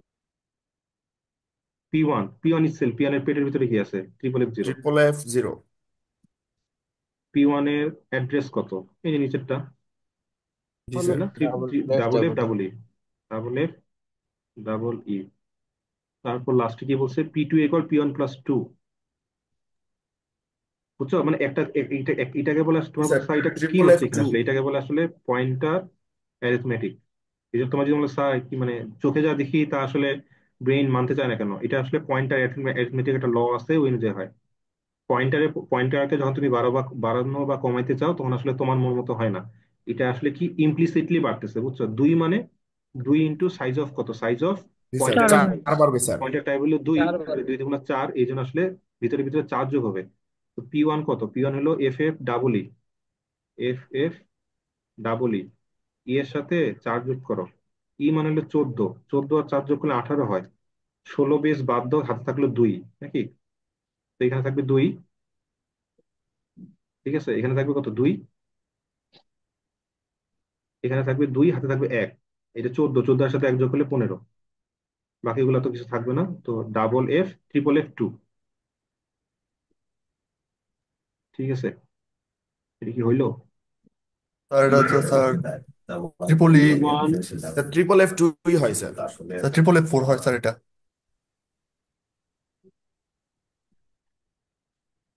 101। P1 ইটসেলফ, P1 এর পেটের ভিতরে কি আছে? FFF0। Triple F 0। P1 এর অ্যাড্রেস কত? এই যে নিচেরটা, জি হলো তাই স্যার। না? Double left double F double double E, double F double E. তারপর লাস্টে কি বলছে? P2 = P1 + 2। বুঝছো, মানে এটাকে বলে জি তোমার স্যার। বলছে স্যার এটা কি ট্রিপল এফ হচ্ছে এখানে 2। আসলে? এটাকে বলে আসলে পয়েন্টার অ্যারিথমেটিক। এই যে তোমার যদি বলে স্যার কি, মানে চোখে যা দেখি তা আসলে ব্রেইন মানতে চায় না কেন, এটা আসলে পয়েন্টার অ্যারিথমেটিক একটা ল আছে, ওই অনুযায়ী হয়। পয়েন্টারকে যখন তুমি বাড়ানো বা কমাইতে চাও, তখন আসলে তোমার মন মতো হয় না। এটা আসলে কি ইমপ্লিসিটলি বাড়তেছে, বুঝছো? দুই মানে দুই ইন্টু সাইজ অফ কত, size of G sir, pointer. 4 বাড়বে স্যার। পয়েন্টার টাইপ হলো দুই, চারবার। তাহলে দুই দুগুণা চার, এই জন্য আসলে ভিতরে ভিতরে চার যোগ হবে। তো P1 কত? P1 হলো এফ এফ ডাবল ই, এর সাথে চার যোগ করো, ই মানে হলো 14, 14 আর চার যোগ করলে 18 হয়। 16 বেশ বাদ দাও, হাতে থাকলো দুই, নাকি? তো এখানে থাকবে দুই, ঠিক আছে, এখানে থাকবে কত, দুই, এখানে থাকবে দুই, হাতে থাকবে এক, এটা 14, 14 এর সাথে এক যোগ করলে 15, বাকিগুলো তো কিছু থাকবে না। তো F F F2, ঠিক আছে, এটা কি হইলো? স্যার এটা হচ্ছে স্যার ট্রিপল ই, P1 ট্রিপল F 2 হয় স্যার। স্যার ট্রিপল F4 হয় স্যার এটা।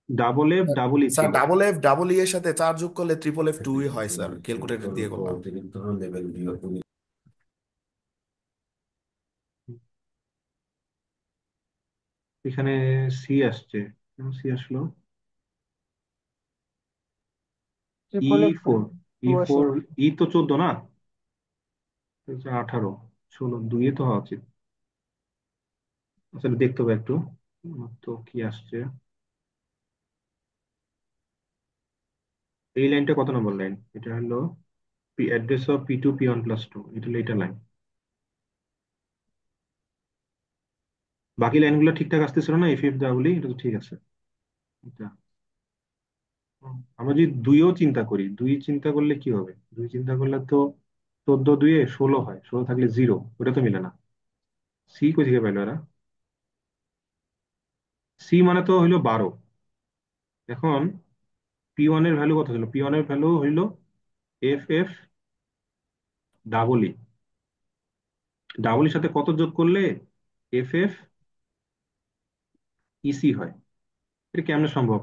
F F ছিল। স্যার ডাবল ই এর সাথে 4 যোগ করলে ট্রিপল F 2 হয় স্যার, ক্যালকুলেটর দিয়ে করলাম। এখানে সি আসছে, কেন সি আসলো? ই ট্রিপল এফ ফোর, ই বসে। ফোর, ই তো 14 না, 18, 16, দুই তো হওয়া উচিত। আসলে দেখতে হবে একটু, আমার তো কি আসছে। এই লাইনটা কত নম্বর লাইন? এটা হলো অ্যাড্রেস অফ P2 P1 + 2, এটা হলো এটা লাইন। বাকি লাইনগুলো ঠিকঠাক আসতেছিল না, এফ এফ ডাবল, এটা তো ঠিক আছে। এটা আমরা যদি দুইও চিন্তা করি, দুই চিন্তা করলে কি হবে? দুই চিন্তা করলে তো 14 দুইয়ে 16 হয়, 16 থাকলে জিরো, ওটা তো মিলে না। সি কই থেকে পেলো এরা? সি মানে তো হইলো 12। এখন P1 এর ভ্যালু কত ছিল? P1 এর ভ্যালু হইলো F ডাবল ডাবলের সাথে কত যোগ করলে F হয়? এটা কেমনে সম্ভব?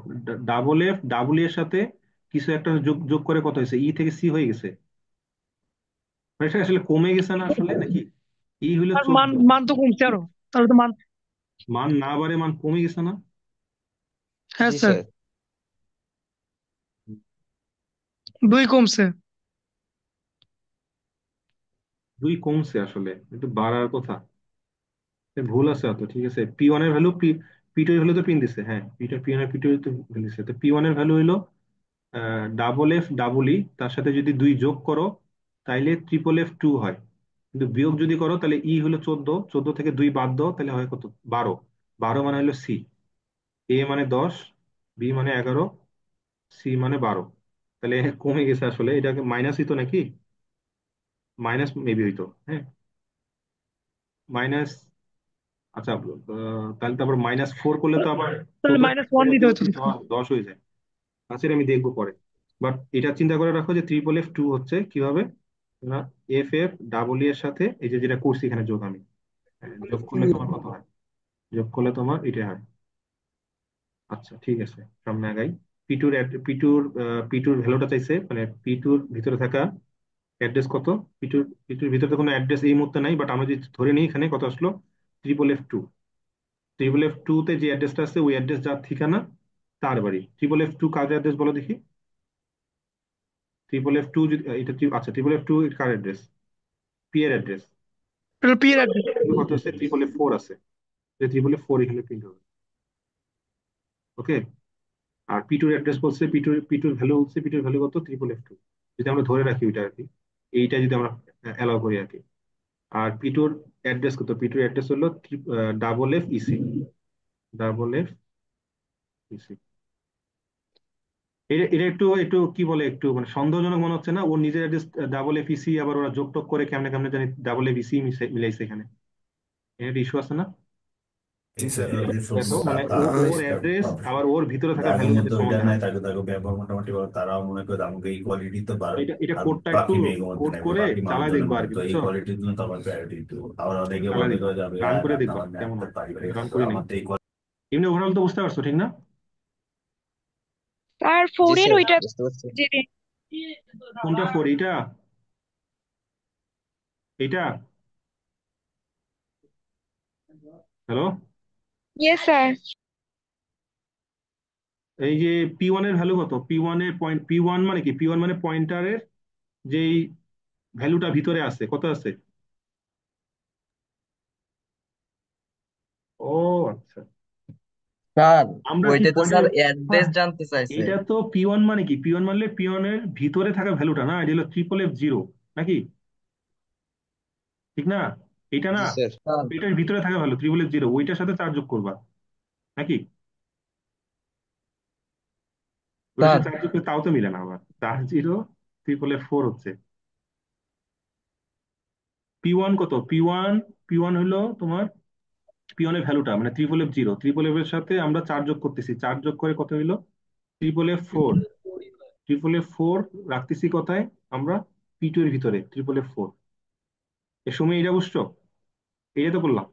ডাবল এর সাথে কিছু একটা যোগ যোগ করে কত হয়েছে, ই থেকে সি হয়ে গেছে। মানে এটা আসলে কমে গেছে না আসলে, নাকি? ই হইলো আর মান 14, মান তো কমছে আরো, তাহলে তো মান। মান না বাড়ে মান কমে গেছে না? হ্যাঁ জি স্যার, স্যার। 2 কমছে। দুই কমছে, আসলে একটু বাড়ার কথা। এ ভুল আছে তো, ঠিক আছে। P1 এর ভ্যালু P2 এর ভ্যালু তো পিন দিছে, হ্যাঁ, P1 আর P2 তো ভ্যালু দিছে। তো P1 এর ভ্যালু হইলো ডাবল ই, তার সাথে যদি দুই যোগ করো তাইলে F F2 হয়। কিন্তু বিয়োগ যদি করো তাহলে ই হলো 14, 14 থেকে দুই বাদ দাও, তাহলে হয় কত, 12। 12 মানে হলো সি, এ মানে 10, বি মানে 11, সি মানে 12। তাহলে কমে গেছে আসলে, এটাকে মাইনাস হইতো নাকি? মাইনাস মেবি হইতো, হ্যাঁ, মাইনাস। আচ্ছা, তাহলে তারপর -4 করলে তো আবার তাহলে 14 -1 দিতে হতো তো। 10 হয়ে যায়। আচ্ছা, এটা আমি দেখবো পরে। বাট এটা চিন্তা করে রাখো যে F F2 হচ্ছে কিভাবে না, F F এর সাথে এই যে যেটা করছি এখানে যোগ, আমি যোগ করলে তোমার কত হয়? যোগ করলে তোমার এটা হয়। আচ্ছা, ঠিক আছে, সামনে আগাই। পিটুর পিটুর পিটুর ভ্যালুটা চাইছে, মানে পিটুর ভিতরে থাকা অ্যাড্রেস কত। পিটুর ভিতরে তো কোনো অ্যাড্রেস এই মুহূর্তে নাই, বাট আমরা যদি ধরে নিই এখানে কত আসলো, F F2। F F2 তে যে অ্যাড্রেসটা আছে, ওই অ্যাড্রেস যার ঠিকানা, তার বাড়ি। F F2 কার অ্যাড্রেস বলো দেখি? F F2 যদি এটা আচ্ছা, F F2 কার অ্যাড্রেস? পি এর অ্যাড্রেস। এটা পি এর অ্যাড্রেস। কত আছে? F F4 আছে, যে F F4 এখানে প্রিন্ট হবে। ওকে। আর P2 অ্যাড্রেস বলছে, পিটুর ভ্যালু হচ্ছে, পিটুর ভ্যালু কত, F F2, যদি আমরা ধরে রাখি ওইটা আর কি, এইটা যদি আমরা অ্যালাউ করি আর কি। আর পিটুর অ্যাড্রেস কত? পিটুর অ্যাড্রেস হলো FFEC। এটা এটা একটু একটু কি বলে, একটু মানে সন্দেহজনক মনে হচ্ছে না? ওর নিজের অ্যাড্রেস FFEC, আবার ওরা যোগ টোগ করে কেমনে কেমনে জানি FFEC মিলাইছে এখানে। এর ইস্যু আছে না? জি স্যার। দেখো, মানে ওর অ্যাড্রেস আবার ওর ভিতরে থাকা যাদের ভ্যালুর সাথে মধ্যে ওইটা সমান নাই হচ্ছে। তাকে তাকে ব্যবহার মোটামুটি ভালো, তারাও মনে করে আমাকে এই কোয়ালিটি দিতে পারে। এটা এটা আর কোডটা একটু বাকি মেয়ের মধ্যে কোড নেবে, করে বাকি চালায় মানুষজনের দেখবো আর মধ্যে কি, তো এই বুঝছো? কোয়ালিটির জন্য তো আমার প্রায়োরিটি দিব। আবার অনেকে চালায় বলতে দেখবো, করে যাবে রান করে আপনি দেখবা আমার কেমন ম্যাথ হয়। পারিবারিক রান তো করে নেই। আমার তো এই এমনি ওভারঅল তো বুঝতে পারছো, ঠিক না? আর জি ফোরের স্যার ওইটা বুঝতে পারছি। যে কোনটা ফোর? এইটা? এইটা? Hello, yes sir. এই যে পি ওয়ান এর ভ্যালু কত? পি ওয়ান এর পয়েন্ট, পি ওয়ান মানে কি? পি ওয়ান মানে পয়েন্টারের যেই ভ্যালুটা ভিতরে আছে, কত আছে? ও আচ্ছা, স্যার আমরা কি ওইটা তো স্যার পয়েন্টার, অ্যাড্রেস জানতে চাইছে। এটা তো পি ওয়ান মানে কি? পি ওয়ান মানে পি ওয়ান এর ভিতরে থাকা ভ্যালুটা না, এটা হলো F0 নাকি? ঠিক না? এটা না, জি স্যার। স্যার এটার ভিতরে থাকা ভ্যালু F0, ওইটার সাথে 4 যোগ করবা নাকি? ওইটার স্যার সাথে 4 যোগ করলে তাও তো মিলে না, আবার 4 0 F4 হচ্ছে। পি ওয়ান কত? পি ওয়ান হলো তোমার, পি ওয়ান এর ভ্যালুটা মানে F0, এর সাথে আমরা 4 যোগ করতেছি, 4 যোগ করে কত হইলো? F4, F4 রাখতেছি কোথায় আমরা? P2 এর ভিতরে F4। এর সময় এটা বুঝছো? এটা তো করলাম,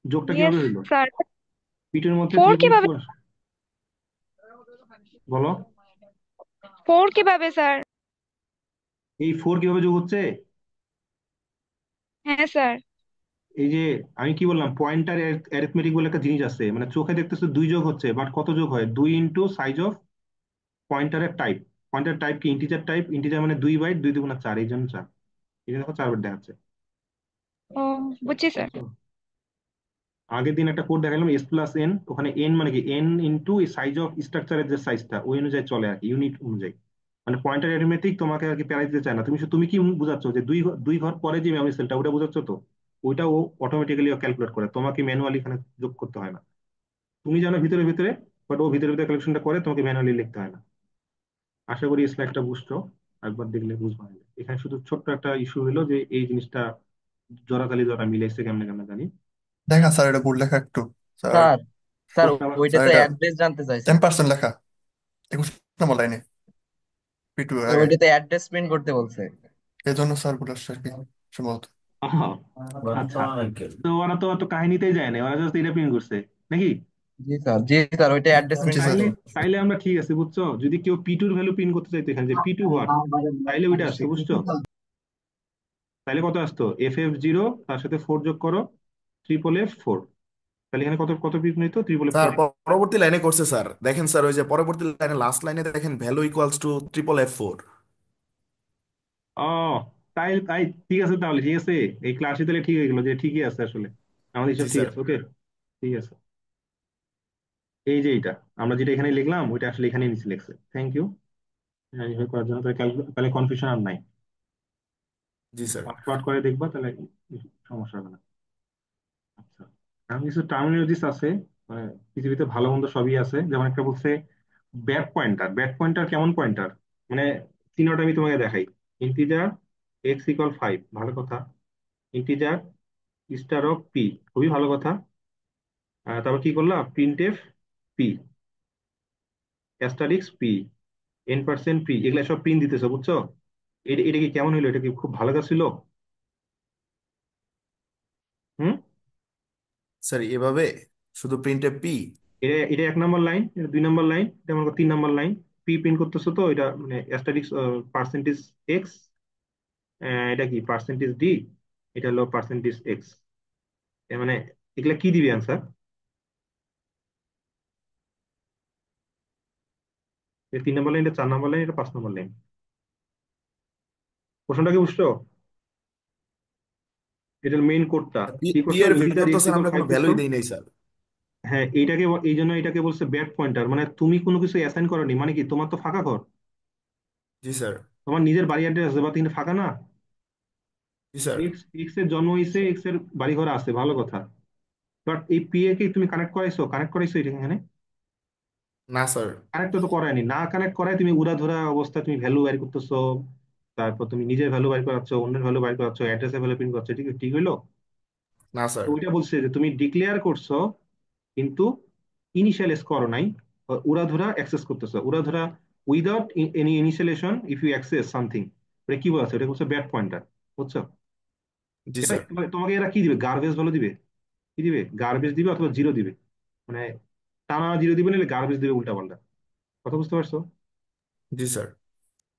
যোগটা কিভাবে ইয়েস হইলো? স্যার। P2 এর মধ্যে ফোর কিভাবে? F4, বলো। ফোর কিভাবে স্যার? এই 4 কিভাবে যোগ হচ্ছে? হ্যাঁ স্যার। এই যে আমি কি বললাম, পয়েন্টার অ্যারিথমেটিক বলে একটা জিনিস আছে, মানে চোখে দেখতেছো 2 যোগ হচ্ছে, বাট কত যোগ হয়? 2 ইন্টু সাইজ অফ পয়েন্টারের টাইপ। পয়েন্টার টাইপ কি? Integer type. ইন্টিজার মানে 2 বাইট, 2 2 4, এই জন্য 4। এই জন্য দেখো 4 বাইট দেখাচ্ছে। ও, বুঝছি স্যার। বুঝছো? আগের দিন একটা কোড দেখালাম, S+N, ওখানে এন মানে কি? এন ইন্টু এই সাইজ অফ স্ট্রাকচারের যে সাইজটা, ওই অনুযায়ী চলে আর কি, ইউনিট অনুযায়ী। মানে পয়েন্টার অ্যারিথমেটিক তোমাকে আর কি প্যারা দিতে চায় না। তুমি কি বুঝাচ্ছ যে দুই ঘর পরে যে মেমরি সেলটা, ওটা বুঝাচ্ছ তো? ওইটা ও অটোমেটিক্যালি ক্যালকুলেট করে, তোমাকে ম্যানুয়ালি এখানে যোগ করতে হয় না। তুমি জানো ভিতরে ভিতরে, বাট ও ভিতরে ভিতরে ক্যালকুলেশনটা করে, তোমাকে ম্যানুয়ালি লিখতে হয় না। আশা করি এই স্লাইডটা বুঝছো, একবার দেখলে বুঝবা। এখানে শুধু ছোট্ট একটা ইস্যু হলো যে এই জিনিসটা জোড়াতালি দ্বারা মিলাইছে কেমনে কেমনে জানি। দেখা স্যার, এটা ভুল লেখা একটু স্যার। স্যার স্যার কোডটা আবার, ওইটা স্যার তো এটা অ্যাড্রেস জানতে চাইছে। 10% লেখা 21 নম্বর লাইনে P2 এর স্যার আগে। ওইটা তো অ্যাড্রেস প্রিন্ট করতে বলছে। এই জন্য স্যার ভুল আসছে আর কি, সম্ভবত। আহা, বন্ধ আচ্ছা। অনেকের। তো ওরা তো অত কাহিনীতেই যায় না, ওরা জাস্ট এটা প্রিন্ট করছে নাকি? জি স্যার, জি স্যার, ওইটা অ্যাড্রেস জি প্রিন্ট স্যার। করতে তাইলে বলছে। তাইলে আমরা ঠিক আছে, বুঝছো? যদি কেউ P2 এর ভ্যালু প্রিন্ট করতে চাইতো এখানে, যে P2 হোয়াট, তাইলে ওইটা আসতো, বুঝছো? তাইলে কত আসতো? FF0, তার সাথে 4 যোগ করো, FFF4। তাহলে এখানে কত কত প্রিন্ট হইতো? Sir FFF4। পরবর্তী লাইনে করছে স্যার, দেখেন স্যার, ওই যে পরবর্তী লাইনে লাস্ট লাইনে দেখেন ভ্যালু ইকুয়ালস টু FFF4। ও, তাই তাই, ঠিক আছে, তাহলে ঠিক আছে। এই ক্লাসে তাহলে ঠিক হয়ে গেলো যে ঠিকই আছে আসলে, আমাদের জি সব ঠিক স্যার। আছে। ওকে, ঠিক আছে। এই যে এইটা আমরা যেটা এখানে লিখলাম, ওইটা আসলে এখানে নিচে লিখছে। থ্যাংক ইউ এইভাবে করার জন্য। তাহলে তাহলে কনফিউশন আর নাই। জি স্যার। পাঠ পাঠ করে দেখবা, তাহলে সমস্যা হবে না। আচ্ছা, এখন কিছু টার্মিনোলজিস আছে, মানে পৃথিবীতে ভালো মন্দ সবই আছে। যেমন একটা বলছে ব্যাক পয়েন্টার। ব্যাক পয়েন্টার কেমন পয়েন্টার? মানে চিহ্নটা আমি তোমাকে দেখাই। ইন্টিজার x = 5, ভালো কথা। ইন্টিজার স্টার অফ পি, খুবই ভালো কথা। তারপর কি করলাম? Printf P, asterisk P, n% P, এগুলা সব প্রিন্ট দিতেছো, বুঝছো? এটা এটা কি কেমন হইলো? এটা কি খুব ভালো কাজ ছিল? হুম। স্যার এভাবে শুধু প্রিন্টে পি? এটা এটা 1 নম্বর লাইন, এটা 2 নম্বর লাইন, এটা আমার 3 নম্বর লাইন। পি প্রিন্ট করতেছো তো, এটা মানে অ্যাস্টারিক্স পার্সেন্টেজ এক্স, এটা কি পার্সেন্টেজ ডি, এটা হলো পার্সেন্টেজ এক্স। মানে এগুলা কি দিবি অ্যান্সার? এটা 3 নম্বর লাইন, এটা 4 নম্বর লাইন, এটা 5 নম্বর লাইন। প্রশ্নটা কি বুঝছো? এটার মেইন কোডটা পি কি পি করছো? এর ভিতর ইন্টিজার তো এক্স স্যার ইকুয়াল আমরা 5 কোনো দিছো। ভ্যালুই দেই নাই স্যার। হ্যাঁ, এইটাকে এই জন্য এটাকে বলছে ব্যাক পয়েন্টার। মানে তুমি কোনো কিছু অ্যাসাইন করনি, মানে কি তোমার তো ফাঁকা ঘর, জি স্যার। তোমার নিজের বাড়ি অ্যাড্রেস আছে, বা কিন্তু ফাঁকা না। জি স্যার। এক্স এক্স এর জন্ম হয়েছে, এক্স এর বাড়ি ঘর আছে, ভালো কথা। বাট এই পি এ কে তুমি কানেক্ট করাইছো এটা এখানে? না স্যার। কানেক্ট তো করায়নি। না কানেক্ট করায় তুমি উড়াধুরা অবস্থায় তুমি ভ্যালু বাইর করতেছো, তারপর তুমি নিজের ভ্যালু বাইর করাচ্ছ, অন্যের ভ্যালু বাইর করাচ্ছ, অ্যাড্রেসের ভ্যালু প্রিন্ট করছো, ঠিক ঠিক হইলো? না তো স্যার। ওইটা বলছে যে তুমি ডিক্লেয়ার করছো কিন্তু ইনিশিয়ালাইজ করো নাই, উড়াধুরা অ্যাক্সেস করতেছো, উড়াধুরা without any initialisation if you access something. এটা কি বলছে? এটা হচ্ছে ব্যাড পয়েন্টার, বুঝছো? জি এটা স্যার। তোমাকে এরা কি দিবে? গার্বেজ ভ্যালু দিবে। কি দিবে? গার্বেজ দিবে অথবা জিরো দিবে। মানে টানা জিরো দিবে, নাহলে গার্বেজ দিবে উল্টা পাল্টা। কথা বুঝতে পারছো? জি স্যার।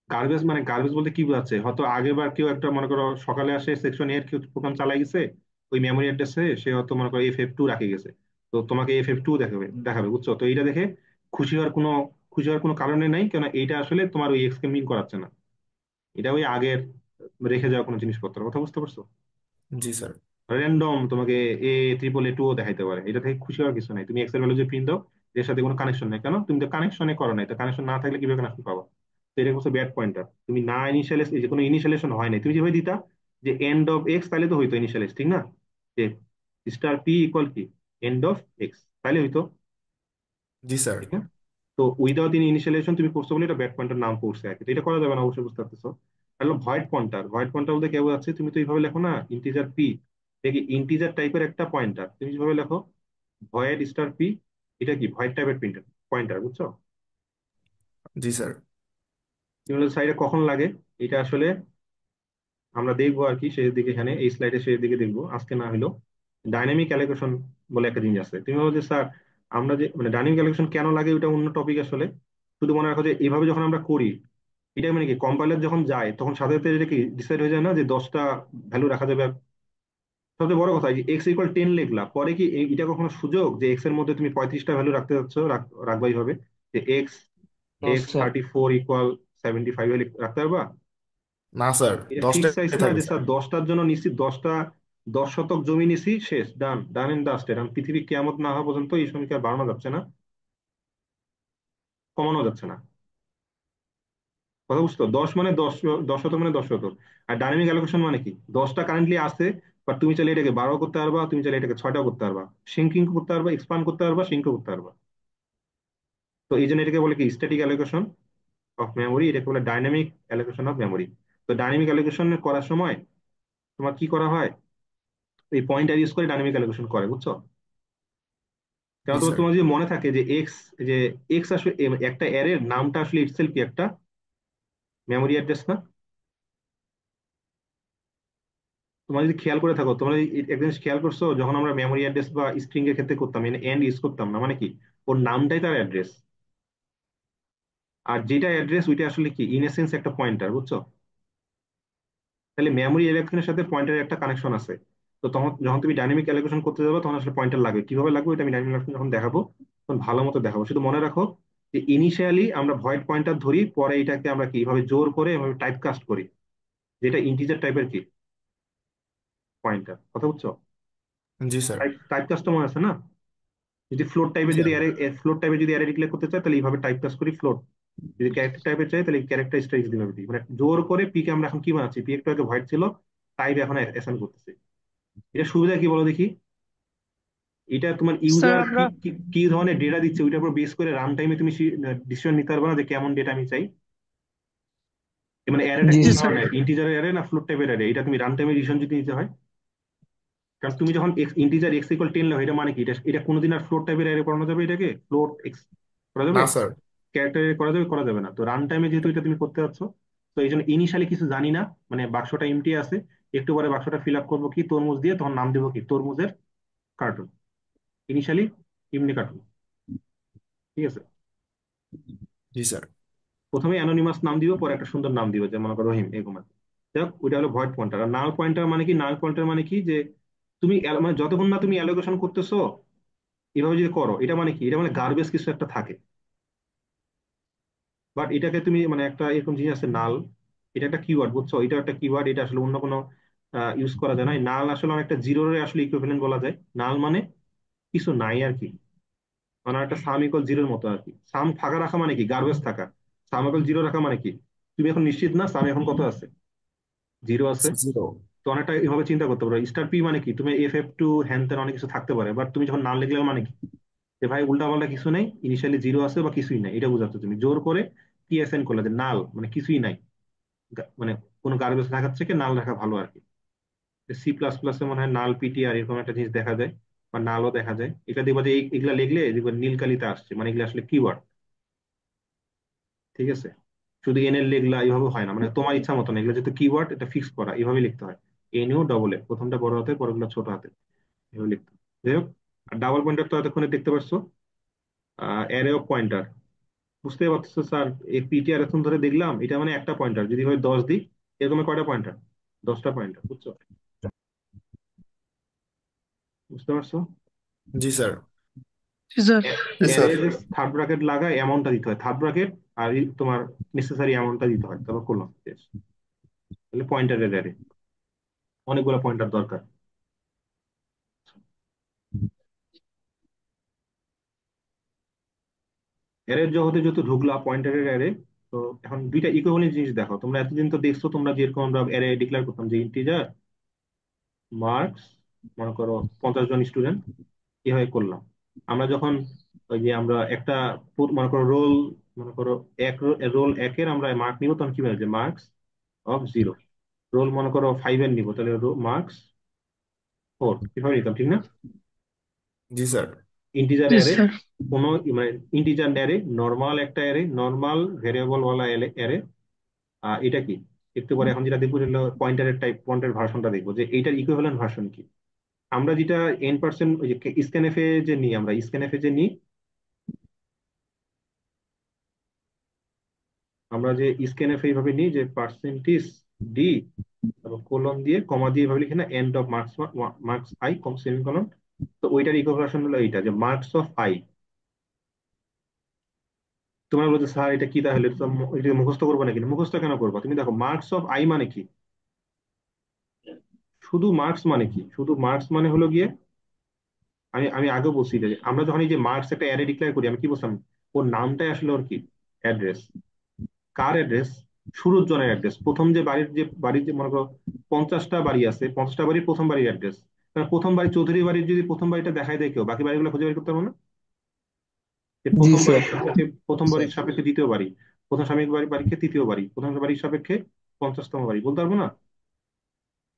গার্বেজ মানে গার্বেজ বলতে কি বোঝাচ্ছে? হয়তো আগের বার কেউ একটা, মনে করো সকালে আসে সেকশন এর কেউ প্রোগ্রাম চালাই গেছে, ওই মেমোরি অ্যাড্রেসে সে হয়তো মনে করো FF2 রাখে গেছে, তো তোমাকে FF2 দেখাবে দেখাবে, বুঝছো? তো এইটা দেখে খুশি হওয়ার কোনো খুশি হওয়ার কোনো কারণে নাই, কেন এইটা আসলে তোমার ওই এক্স কে মিন করাচ্ছে না, এটা ওই আগের রেখে যাওয়া কোনো জিনিসপত্র, কথা বুঝতে পারছো? জি স্যার। র্যান্ডম তোমাকে A 888 দেখাইতে পারে, এটা থেকে খুশি হওয়ার কিছু নাই। তুমি এক্স এর ভ্যালু যে প্রিন্ট দাও, এর সাথে কোনো কানেকশন নেই, কেন? তুমি তো কানেকশনে করো নাই, তো কানেকশন না থাকলে কিভাবে কানেকশন পাবো? তো এটা হচ্ছে ব্যাড পয়েন্টার। তুমি না ইনিশিয়ালাইজ, এই যে কোনো ইনিশিয়ালাইজেশন হয় নাই, তুমি যেভাবে দিতা যে এন্ড অফ এক্স, তাহলে তো হইতো ইনিশিয়ালাইজ, ঠিক না? যে স্টার পি ইকুয়াল কি এন্ড অফ এক্স, তাহলে হইতো, জি স্যার। ঠিক না? তো উইদাউট ইন ইনিশিয়ালাইজেশন তুমি করছো বলে এটা ব্যাড পয়েন্টার নাম পড়ছে আর কি। তো এটা করা যাবে না, অবশ্যই বুঝতে পারতেছো। তাহলে ভয়েড পয়েন্টার, ভয়েড পয়েন্টার বলতে কেউ আছে, তুমি তো এইভাবে লেখো না ইন্টিজার পি, দেখি ইন্টিজার টাইপের একটা পয়েন্টার তুমি যেভাবে লেখো ভয়েড স্টার পি, এটা কি ভয়েড টাইপের প্রিন্টার পয়েন্টার, বুঝছো? জি স্যার। সাইডে কখন লাগে এটা আসলে আমরা দেখবো আর কি শেষের দিকে, এখানে এই স্লাইডের শেষের দিকে দেখবো, আজকে না হলেও। ডাইনামিক অ্যালোকেশন বলে একটা জিনিস আছে, তুমি বলো যে স্যার আমরা যে মানে ডাইনামিক অ্যালোকেশন কেন লাগে ওটা অন্য টপিক আসলে, শুধু মনে রাখো যে এইভাবে যখন আমরা করি, এটা মানে কি কম্পাইলার যখন যায় তখন সাথে সাথে এটা কি ডিসাইড হয়ে যায় না যে 10টা ভ্যালু রাখা যাবে। আর সবচেয়ে বড় কথা, এই যে X = 10 লিখলা, পরে কি এটা কখনো সুযোগ যে এক্স এর মধ্যে তুমি 35টা ভ্যালু রাখতে যাচ্ছ, রাখবা এইভাবে যে এক্স নো এক্স স্যার। 34 = 75 রাখতে পারবা? না স্যার, এটা ফিক্স চাইছে 10টাই না থাকবে যে স্যার। স্যার 10টার জন্য নিচ্ছি, 10 শতক জমি নিছি, শেষ, ডান ডান এন্ড ডাস্টেড, এখন পৃথিবী কেয়ামত না হওয়া পর্যন্ত এই সংখ্যা আর বাড়ানো যাচ্ছে না, কমানো যাচ্ছে না, কথা বুঝতো? 10 মানে 10 শতক মানে 10 শতক। আর ডাইনামিক অ্যালোকেশন মানে কি, 10টা কারেন্টলি আছে, বাট তুমি চাইলে এটাকে 12 করতে পারবা, তুমি চাইলে এটাকে 6টা করতে পারবা, সিঙ্কিং করতে পারবা, এক্সপান্ড করতে পারবা, সিঙ্ক করতে পারবা। তো এই জন্য এটাকে বলে কি স্ট্যাটিক অ্যালোকেশন অফ মেমোরি, এটাকে বলে ডাইনামিক অ্যালোকেশন অফ মেমোরি। তো ডাইনামিক অ্যালোকেশন করার সময় তোমার কি করা হয়, এই পয়েন্টার ইউজ করে ডাইনামিক অ্যালোকেশন করে, বুঝছো? কেন? জি তোমার স্যার। তোমার যদি মনে থাকে যে যে এক্স আসলে একটা অ্যারের নামটা আসলে ইটসেলফ কি একটা মেমোরি অ্যাড্রেস না? তোমরা যদি খেয়াল করে থাকো, তোমরা একদিন খেয়াল করছো যখন আমরা মেমোরি অ্যাড্রেস বা স্ট্রিং এর ক্ষেত্রে করতাম, এন্ড ইউজ করতাম না, মানে কি ওর নামটাই তার অ্যাড্রেস, আর যেটা অ্যাড্রেস ওইটা আসলে কি ইন এসেন্স একটা পয়েন্টার, বুঝছো? তাহলে মেমোরি অ্যালোকেশনের সাথে পয়েন্টারের একটা কানেকশন আছে। তো তখন যখন তুমি ডাইনামিক অ্যালোকেশন করতে যাবে তখন আসলে পয়েন্টার লাগবে, কিভাবে লাগবে এটা আমি ডাইনামিক অ্যালোকেশন যখন দেখাবো তখন ভালো মতো দেখাবো। শুধু মনে রাখো যে ইনিশিয়ালি আমরা ভয়েড পয়েন্টার ধরি, পরে এটাকে আমরা কিভাবে জোর করে এভাবে টাইপ কাস্ট করি, যেটা ইন্টিজার টাইপের কি পয়েন্টার, কথা বুঝছো? জি স্যার। টাইপ টাইপ কাস্টও মনে আছে না? যদি ফ্লোট টাইপে জি যদি স্যার। ফ্লোট টাইপে যদি অ্যারে ডিক্লেয়ার করতে চাই তাহলে এইভাবে টাইপ কাস্ট করি ফ্লোট, যদি ক্যারেক্টার টাইপে চাই তাহলে ক্যারেক্টার স্টাইল দিভাবে দিই, মানে জোর করে পি কে আমরা এখন কি বানাচ্ছি, পি একটু আগে ভয়েড ছিল, টাইপ এখন অ্যাসাইন করতেছি। এটা সুবিধা কি বলো দেখি, এটা তোমার স্যার ইউজার আমরা কি কি কি ধরনের ডেটা দিচ্ছে ওইটার উপর বেস করে রান টাইমে তুমি ডিসিশন নিতে পারবে না যে কেমন ডেটা আমি চাই, মানে অ্যারেটা জি কি স্যার। ধরনের ইন্টিজারের অ্যারে না ফ্লোট টাইপের অ্যারে, এটা তুমি রান টাইমে ডিসিশন যদি নিতে হয়। কারণ তুমি যখন ইন্টিজার X = 10 লো, এটা মানে কি এটা এটা কোনোদিন আর ফ্লোট টাইপের অ্যারে করানো যাবে, এটাকে ফ্লোট এক্স করা যাবে, না স্যার। ক্যারেক্টার করা যাবে, করা যাবে না। তো রান টাইমে যেহেতু এটা তুমি করতে যাচ্ছ, তো এই জন্য ইনিশিয়ালি কিছু জানি না, মানে বাক্সটা এমটি আছে, একটু পরে বাক্সটা ফিল আপ করবো কি তরমুজ দিয়ে, তখন নাম দেবো কি তরমুজের কার্টুন, ইনিশিয়ালি এমনি কার্টুন, ঠিক আছে? জি স্যার। প্রথমে অ্যানোনিমাস নাম দিব, পরে একটা সুন্দর নাম দিব, যেমন মনে করো রহিম, এরকম আর কি। যাই হোক, ওইটা হলো ভয়েড পয়েন্টার। আর নাল পয়েন্টার মানে কি, নাল পয়েন্টার মানে কি যে তুমি মানে যতক্ষণ না তুমি অ্যালোকেশন করতেছো এভাবে যদি করো, এটা মানে কি, এটা মানে গার্বেজ কিছু একটা থাকে, বাট এটাকে তুমি মানে একটা এরকম জিনিস আছে নাল, এটা একটা কিওয়ার্ড, বুঝছো? এটা একটা কিওয়ার্ড, এটা আসলে অন্য কোনো ইউজ করা যায় না। নাল আসলে অনেকটা জিরোর আসলে ইকুইভ্যালেন্ট বলা যায়। নাল মানে কিছু নাই আর কি, মানে একটা সাম = 0-র মতো আর কি। সাম ফাঁকা রাখা মানে কি গার্বেজ থাকা, সাম = 0 রাখা মানে কি তুমি এখন নিশ্চিত না সাম এখন কত আছে, 0 আছে। জিরো। তো অনেকটা এভাবে চিন্তা করতে পারো। স্টার পি মানে কি, তুমি FF2 হ্যান ত্যান অনেক কিছু থাকতে পারে, বাট তুমি যখন নাল লিখলে মানে কি যে ভাই উল্টা পাল্টা কিছু নেই, ইনিশিয়ালি 0 আছে বা কিছুই নাই, এটা বোঝাচ্ছ তুমি জোর করে কি অ্যাসাইন করলে যে নাল মানে কিছুই নাই, মানে কোনো গার্বেজ রাখার থেকে নাল রাখা ভালো আর কি। C++ মনে হয় নাল পিটিআর এরকম একটা জিনিস দেখা যায়, বা নালও দেখা যায়। এটা দেখবা যে এগুলা লিখলে দেখবা নীলকালিতে আসছে, মানে এগুলো আসলে কিওয়ার্ড, ঠিক আছে? শুধু এন এর লিখলা এইভাবে হয় না, মানে তোমার ইচ্ছা মতো না, এগুলো যেহেতু কিওয়ার্ড এটা ফিক্স করা, এইভাবে লিখতে হয়। NU প্রথমটা বড় হাতে, পরেরগুলো ছোট হাতে, এভাবে লিখতে হয়। যাই হোক, ডাবল পয়েন্টার তো এতক্ষণে দেখতে পারছো, অ্যারে অফ পয়েন্টার বুঝতে পারছো স্যার? এই পিটিআর এখন ধরে দেখলাম এটা মানে একটা পয়েন্টার, যদি হয় 10 দিক, এরকম কয়টা পয়েন্টার, 10টা পয়েন্টার, বুঝছো? বুঝতে পারছো? জি স্যার। স্যার জি এর স্যার। যে থার্ড ব্র্যাকেট লাগায় অ্যামাউন্টটা দিতে হয়, থার্ড ব্র্যাকেট আর তোমার নেসেসারি অ্যামাউন্টটা দিতে হয়, তারপর করলাম শেষ। তাহলে পয়েন্টারের অ্যারে অনেকগুলো পয়েন্টার দরকার। অ্যারের জগতে যত ঢুকলা পয়েন্টারের অ্যারে, তো এখন দুইটা ইকুইভ্যালেন্ট জিনিস দেখো। তোমরা এতদিন তো দেখছো, তোমরা যেরকম আমরা অ্যারে ডিক্লেয়ার করতাম যে ইন্টিজার মার্কস, মনে করো 50 জন স্টুডেন্ট, এভাবে করলাম। আমরা যখন ওই যে আমরা একটা মনে করো রোল, মনে করো রোল একের আমরা মার্ক নিব, তখন কি বলছে মার্কস অফ 0। রোল মনে করো 5-এর নিব, তাহলে মার্কস 4, এভাবে নিতাম, ঠিক না? জি স্যার। ইন্টিজার জি অ্যারে স্যার কোনো মানে ইন্টিজার অ্যারে, নর্মাল একটা অ্যারে, নর্মাল ভেরিয়েবল ওয়ালা অ্যারে। এটা কি একটু পরে এখন যেটা দেখবো সেটা হলো পয়েন্টারের টাইপ, পয়েন্টার ভার্সনটা দেখবো যে এইটার ইকুইভ্যালেন্ট ভার্সন কি। আমরা যেটা n% ওই যে স্ক্যানএফে যে নিই, আমরা স্ক্যানএফে যে নিই, আমরা যে স্ক্যানএফ এইভাবে নিই যে পার্সেন্টেজ ডি, তারপর কোলন দিয়ে কমা দিয়ে এভাবে লিখি না, and of marks, marks I com semicolon. তো ওইটার ইকুইভ্যালেন্ট হলো এইটা যে মার্কস অফ আই। তোমরা বলছো স্যার এটা কি, তাহলে তো এটা মুখস্থ করবো নাকি? মুখস্থ কেন করবো? তুমি দেখো মার্কস অফ আই মানে কি, শুধু মার্কস মানে কি, শুধু মার্কস মানে হলো গিয়ে, আমি আমি আগে বলছি যে আমরা যখন এই যে মার্কস একটা অ্যারে ডিক্লেয়ার করি, আমি কি বলছিলাম, ওর নামটাই আসলে ওর কি, অ্যাড্রেস। কার অ্যাড্রেস? শুরুর জনের অ্যাড্রেস। প্রথম যে বাড়ির যে মনে করো 50টা বাড়ি আছে, 50টা বাড়ির প্রথম বাড়ির অ্যাড্রেস। কারণ প্রথম বাড়ি চৌধুরী বাড়ির যদি প্রথম বাড়িটা দেখায় দেয় কেউ, বাকি বাড়িগুলো খুঁজে বের করতে পারবো না? যে জি প্রথম স্যার। বাড়ির সাপেক্ষে, প্রথম স্যার বাড়ির সাপেক্ষে দ্বিতীয় বাড়ি, প্রথম স্বামীর বাড়িকে তৃতীয় বাড়ি, প্রথম বাড়ির সাপেক্ষে 50তম বাড়ি, বলতে পারবো না?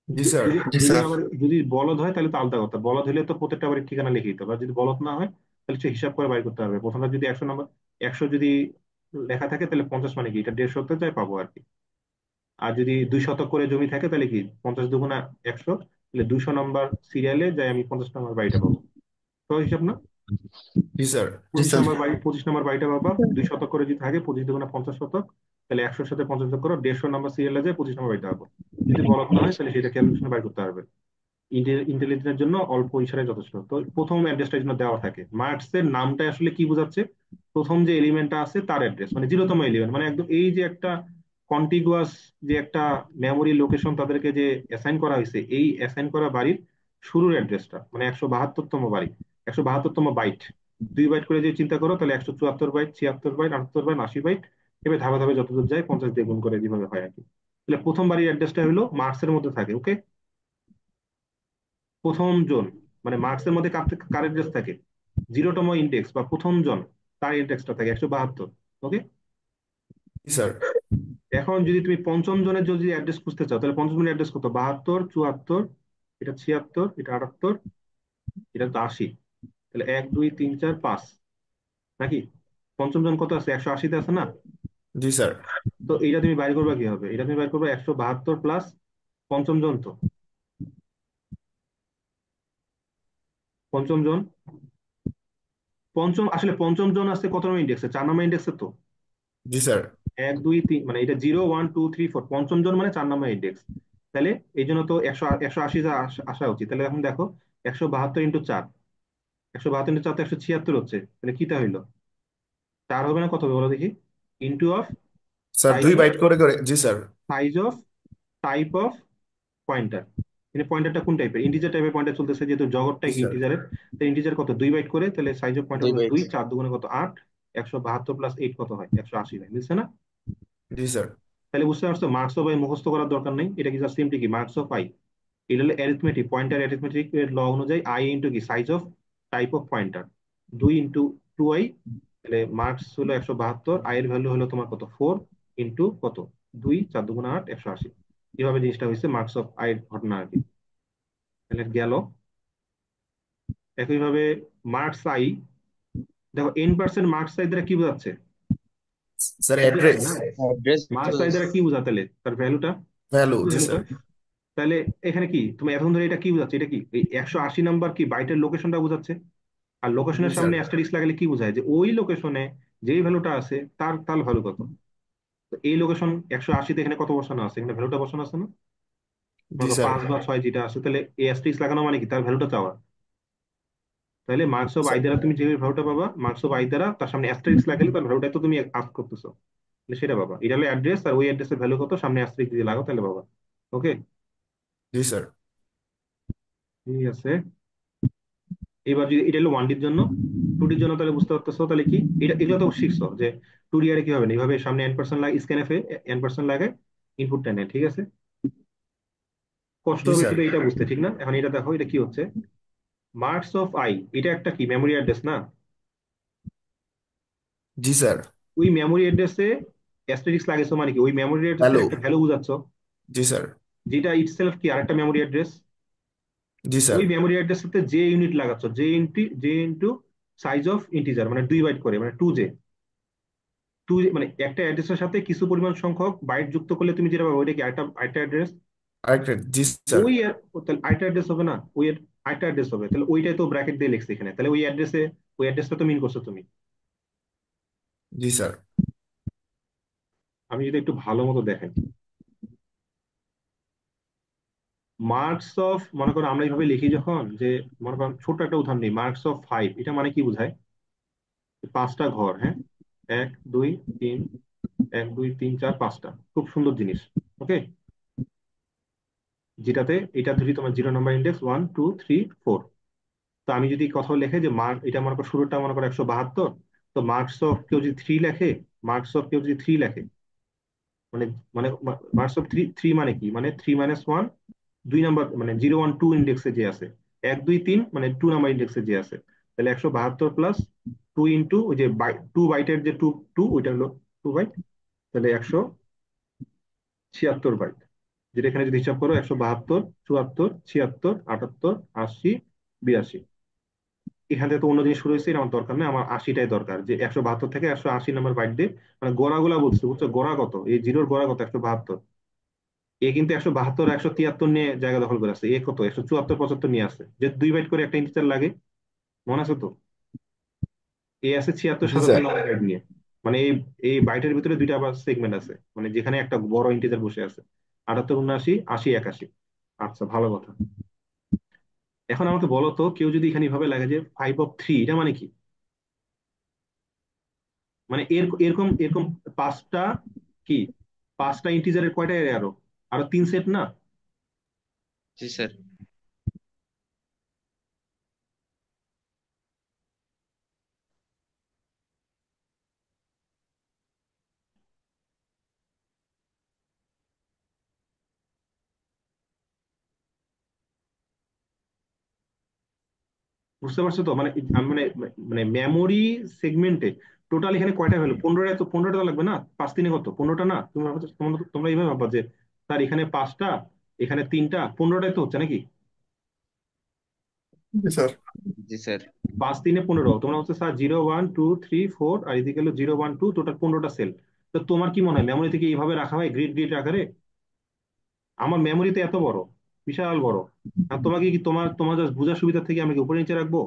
জি স্যার। যদি জি যদি স্যার। আবার যদি বলদ হয় তাহলে তো আলাদা কথা, বলদ হলে তো প্রত্যেকটা বাড়ির ঠিকানা লিখে দিতে হবে। আর যদি বলদ না হয় তাহলে সে হিসাব করে বাড়ি করতে হবে। প্রথমটা যদি 100 নম্বর, 100 যদি লেখা থাকে তাহলে 50 মানে কি, এটা 150 তে যাই পাবো আর কি। আর যদি 2 শতক করে জমি থাকে তাহলে কি 50 দুগুণা 100, তাহলে 200 নম্বর সিরিয়ালে যাই আমি 50 নম্বর বাড়িটা পাবো। তো হিসাব না? জি স্যার। জি স্যার। 25 নম্বর বাড়িটা পাবা, 2 শতক করে যদি থাকে, 25 দুগুণা 50 শতক, তাহলে 100-র সাথে 50 যোগ করো, 150 নম্বর সিরিয়ালে যায় 25 নম্বর বাড়িটা পাবো। যদি বলদ না হয় তাহলে সেটা ক্যালকুলেশনে বাইর করতে পারবে। ইন্টেলিজেন্সের জন্য অল্প ইশারায় যথেষ্ট। তো প্রথম অ্যাড্রেসটা জন্য দেওয়া থাকে। মার্কস এর নামটা আসলে কি বোঝাচ্ছে? প্রথম যে এলিমেন্টটা আছে তার অ্যাড্রেস, মানে 0তম এলিমেন্ট, মানে একদম এই যে একটা কন্টিগুয়াস যে একটা মেমোরি লোকেশন তাদেরকে যে অ্যাসাইন করা হয়েছে, এই অ্যাসাইন করা বাড়ির শুরুর অ্যাড্রেসটা, মানে 172তম বাড়ি, 172তম বাইট। 2 বাইট করে যদি চিন্তা করো তাহলে 174 বাইট, 76 বাইট, 78 বাইট, 80 বাইট, এভাবে ধাপে ধাপে যতদূর যায় 50 দিয়ে গুণ করে যেভাবে হয় আর কি। তাহলে প্রথম বাড়ির অ্যাড্রেসটা হলো মার্কসের মধ্যে থাকে, ওকে? প্রথম জন মানে মার্কসের মধ্যে কার অ্যাড্রেস থাকে? 0তম ইন্ডেক্স বা প্রথম জন, তার ইন্ডেক্সটা থাকে 172, ওকে? জি স্যার। এখন যদি তুমি পঞ্চম জনের যদি অ্যাড্রেস খুঁজতে চাও, তাহলে পঞ্চম জনের অ্যাড্রেস কত? 72, 74, এটা 76, এটা 78, এটা তো 80। তাহলে 1 2 3 4 5, নাকি? পঞ্চম জন কত আছে? 180-তে আছে না? জি স্যার। তো এইটা তুমি বাইর করবা কিভাবে? এটা তুমি বাইর করবে 172 প্লাস পঞ্চম জন। তো পঞ্চম জন, আসলে পঞ্চম জন আছে কত নম্বর ইন্ডেক্সে? 4 নম্বর ইন্ডেক্সে তো। জি স্যার। 1 2 3 মানে এটা 0 1 2 3 4, পঞ্চম জন মানে 4 নম্বর ইন্ডেক্স। তাহলে এই জন্য তো 180 আসা উচিত। তাহলে এখন দেখো 172 × 4, 172 × 4 তো 176 হচ্ছে। তাহলে কিটা হইলো? 4 হবে না, কত হবে বলো দেখি? Into of sir size 2 byte করে করে, জি sir. Of type of pointer. মানে পয়েন্টারটা কোন টাইপের? ইন্টিজার টাইপের পয়েন্টার চলতেছে, যেহেতু জগৎটা জি স্যার। ইন্টিজারের। তো ইন্টিজার কত? 2 বাইট করে, তাহলে সাইজ অফ পয়েন্টার দুই কত? বাইট। 2, 4 দুগুণে কত? 8, 172 প্লাস 8 কত হয়? 180 হয়, বুঝছে না? জি স্যার। তাহলে বুঝতে পারছো মার্কস অফ আই মুখস্থ করার দরকার নেই, এটা কি জাস্ট সিম্পলি কি মার্কস অফ আই। এটা হলো অ্যারিথমেটিক, পয়েন্টার অ্যারিথমেটিক এর ল অনুযায়ী আই ইন্টু কি size of type of pointer, 2 × 2i। তাহলে মার্কস হলো 172, আই এর ভ্যালু হলো তোমার কত? 4 ইন্টু কত? 2, 4 দুগুণে 8, 180। এভাবে জিনিসটা হয়েছে মার্কস অফ আই এর ঘটনা আর কি। তাহলে গেল। একইভাবে মার্কস আই, দেখো n% মার্কস আই দ্বারা কি বোঝাচ্ছে? Sir address address. তাই না? অ্যাড্রেস। মার্কস আই দ্বারা কি বোঝা তাহলে? তার ভ্যালুটা, ভ্যালু। জি ভ্যালুটা। স্যার। তাহলে এখানে কি তুমি এখন ধরে এটা কি বোঝাচ্ছে? এটা কি এই 180 নাম্বার কি বাইটের লোকেশনটা বোঝাচ্ছে? আর জি লোকেশনের স্যার। সামনে অ্যাস্টেরিস্ক লাগালে কি বোঝায়? যে ওই লোকেশনে যেই ভ্যালুটা আছে তার তার ভ্যালু কত। তো এই লোকেশন 180-তে এখানে কত বসানো আছে? এখানে ভ্যালুটা বসানো আছে না? জি মনে করো স্যার। 5 বা 6 যেটা আছে, তাহলে এই অ্যাস্টেরিস্ক লাগানো মানে কি তার ভ্যালুটা চাওয়া। তাহলে মার্কস অফ আই স্যার দ্বারা তুমি যে ভ্যালুটা পাবা, মার্কস অফ আই দ্বারা তার সামনে অ্যাস্টারিস্ক লাগালে তার ভ্যালুটা তো তুমি আস্ক করতেছো, তাহলে সেটা পাবা। এটা হলো অ্যাড্রেস, আর ওই অ্যাড্রেসের ভ্যালু কত সামনে অ্যাস্টারিস্ক দিয়ে লাগাও তাহলে পাবা। ওকে, জি স্যার। ঠিক আছে। এবার যদি এটা হলো 1D জন্য, 2D জন্য তাহলে বুঝতে পারতেছো তাহলে কি, এটা এগুলো তো শিখছো যে 2D আরে কি হবে না, এইভাবে সামনে n% লাগে, স্ক্যান এফে n% লাগে, ইনপুটটা নেয়, ঠিক আছে। কষ্ট জি হবে স্যার। শুধু এটা বুঝতে, ঠিক না? এখন এটা দেখো এটা কি হচ্ছে, মার্কস অফ আই এটা একটা কি মেমোরি অ্যাড্রেস না? জি স্যার। ওই মেমোরি অ্যাড্রেসে অ্যাস্টেরিস্ক লাগাইছো মানে কি, ওই মেমোরি অ্যাড্রেসের হ্যালো। একটা ভ্যালু বুঝাচ্ছ, জি স্যার। যেটা ইটসেলফ কি আরেকটা মেমোরি অ্যাড্রেস। জি স্যার। ওই মেমোরি অ্যাড্রেসের সাথে যে ইউনিট লাগাচ্ছ, J into size of integer, মানে 2 বাইট করে, মানে 2J, মানে একটা অ্যাড্রেসের সাথে কিছু পরিমাণ সংখ্যক বাইট যুক্ত করলে তুমি যেটা পাবে ওইটা কি আরেকটা আরেকটা অ্যাড্রেস। আরেকটা। জি স্যার। তাহলে আরেকটা অ্যাড্রেস হবে না, আরেকটা অ্যাড্রেস হবে, তাহলে ওইটাই তো ব্র্যাকেট দিয়ে লিখছে এখানে, তাহলে ওই অ্যাড্রেসটা তো মিন করছো তুমি। জি স্যার। আমি যদি একটু ভালো মতো দেখেন, মার্কস অফ, মনে করো আমরা এইভাবে লিখি যখন, যে মনে করো ছোট একটা উদাহরণ নেই, মার্কস অফ 5 এটা মানে কি বোঝায়, 5টা ঘর, হ্যাঁ, 1 2 3, 1 2 3 4 5টা, খুব সুন্দর জিনিস। ওকে, যেটাতে এটা ধরি তোমার 0 নাম্বার ইন্ডেক্স 1 2 3 4। তো আমি যদি কথা লিখে যে মার্ক, এটা মনে করো শুরুটা মনে করো 172, তো মার্কস অফ কেউ যদি 3 লেখে, মার্কস অফ কেউ যদি 3 লেখে, মানে মানে মার্কস অফ 3 মানে কি, মানে 3 - 1, 2 নাম্বার, মানে 0 1 2 ইন্ডেক্সে যে আছে, 1 2 3 মানে 2 নাম্বার ইন্ডেক্সে যে আছে, তাহলে 172 প্লাস 2 ইন্টু ওই যে 2 বাইটের যে টু টু ওইটা হলো 2 বাইট, তাহলে 176 বাইট। যেটা এখানে যদি হিসাব করো 172 74 76 78 80 82। এখান থেকে তো অন্য জিনিস শুরু হয়েছে, এটা আমার দরকার নেই, আমার 80টাই দরকার, যে 172 থেকে 180 নাম্বার বাইট দিয়ে, মানে গোড়াগুলা বলছে, বুঝছো, গোড়া কত, এই জিরোর গোড়া কত 172। এ কিন্তু 172 173 নিয়ে জায়গা দখল করে আছে, এ কত 174 75 নিয়ে আছে, যে 2 বাইট করে একটা ইন্টিজার লাগে, মনে আছে তো। এ আছে 76 জি 77 স্যার। নম্বর বাইট নিয়ে, মানে এই এই বাইটের ভিতরে দুইটা আবার সেগমেন্ট আছে, মানে যেখানে একটা বড় ইন্টিজার বসে আছে, 78 79 80 81। আচ্ছা, ভালো কথা। এখন আমাকে বলো তো, কেউ যদি এখানে ভাবে লাগে যে 5 অফ 3 এটা মানে কি, মানে এরকম এরকম 5টা কি, 5টা ইন্টিজারের কয়টা অ্যারে, আরো আরো 3 সেট না? জি স্যার। বুঝতে পারছো তো, মানে মানে মানে মেমোরি সেগমেন্টে টোটাল এখানে কয়টা ভ্যালু, 15টা, তো 15টা তো লাগবে না, 5 3 কত, 15টা না? তোমরা এইভাবে ভাববা যে স্যার এখানে 5টা, এখানে 3টা, 15টাই তো হচ্ছে নাকি? জি স্যার। জি স্যার। 5 3 15, তোমরা হচ্ছে স্যার 0 1 2 3 4, আর এদিকে হলো 0 1 2, টোটাল 15টা সেল। তো তোমার কি মনে হয় মেমোরি থেকে এইভাবে রাখা হয় গ্রিড গ্রিড আকারে? আমার মেমোরিতে এত বড়, বিশাল বড়, আর তোমাকে কি, তোমার তোমার জাস্ট বোঝার সুবিধা থেকে আমি কি উপরে নিচে রাখবো?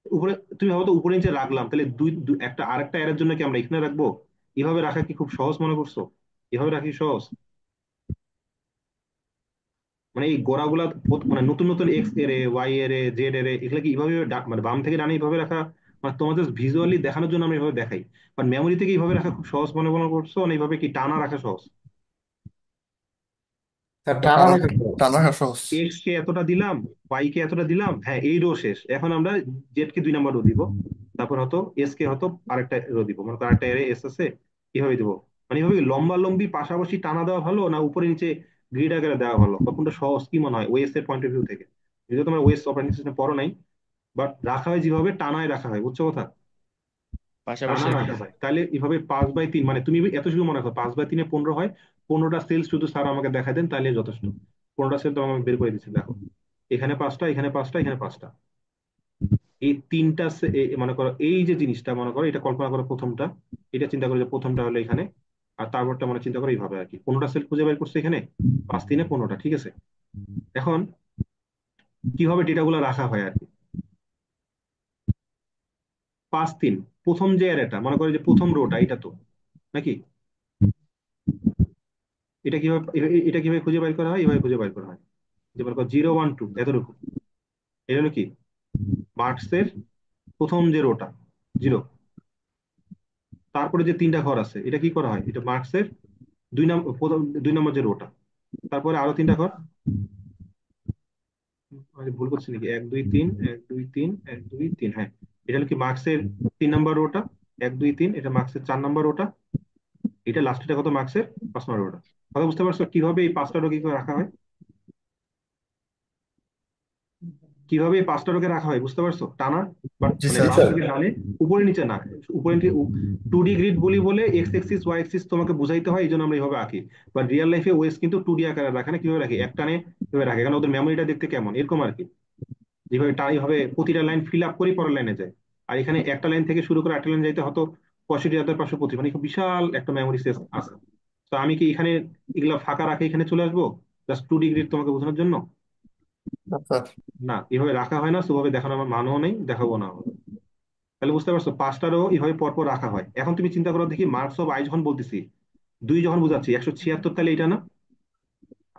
উপরে, তুমি ভাবো তো উপরে নিচে রাখলাম, তাহলে একটা আরেকটা এর জন্য কি আমরা এখানে রাখবো? এভাবে রাখা কি খুব সহজ মনে করছো? এভাবে রাখি সহজ? মানে এই গোড়াগুলা মানে নতুন নতুন এক্স এর, ওয়াই এর, জেড এর, এগুলা কি এইভাবে মানে বাম থেকে ডানে এইভাবে রাখা, মানে তোমার জাস্ট ভিজুয়ালি দেখানোর জন্য আমি এইভাবে দেখাই, কারণ মেমোরি থেকে এইভাবে রাখা খুব সহজ মনে মনে করছো, না এইভাবে কি টানা রাখা সহজ? স্যার টানা টানা রাখা সহজ। টানা রাখা সহজ। এক্স কে এতটা দিলাম, ওয়াই কে এতটা দিলাম, হ্যাঁ এই রো শেষ, এখন আমরা জেড কে 2 নাম্বার রো দিব, তারপর হয়তো এস কে হয়তো আরেকটা রো দিব, মানে আরেকটা এর এস আছে, এভাবে দিব। মানে এভাবে লম্বা লম্বি পাশাপাশি টানা দেওয়া ভালো, না উপরে নিচে গ্রিড আকারে দেওয়া ভালো, বা কোনটা সহজ কি মনে হয় ওএস এর পয়েন্ট অফ ভিউ থেকে? যদিও তোমার ওএস অপারেটিং সিস্টেম পড়ো নাই, বাট রাখা হয় যেভাবে টানায় রাখা হয়, বুঝছো কথা, পাশাপাশি টানা আর কি রাখা স্যার। হয়, তাহলে এভাবে 5/3, মানে তুমি এত শুধু মনে রাখো 5/3 15 হয়, 15টা সেল শুধু স্যার আমাকে দেখাই দেন তাহলে যথেষ্ট। 15টা সেল তো আমাকে বের করে দিচ্ছে, দেখো এখানে 5টা, এখানে 5টা, এখানে 5টা, এই তিনটা মনে করো এই যে জিনিসটা, মনে করো এটা কল্পনা করো প্রথমটা, এটা চিন্তা করো যে প্রথমটা হলো এখানে, আর তারপরটা মানে চিন্তা করো এইভাবে আর কি, 15টা সেল খুঁজে বের করছে এখানে, 5 3 15টা, ঠিক আছে। এখন কিভাবে ডেটাগুলো রাখা হয় আর কি, 5 3, প্রথম যে অ্যারেটা মনে করো যে প্রথম রোটা এটা তো, নাকি? এটা কিভাবে খুঁজে বের করা হয়, এভাবে খুঁজে বের করা হয়, যে মনে করো 0 1 2 এতটুকু, এটা হলো কি মার্কসের প্রথম যে রোটা 0, তারপরে যে 3টা ঘর আছে এটা কি করা হয়, এটা মার্কসের 2 নম্বর, প্রথম 2 নম্বর যে রোটা, তারপরে আরো 3টা ঘর, আমি ভুল করছি নাকি, 1 2 3 1 2 3 1 2 3, হ্যাঁ, এটা হলো কি মার্কসের 3 নম্বর রোটা, 1 2 3, এটা মার্কসের 4 নম্বর রোটা, এটা লাস্টটা কত, মার্কসের 5 নম্বর রোটা। কথা বুঝতে পারছো কিভাবে এই 5টা রো কি করে রাখা হয়, কিভাবে এই 5টা রোকে রাখা হয় বুঝতে পারছো, টানা, বাট জি মানে স্যার। বাম থেকে ডানে, উপরে নিচে না, উপরে 2D গ্রিড বলি বলে এক্স এক্সিস ওয়াই এক্সিস তোমাকে বুঝাইতে হয়, এই জন্য আমরা এইভাবে আঁকি। বাট রিয়েল লাইফে ওয়েস কিন্তু 2D আকারে রাখে না, কিভাবে রাখে, এক টানে কিভাবে রাখে, কারণ ওদের মেমোরিটা দেখতে কেমন এরকম আর কি, যেভাবে এইভাবে প্রতিটা লাইন ফিল আপ করে পরের লাইনে যায়। আর এখানে একটা লাইন থেকে শুরু করে একটা লাইন যাইতে হতো 65,525, মানে খুব বিশাল একটা মেমোরি স্পেস আছে। তো আমি কি এখানে এগুলা ফাঁকা রাখে এখানে চলে আসবো জাস্ট 2D গ্রিড তোমাকে বোঝানোর জন্য? না স্যার। না, এভাবে রাখা হয় না, সেভাবে দেখানো আমার মানও নেই, দেখাবো না আমরা। তাহলে বুঝতে পারছো 5টারও এইভাবে পরপর রাখা হয়। এখন তুমি চিন্তা করো দেখি, মার্কস অফ আই যখন বলতেছি, 2 যখন বুঝাচ্ছি, 176, তাহলে এটা না,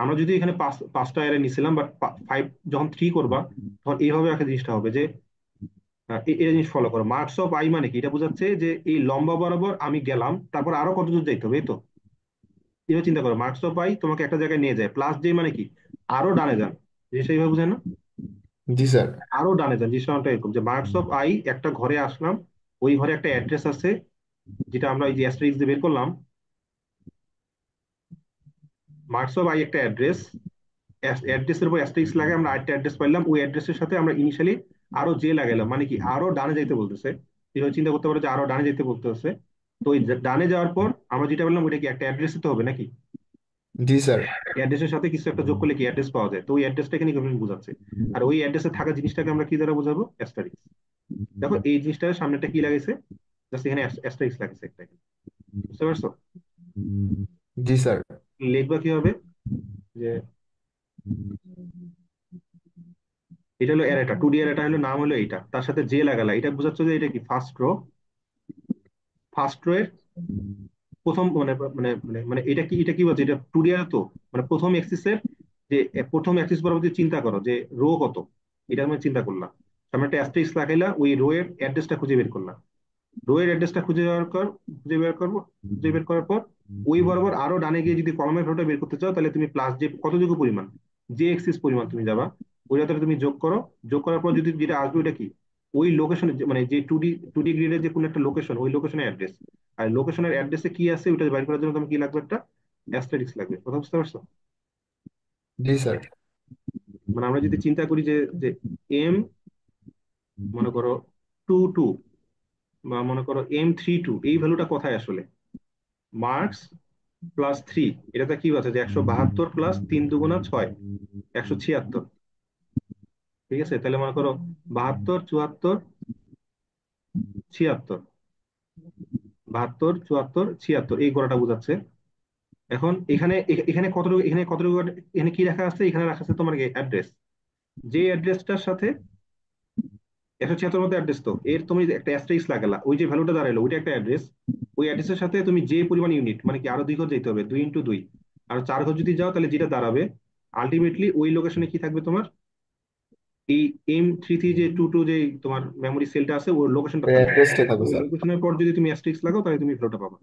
আমরা যদি এখানে 5টা এর নিছিলাম, বাট 5 যখন 3 করবা, তখন এইভাবে একটা জিনিসটা হবে যে এই জিনিস ফলো করো, মার্কস অফ আই মানে কি, এটা বোঝাচ্ছে যে এই লম্বা বরাবর আমি গেলাম, তারপর আরো কত দূর যাইতে হবে, এই তো এভাবে চিন্তা করো, মার্কস অফ আই তোমাকে একটা জায়গায় নিয়ে যায়, প্লাস যে মানে কি আরো ডানে যান, জিনিসটা এইভাবে বুঝায় না, জি স্যার। আরো ডানে যান, জিনিসটা এরকম যে মার্কস অফ আই একটা ঘরে আসলাম, ওই ঘরে একটা অ্যাড্রেস আছে, যেটা আমরা এই যে অ্যাস্টেরিক্স দিয়ে বের করলাম, মার্কস অফ আই একটা অ্যাড্রেস, অ্যাড্রেসের উপর অ্যাস্টেরিক্স লাগে, আমরা আরেকটা অ্যাড্রেস পাইলাম, ওই অ্যাড্রেসের সাথে আমরা ইনিশিয়ালি আরো যে লাগাইলাম, মানে কি আরো ডানে যাইতে বলতেছে, এভাবে চিন্তা করতে পারো যে আরো ডানে যাইতে বলতেছে। তো ওই ডানে যাওয়ার পর আমরা যেটা বললাম ওইটা কি একটা অ্যাড্রেস তো হবে নাকি, জি স্যার। অ্যাড্রেসের সাথে কিছু একটা যোগ করলে কি অ্যাড্রেস পাওয়া যায়, তো ওই অ্যাড্রেসটা এখানে ইকুইভ্যালেন্ট বোঝাচ্ছে। আর ওই অ্যাড্রেসে থাকা জিনিসটাকে আমরা কি দ্বারা বোঝাবো, অ্যাস্টারিক্স। দেখো এই জিনিসটার সামনেটা কি লাগাইছে, জাস্ট এখানে অ্যাস্টারিক্স লাগাইছে একটা, বুঝতে পারছো? জি স্যার। লিখবা কি হবে, যে এটা হলো অ্যারেটা, 2D অ্যারেটা হলো নাম হলো এইটা, তার সাথে যে লাগালা, এটা বোঝাচ্ছে যে এটা কি ফার্স্ট রো, ফার্স্ট রো এর প্রথম মানে মানে মানে মানে এটা কি বলছে, এটা 2D অ্যারে তো, মানে প্রথম অ্যাক্সিসের যে প্রথম অ্যাক্সিস বরাবর যে চিন্তা করো যে রো কত, এটা আমি চিন্তা করলাম, সামনে একটা অ্যাস্টেরিক্স লাগাইলা, ওই রো এর অ্যাড্রেসটা খুঁজে বের করলাম, রো এর অ্যাড্রেসটা খুঁজে বের করার পর ওই বরাবর আরো ডানে গিয়ে যদি কলমের ভ্যালুটা বের করতে চাও, তাহলে তুমি প্লাস যে কতটুকু পরিমাণ, যে এক্সিস পরিমাণ তুমি যাবা, ওইটাতে তুমি যোগ করো, যোগ করার পর যদি যেটা আসবে ওইটা কি, ওই লোকেশন, মানে যে টু ডি গ্রিডের যে কোনো একটা লোকেশন, ওই লোকেশনের অ্যাড্রেস, আর লোকেশনের অ্যাড্রেসে কি আছে ওইটা বাইর করার জন্য তোমার কি লাগবে, একটা অ্যাস্টেরিক্স লাগবে। কথা বুঝতে পারছো? জি স্যার। মানে আমরা যদি চিন্তা করি যে যে এম, মনে করো 2 2, বা মনে করো M32, এই ভ্যালুটা কোথায় আসলে, মার্কস +3, এটাতে কি আছে যে 172 প্লাস 3 × 2 = 6, 176, ঠিক আছে? তাহলে মনে করো 72 74 76, 72 74 76, এই গড়াটা বোঝাচ্ছে। এখন এখানে কতটুকু এখানে কি রাখা আছে, এখানে রাখা আছে তোমার অ্যাড্রেস, যে অ্যাড্রেসটার সাথে 176 মধ্যে অ্যাড্রেস, তো এর তুমি একটা অ্যাস্টেরিক্স লাগালা, ওই যে ভ্যালুটা দাঁড়ালো ওইটা একটা অ্যাড্রেস, ওই অ্যাড্রেসের সাথে তুমি যে পরিমাণ ইউনিট, মানে কি আরো 2 ঘর যেতে হবে, 2 × 2, আর 4 ঘর যদি যাও তাহলে যেটা দাঁড়াবে আলটিমেটলি ওই লোকেশনে কি থাকবে তোমার, এই M33 যে 22 যে তোমার মেমোরি সেলটা আছে ওর লোকেশনটা থাকবে, অ্যাড্রেসটাই থাকবে ওই স্যার। লোকেশনের পর যদি তুমি অ্যাস্টেরিক্স লাগাও তাহলে তুমি ভ্যালুটা পাবা,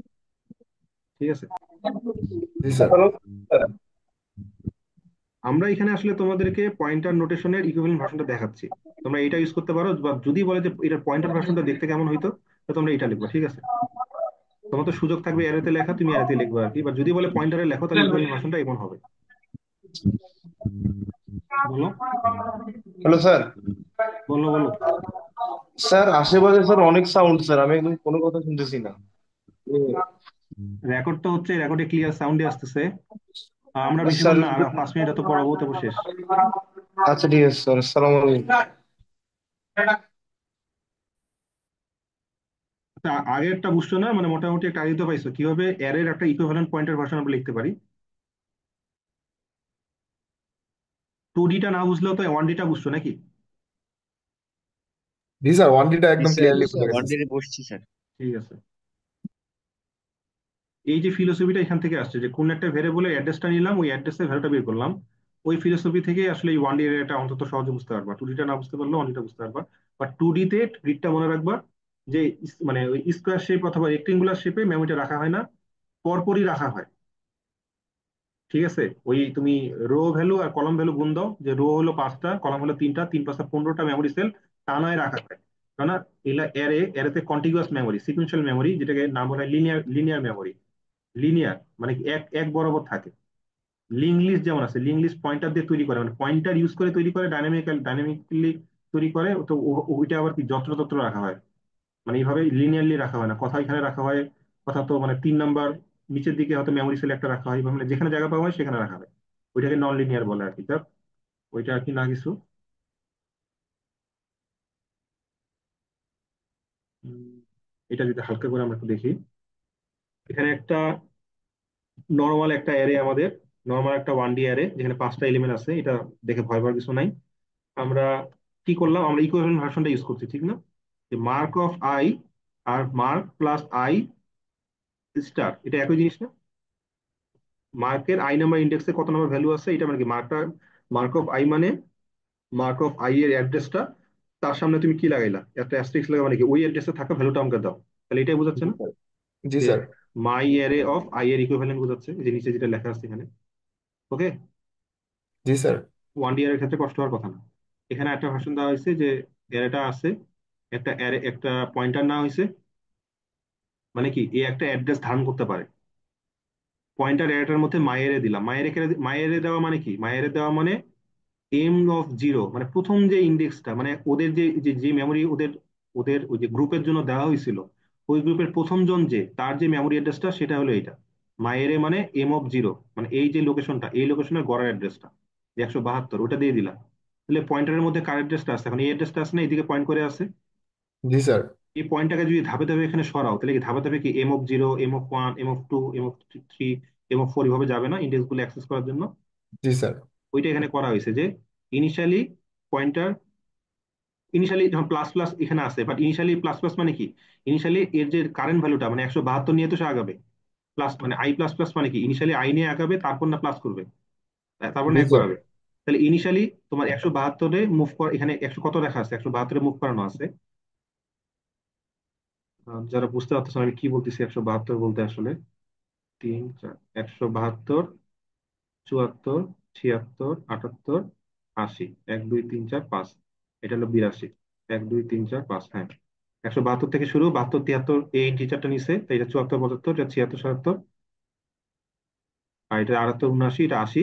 ঠিক আছে? জি স্যার। আমরা এখানে আসলে তোমাদেরকে পয়েন্টার নোটেশনের ইকুইভ্যালেন্ট ভার্সনটা দেখাচ্ছি, তোমরা এটা ইউজ করতে পারো, বা যদি বলে যে এটার পয়েন্টার ভার্সনটা দেখতে কেমন হইতো, তো তোমরা এটা লিখবা, ঠিক আছে? তোমার তো সুযোগ থাকবে অ্যারেতে লেখা, তুমি অ্যারেতে লিখবে আর কি, বা যদি বলে পয়েন্টারে লেখো তাহলে ইকুইভ্যালেন্ট ভার্সনটা এমন হবে। বলো হ্যালো স্যার। বলো বলো। স্যার আশেপাশে স্যার অনেক সাউন্ড স্যার, আমি একদম কোনো কথা শুনতেছি না। রেকর্ডটা হচ্ছে, রেকর্ডে ক্লিয়ার সাউন্ডে আসতেছে। আমরা স্যার বেশিক্ষণ না, আর 5 মিনিট এত পড়াবো, তারপর শেষ। আচ্ছা ঠিক আছে স্যার, আসসালামু আলাইকুম। আচ্ছা, আগেরটা বুঝছো না, মানে মোটামুটি একটা আইডিয়া তো পাইছো কিভাবে অ্যারের একটা ইকুইভ্যালেন্ট পয়েন্টার ভার্সন আমরা লিখতে পারি। 2D টা না বুঝলেও তো 1D টা বুঝছো নাকি? জি স্যার, 1D টা জি একদম স্যার, ক্লিয়ারলি বুঝে গেছে অলরেডি বসছি স্যার। ঠিক আছে, এই যে ফিলোসফিটা এখান থেকে আসছে, যে কোন একটা ভেরিয়েবলের অ্যাড্রেসটা নিলাম, ওই অ্যাড্রেসের ভ্যালুটা বের করলাম, ওই ফিলোসফি থেকে আসলে এই 1D এর এটা অন্তত সহজে বুঝতে পারবা, 2D টা না বুঝতে পারলেও 1D টা বুঝতে পারবা। বা 2D তে গ্রিডটা মনে রাখবা যে মানে ওই স্কোয়ার শেপ অথবা রেক্টেঙ্গুলার শেপে মেমোরিটা রাখা হয় না, পরপরই রাখা হয়। ঠিক আছে, ওই তুমি রো ভ্যালু আর কলম ভ্যালু গুণ দাও, যে রো হলো 5টা, কলম হলো 3টা, 3 5 15টা মেমোরি সেল তা নয় রাখা হয়। কেননা এগুলা এরেতে কন্টিগুয়াস মেমোরি, সিকুয়েন্সিয়াল মেমোরি, যেটাকে নাম বলা হয় লিনিয়ার লিনিয়ার মেমোরি। লিনিয়ার মানে কি এক এক বরাবর থাকে। লিঙ্ক লিস্ট যেমন আছে, লিঙ্ক লিস্ট পয়েন্টার দিয়ে তৈরি করে, মানে পয়েন্টার ইউজ করে তৈরি করে, ডাইনামিকলি তৈরি করে, তো ওইটা আবার কি যত্রতত্র রাখা হয়, মানে এইভাবে লিনিয়ারলি রাখা হয় না। কথা এখানে রাখা হয়, কথা তো মানে 3 নাম্বার নিচের দিকে হয়তো মেমোরি সেল একটা রাখা হয়, বা মানে যেখানে জায়গা পাওয়া হয় সেখানে রাখা হয়। ওইটাকে নন লিনিয়ার বলে আর কি। যাক, ওইটা আর কি না কিছু। উম, এটা যদি হালকা করে আমরা একটু দেখি, এখানে একটা নর্মাল একটা অ্যারে, আমাদের নর্মাল একটা 1D অ্যারে যেখানে 5টা এলিমেন্ট আছে, এটা দেখে ভয় পাওয়ার কিছু নাই। আমরা কি করলাম, আমরা ইকুইভ্যালেন্ট ভার্সনটা ইউজ করছি, ঠিক না? যে মার্ক অফ আই আর মার্ক প্লাস আই স্টার, এটা একই জিনিস না? মার্কের আই নাম্বার ইন্ডেক্সে কত নম্বর ভ্যালু আছে, এটা মানে কি মার্কটা, মার্ক অফ আই মানে মার্ক অফ আই এর অ্যাড্রেসটা, তার সামনে তুমি কি লাগাইলা, একটা অ্যাস্টেরিস্ক লাগা, মানে কি ওই অ্যাড্রেসে থাকা ভ্যালুটা আমাকে দাও। তাহলে এটাই বোঝাচ্ছে জি না স্যার। জি যে sir. My array of I এর ইকুইভ্যালেন্ট বোঝাচ্ছে, এই যে নিচে যেটা লেখা আছে এখানে। ওকে, জি স্যার। 1D এর ক্ষেত্রে কষ্ট হওয়ার কথা না। এখানে একটা ভার্সন দেওয়া হয়েছে যে অ্যারেটা আছে, একটা অ্যারে, একটা পয়েন্টার নেওয়া হয়েছে, মানে কি এ একটা অ্যাড্রেস ধারণ করতে পারে। পয়েন্টার অ্যারেটার মধ্যে মায়েরে দিলাম, মায়েরে দেওয়া মানে কি, মায়েরে দেওয়া মানে M0, মানে প্রথম যে ইন্ডেক্সটা, মানে ওদের যে যে যে মেমোরি ওদের ওদের ওই যে গ্রুপের জন্য দেওয়া হয়েছিল, ওই গ্রুপের প্রথম জন যে তার যে মেমোরি অ্যাড্রেসটা সেটা হলো এটা। মায়েরে মানে M0, মানে এই যে লোকেশনটা, এই লোকেশনের গড়ার অ্যাড্রেসটা যে 172, ওটা দিয়ে দিলাম। তাহলে পয়েন্টারের মধ্যে কার অ্যাড্রেসটা আছে, এখন এই অ্যাড্রেসটা আছে না, এইদিকে পয়েন্ট করে আছে। জি স্যার। এই পয়েন্টটাকে যদি ধাপে ধাপে এখানে সরাও, তাহলে কি ধাপে ধাপে কি M0, M1, M2, M3, M4 এভাবে যাবে না ইন্ডেক্স গুলো অ্যাক্সেস করার জন্য? জি স্যার। ওইটা এখানে করা হয়েছে যে ইনিশিয়ালি পয়েন্টার, ইনিশিয়ালি যখন প্লাস প্লাস এখানে আছে, বাট ইনিশিয়ালি প্লাস প্লাস মানে কি, ইনিশিয়ালি এর যে কারেন্ট ভ্যালুটা মানে 172 নিয়ে তো সে আগাবে। প্লাস মানে আই প্লাস প্লাস মানে কি, ইনিশিয়ালি আই নিয়ে আগাবে, তারপর না প্লাস করবে, তারপর না জি এক স্যার। বাড়াবে। তাহলে ইনিশিয়ালি তোমার 172-এ মুভ করা, এখানে 100 কত লেখা আছে, 172-এ মুভ করানো আছে। যারা বুঝতে পারতেছেন আমি কি বলতেছি, 172 বলতে আসলে 3 4, 172, 74, 76, 78, 80, 1 2 3 4 5, এটা হলো 82, 1 2 3 4 5, হ্যাঁ। 172 থেকে শুরু, 72 73 এই টিচারটা নিচে, তো এটা 74 75, এটা 76 77, আর এটা 78 79, এটা 80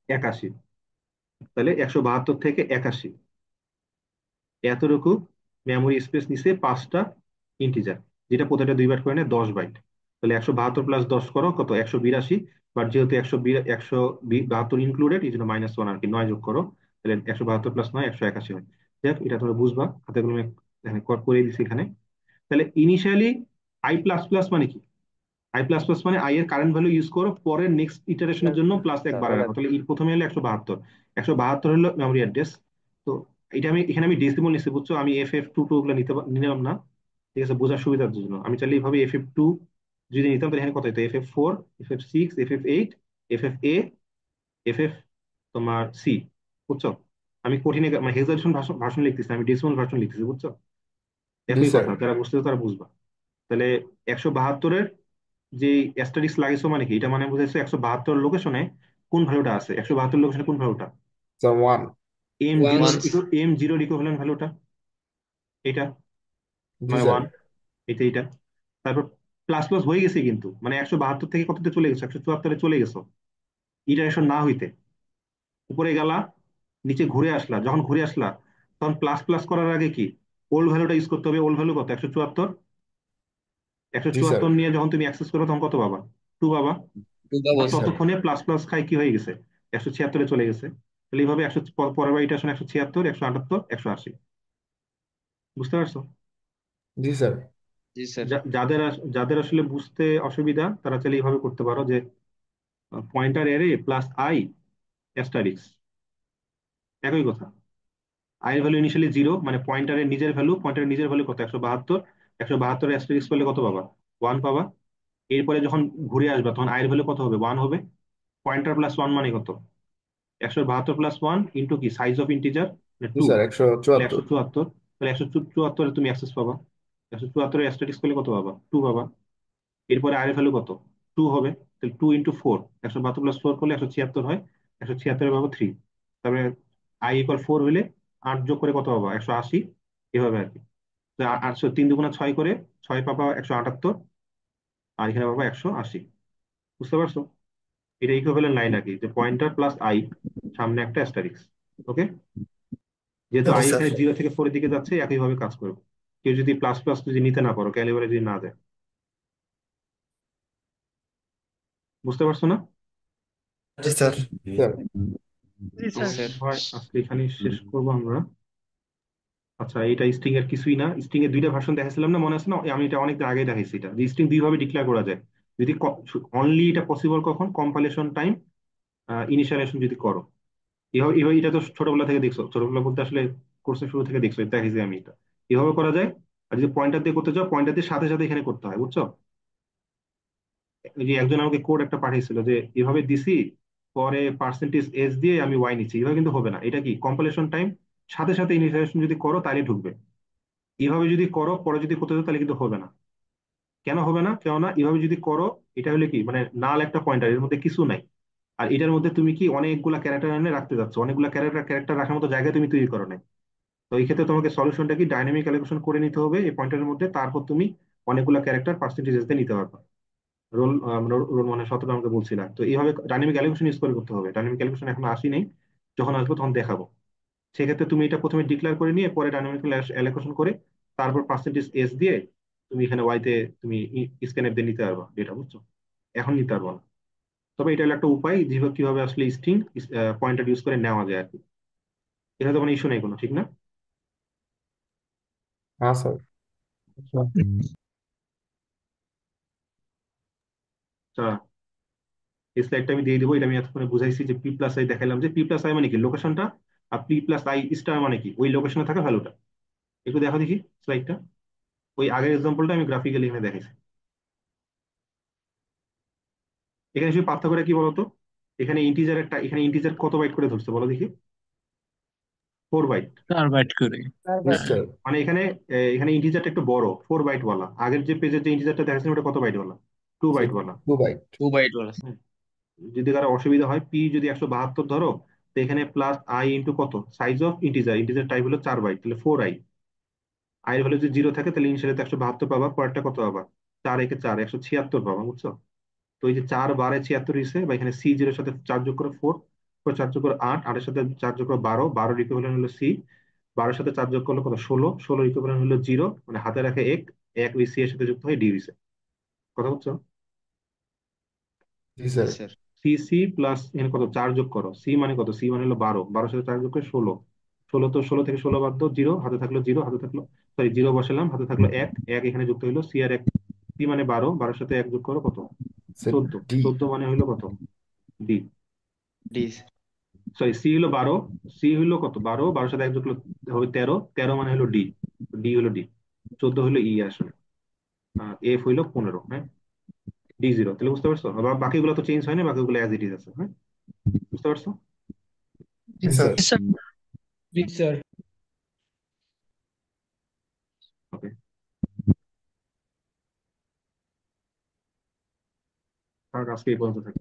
81। তাহলে 172 থেকে 81, এতটুকু মেমোরি স্পেস নিচে 5টা ইন্টিজার, যেটা প্রতিটা 2 বাইট করে নেয়, 10 বাইট। তাহলে 172 প্লাস 10 করো কত, 182। বাট যেহেতু 172 ইনক্লুডেড, এই জন্য -1 আর কি, 9 যোগ করো, তাহলে 172 + 9 181 হয়। দেখ, এটা তোমরা বুঝবা, হাতে কলমে এখানে করে দিছি এখানে। তাহলে ইনিশিয়ালি আই প্লাস প্লাস মানে কি, আই প্লাস প্লাস মানে আই এর কারেন্ট ভ্যালু ইউজ করো, পরের নেক্সট ইটারেশনের জন্য +1 বাড়ায় রাখো। তাহলে এর প্রথমে হলো 172, 172 হলো মেমোরি অ্যাড্রেস। তো এটা আমি এখানে আমি ডেসিমল নিচ্ছি, বুঝছো, আমি FF22 গুলো নিলাম না। ঠিক আছে, বোঝার সুবিধার জন্য আমি চাইলে এইভাবে FF2 যদি নিতাম, তাহলে এখানে কত হতো, FF4, FF6, FF8, FFA, FF তোমার সি, বুঝছো? আমি কঠিন মানে হেক্সাডেসিমাল ভার্সন লিখতেছি, আমি ডেসিমাল ভার্সন লিখতেছি, বুঝছো? জি একই স্যার। কথা, যারা বুঝতে তারা বুঝবা। তাহলে 172-এর যে অ্যাস্টারিস্ক লাগাইছো মানে কি, এটা মানে বুঝাইছো 172 লোকেশনে কোন ভ্যালুটা আছে, 172 লোকেশনে কোন ভ্যালুটা, স্যার 1। M one. জিরোর M0 ইকুইভ্যালেন্ট ভ্যালুটা এটা, জি মানে স্যার। 1, এইটা। তারপর প্লাস প্লাস হয়ে গেছে, কিন্তু মানে 172 থেকে কততে চলে গেছো, 174-এ চলে গেছো ইটারেশন না হইতে। উপরে গেলা, নিচে ঘুরে আসলা, যখন ঘুরে আসলা তখন প্লাস প্লাস করার আগে কি ওল্ড ভ্যালুটা ইউজ করতে হবে। ওল্ড ভ্যালু কত, 174। একশো জি স্যার। চুয়াত্তর নিয়ে যখন তুমি অ্যাক্সেস করো তখন কত পাবা, 2 পাবা। টু পাবো আর জি স্যার। স্যার। ততক্ষণে প্লাস প্লাস খাই কি হয়ে গেছে, 176-এ চলে গেছে। তাহলে এইভাবে পরের বার ইটারেশন 176, 178, 180। বুঝতে পারছো? জি স্যার। জি স্যার। যাদের আসলে বুঝতে অসুবিধা, তারা চাইলে এইভাবে করতে পারো যে পয়েন্টার এরে প্লাস আই অ্যাস্টারিক্স, একই কথা। আই এর ভ্যালু ইনিশিয়ালি 0, মানে পয়েন্টারের নিজের ভ্যালু কত, 172, 172 অ্যাস্টারিক্স করলে কত পাবা, 1 পাবা। এরপরে যখন ঘুরে আসবা তখন আই এর ভ্যালু কত হবে, 1 হবে। পয়েন্টার +1 মানে কত, 172 + 1 ইন্টু কি size of integer, G 2, sir. তাহলে 174। 174। তাহলে 174 তুমি অ্যাক্সেস পাবা। 174 অ্যাস্টেরিক্স করলে কত পাবা? 2 পাবা। এরপরে আর এর ভ্যালু কত? 2 হবে। তাহলে 2 × 4, 172 + 4 করলে 176 হয়। 176 পাবো 3। তারপরে i = 4 হলে 8 যোগ করে কত পাবা? 180। এভাবে আর কি। 800 3 × 2 = 6 করে 6 পাবা 178, আর এখানে পাবা 180। বুঝতে পারছো? এটা ইকুইভ্যালেন্ট লাইন আর কি, যে পয়েন্টার প্লাস আই, সামনে একটা অ্যাস্টারিক্স। ওকে, যেহেতু ওকে আই স্যার। এখানে 0 থেকে 4 এর দিকে যাচ্ছে, একইভাবে কাজ করবে। কেউ যদি প্লাস প্লাস যদি নিতে না পারো, ক্যালিবারে যদি না দেয়। বুঝতে পারছো না? জি স্যার। স্যার জি জি স্যার। স্যার। হয় আজকে এখানে শেষ করবো আমরা। আচ্ছা, এটা স্ট্রিং এর কিছুই না। স্ট্রিং এর দুইটা ভার্সন দেখাছিলাম না, মনে আছে না? আমি এটা অনেকদিন আগে দেখাইছি, এটা যে স্ট্রিং দুই ভাবে ডিক্লেয়ার করা যায়। যদি অনলি এটা পসিবল কখন? কম্পাইলেশন টাইম, ইনিশিয়ালাইজেশন যদি করো। এভাবে এভাবে এটা তো ছোটবেলা থেকে দেখছো, ছোটবেলা বলতে আসলে কোর্সের শুরু থেকে দেখছো, এটা দেখাইছি আমি এটা। এভাবে করা যায়। আর যদি পয়েন্টার দিয়ে করতে চাও, পয়েন্টার দিয়ে সাথে সাথে এখানে করতে হয়, বুঝছো? এই যে একজন আমাকে কোড একটা পাঠিয়েছিল যে এভাবে দিছি, পরে %s দিয়ে আমি ওয়াই নিচ্ছি, এভাবে কিন্তু হবে না। এটা কি কম্পাইলেশন টাইম, সাথে সাথে ইনিশিয়ালাইজেশন যদি করো তাহলে ঢুকবে। এভাবে যদি করো পরে যদি করতে চাও তাহলে কিন্তু হবে না। কেন হবে না? কেননা এভাবে যদি করো, এটা হলে কি মানে নাল একটা পয়েন্টার, এর মধ্যে কিছু নাই। আর এটার মধ্যে তুমি কি অনেকগুলা ক্যারেক্টার এনে রাখতে যাচ্ছ, অনেকগুলা ক্যারেক্টার ক্যারেক্টার রাখার মতো জায়গা তুমি তৈরি করো নাই। তো এই ক্ষেত্রে তোমাকে সলিউশনটা কি ডাইনামিক অ্যালোকেশন করে নিতে হবে এই পয়েন্টারের মধ্যে, তারপর তুমি অনেকগুলা ক্যারেক্টার % দিয়ে নিতে পারবে। রোল রোল মানে 17 আমাকে বলছিলাম। তো এইভাবে ডাইনামিক অ্যালোকেশন ইউজ করে করতে হবে। ডাইনামিক অ্যালোকেশন এখন আসি নেই, যখন আসবো তখন দেখাবো। সেক্ষেত্রে তুমি এটা প্রথমে ডিক্লেয়ার করে নিয়ে পরে ডাইনামিক অ্যালোকেশন করে তারপর %s দিয়ে তুমি এখানে ওয়াইতে তুমি স্ক্যানএফ দিয়ে নিতে পারবা ডেটা, বুঝছো? এখন নিতে পারবো না। তবে এটা হলো একটা উপায় যেভাবে কিভাবে আসলে স্ট্রিং পয়েন্টার ইউজ করে নেওয়া যায় আর কি। এটা তো কোনো ইস্যু নেই কোনো, ঠিক না? হ্যাঁ স্যার। আচ্ছা, এই স্লাইডটা আমি দিয়ে দিবো। এটা আমি এতক্ষণে বুঝাইছি যে P+i দেখালাম, যে P+i মানে কি লোকেশনটা, আর P+i স্টার মানে কি ওই লোকেশনে থাকা ভ্যালুটা। একটু দেখো দেখি স্লাইডটা। ওই আগের এক্সাম্পলটা আমি গ্রাফিক্যালি এখানে দেখাইছি। এখানে শুধু পার্থক্যটা কি বলতো? এখানে এখানে ইন্টিজার কত বাইট করে ধরছে বলো দেখি? 4 বাইট। 4 বাইট করে। ইয়েস হ্যাঁ। স্যার। মানে এখানে এখানে ইন্টিজারটা একটু বড়, 4 বাইট বলা। আগের যে পেজের যে ইন্টিজারটা দেখাচ্ছেন ওটা কত বাইট বলা? 2 বাইট বলা। 2 বাইট। 2 বাইট বলা। হ্যাঁ। যদি কারো অসুবিধা হয়, পি যদি 172 ধরো, তো এখানে প্লাস আই ইন্টু কত, size of integer, integer type হলো 4 বাইট, তাহলে 4i। আই এর ভ্যালু যদি 0 থাকে তাহলে ইনিশিয়ালি 172 পাবা, পরেরটা কত পাবা? 4 × 4 176 পাবা, বুঝছো? তো এই যে 4 × 12 = 76 হয়েছে, বা এখানে C0 এর সাথে 4 যোগ করে 4, 4 যোগ করে 8, 8 এর সাথে 4 যোগ করে 12, 12 ইকুইভ্যালেন্ট হলো সি। 12 এর সাথে 4 যোগ করলে কত? 16, 16 ইকুইভ্যালেন্ট হলো 0, মানে হাতে রাখে এক, এক ওই সি এর সাথে যুক্ত হয় ডি হয়েছে। কথা বুঝছো? জি জি sir. Sir. C C plus এখানে কত? 4 যোগ করো। সি মানে কত? সি মানে হলো 12, 12 সাথে 4 যোগ করে 16, 16, তো 16 থেকে 16 বাদ দাও, 0 হাতে থাকলো, 0 হাতে থাকলো, সরি 0 বসালাম, হাতে থাকলো এক, এক এখানে যুক্ত হইলো সি আর এক। সি মানে 12, 12 সাথে 1 যোগ করো কত? Sir 14, D. 14 মানে হইলো কত? ডি। ডি। সরি, সি হলো 12, সি হইলো কত? 12, 12 সাথে 1 যোগ করলে হবে 13, 13 মানে হলো ডি, ডি হলো ডি। 14 হলো ই আসলে, এফ হইলো 15, হ্যাঁ। D0, তাহলে বুঝতে পারছো? আবার বাকিগুলো তো চেঞ্জ হয় না, বাকিগুলো অ্যাজ ইট ইজ আছে, হ্যাঁ। বুঝতে পারছো? জি জি স্যার। স্যার। জি স্যার। ওকে, আজকে এই পর্যন্ত থাকি।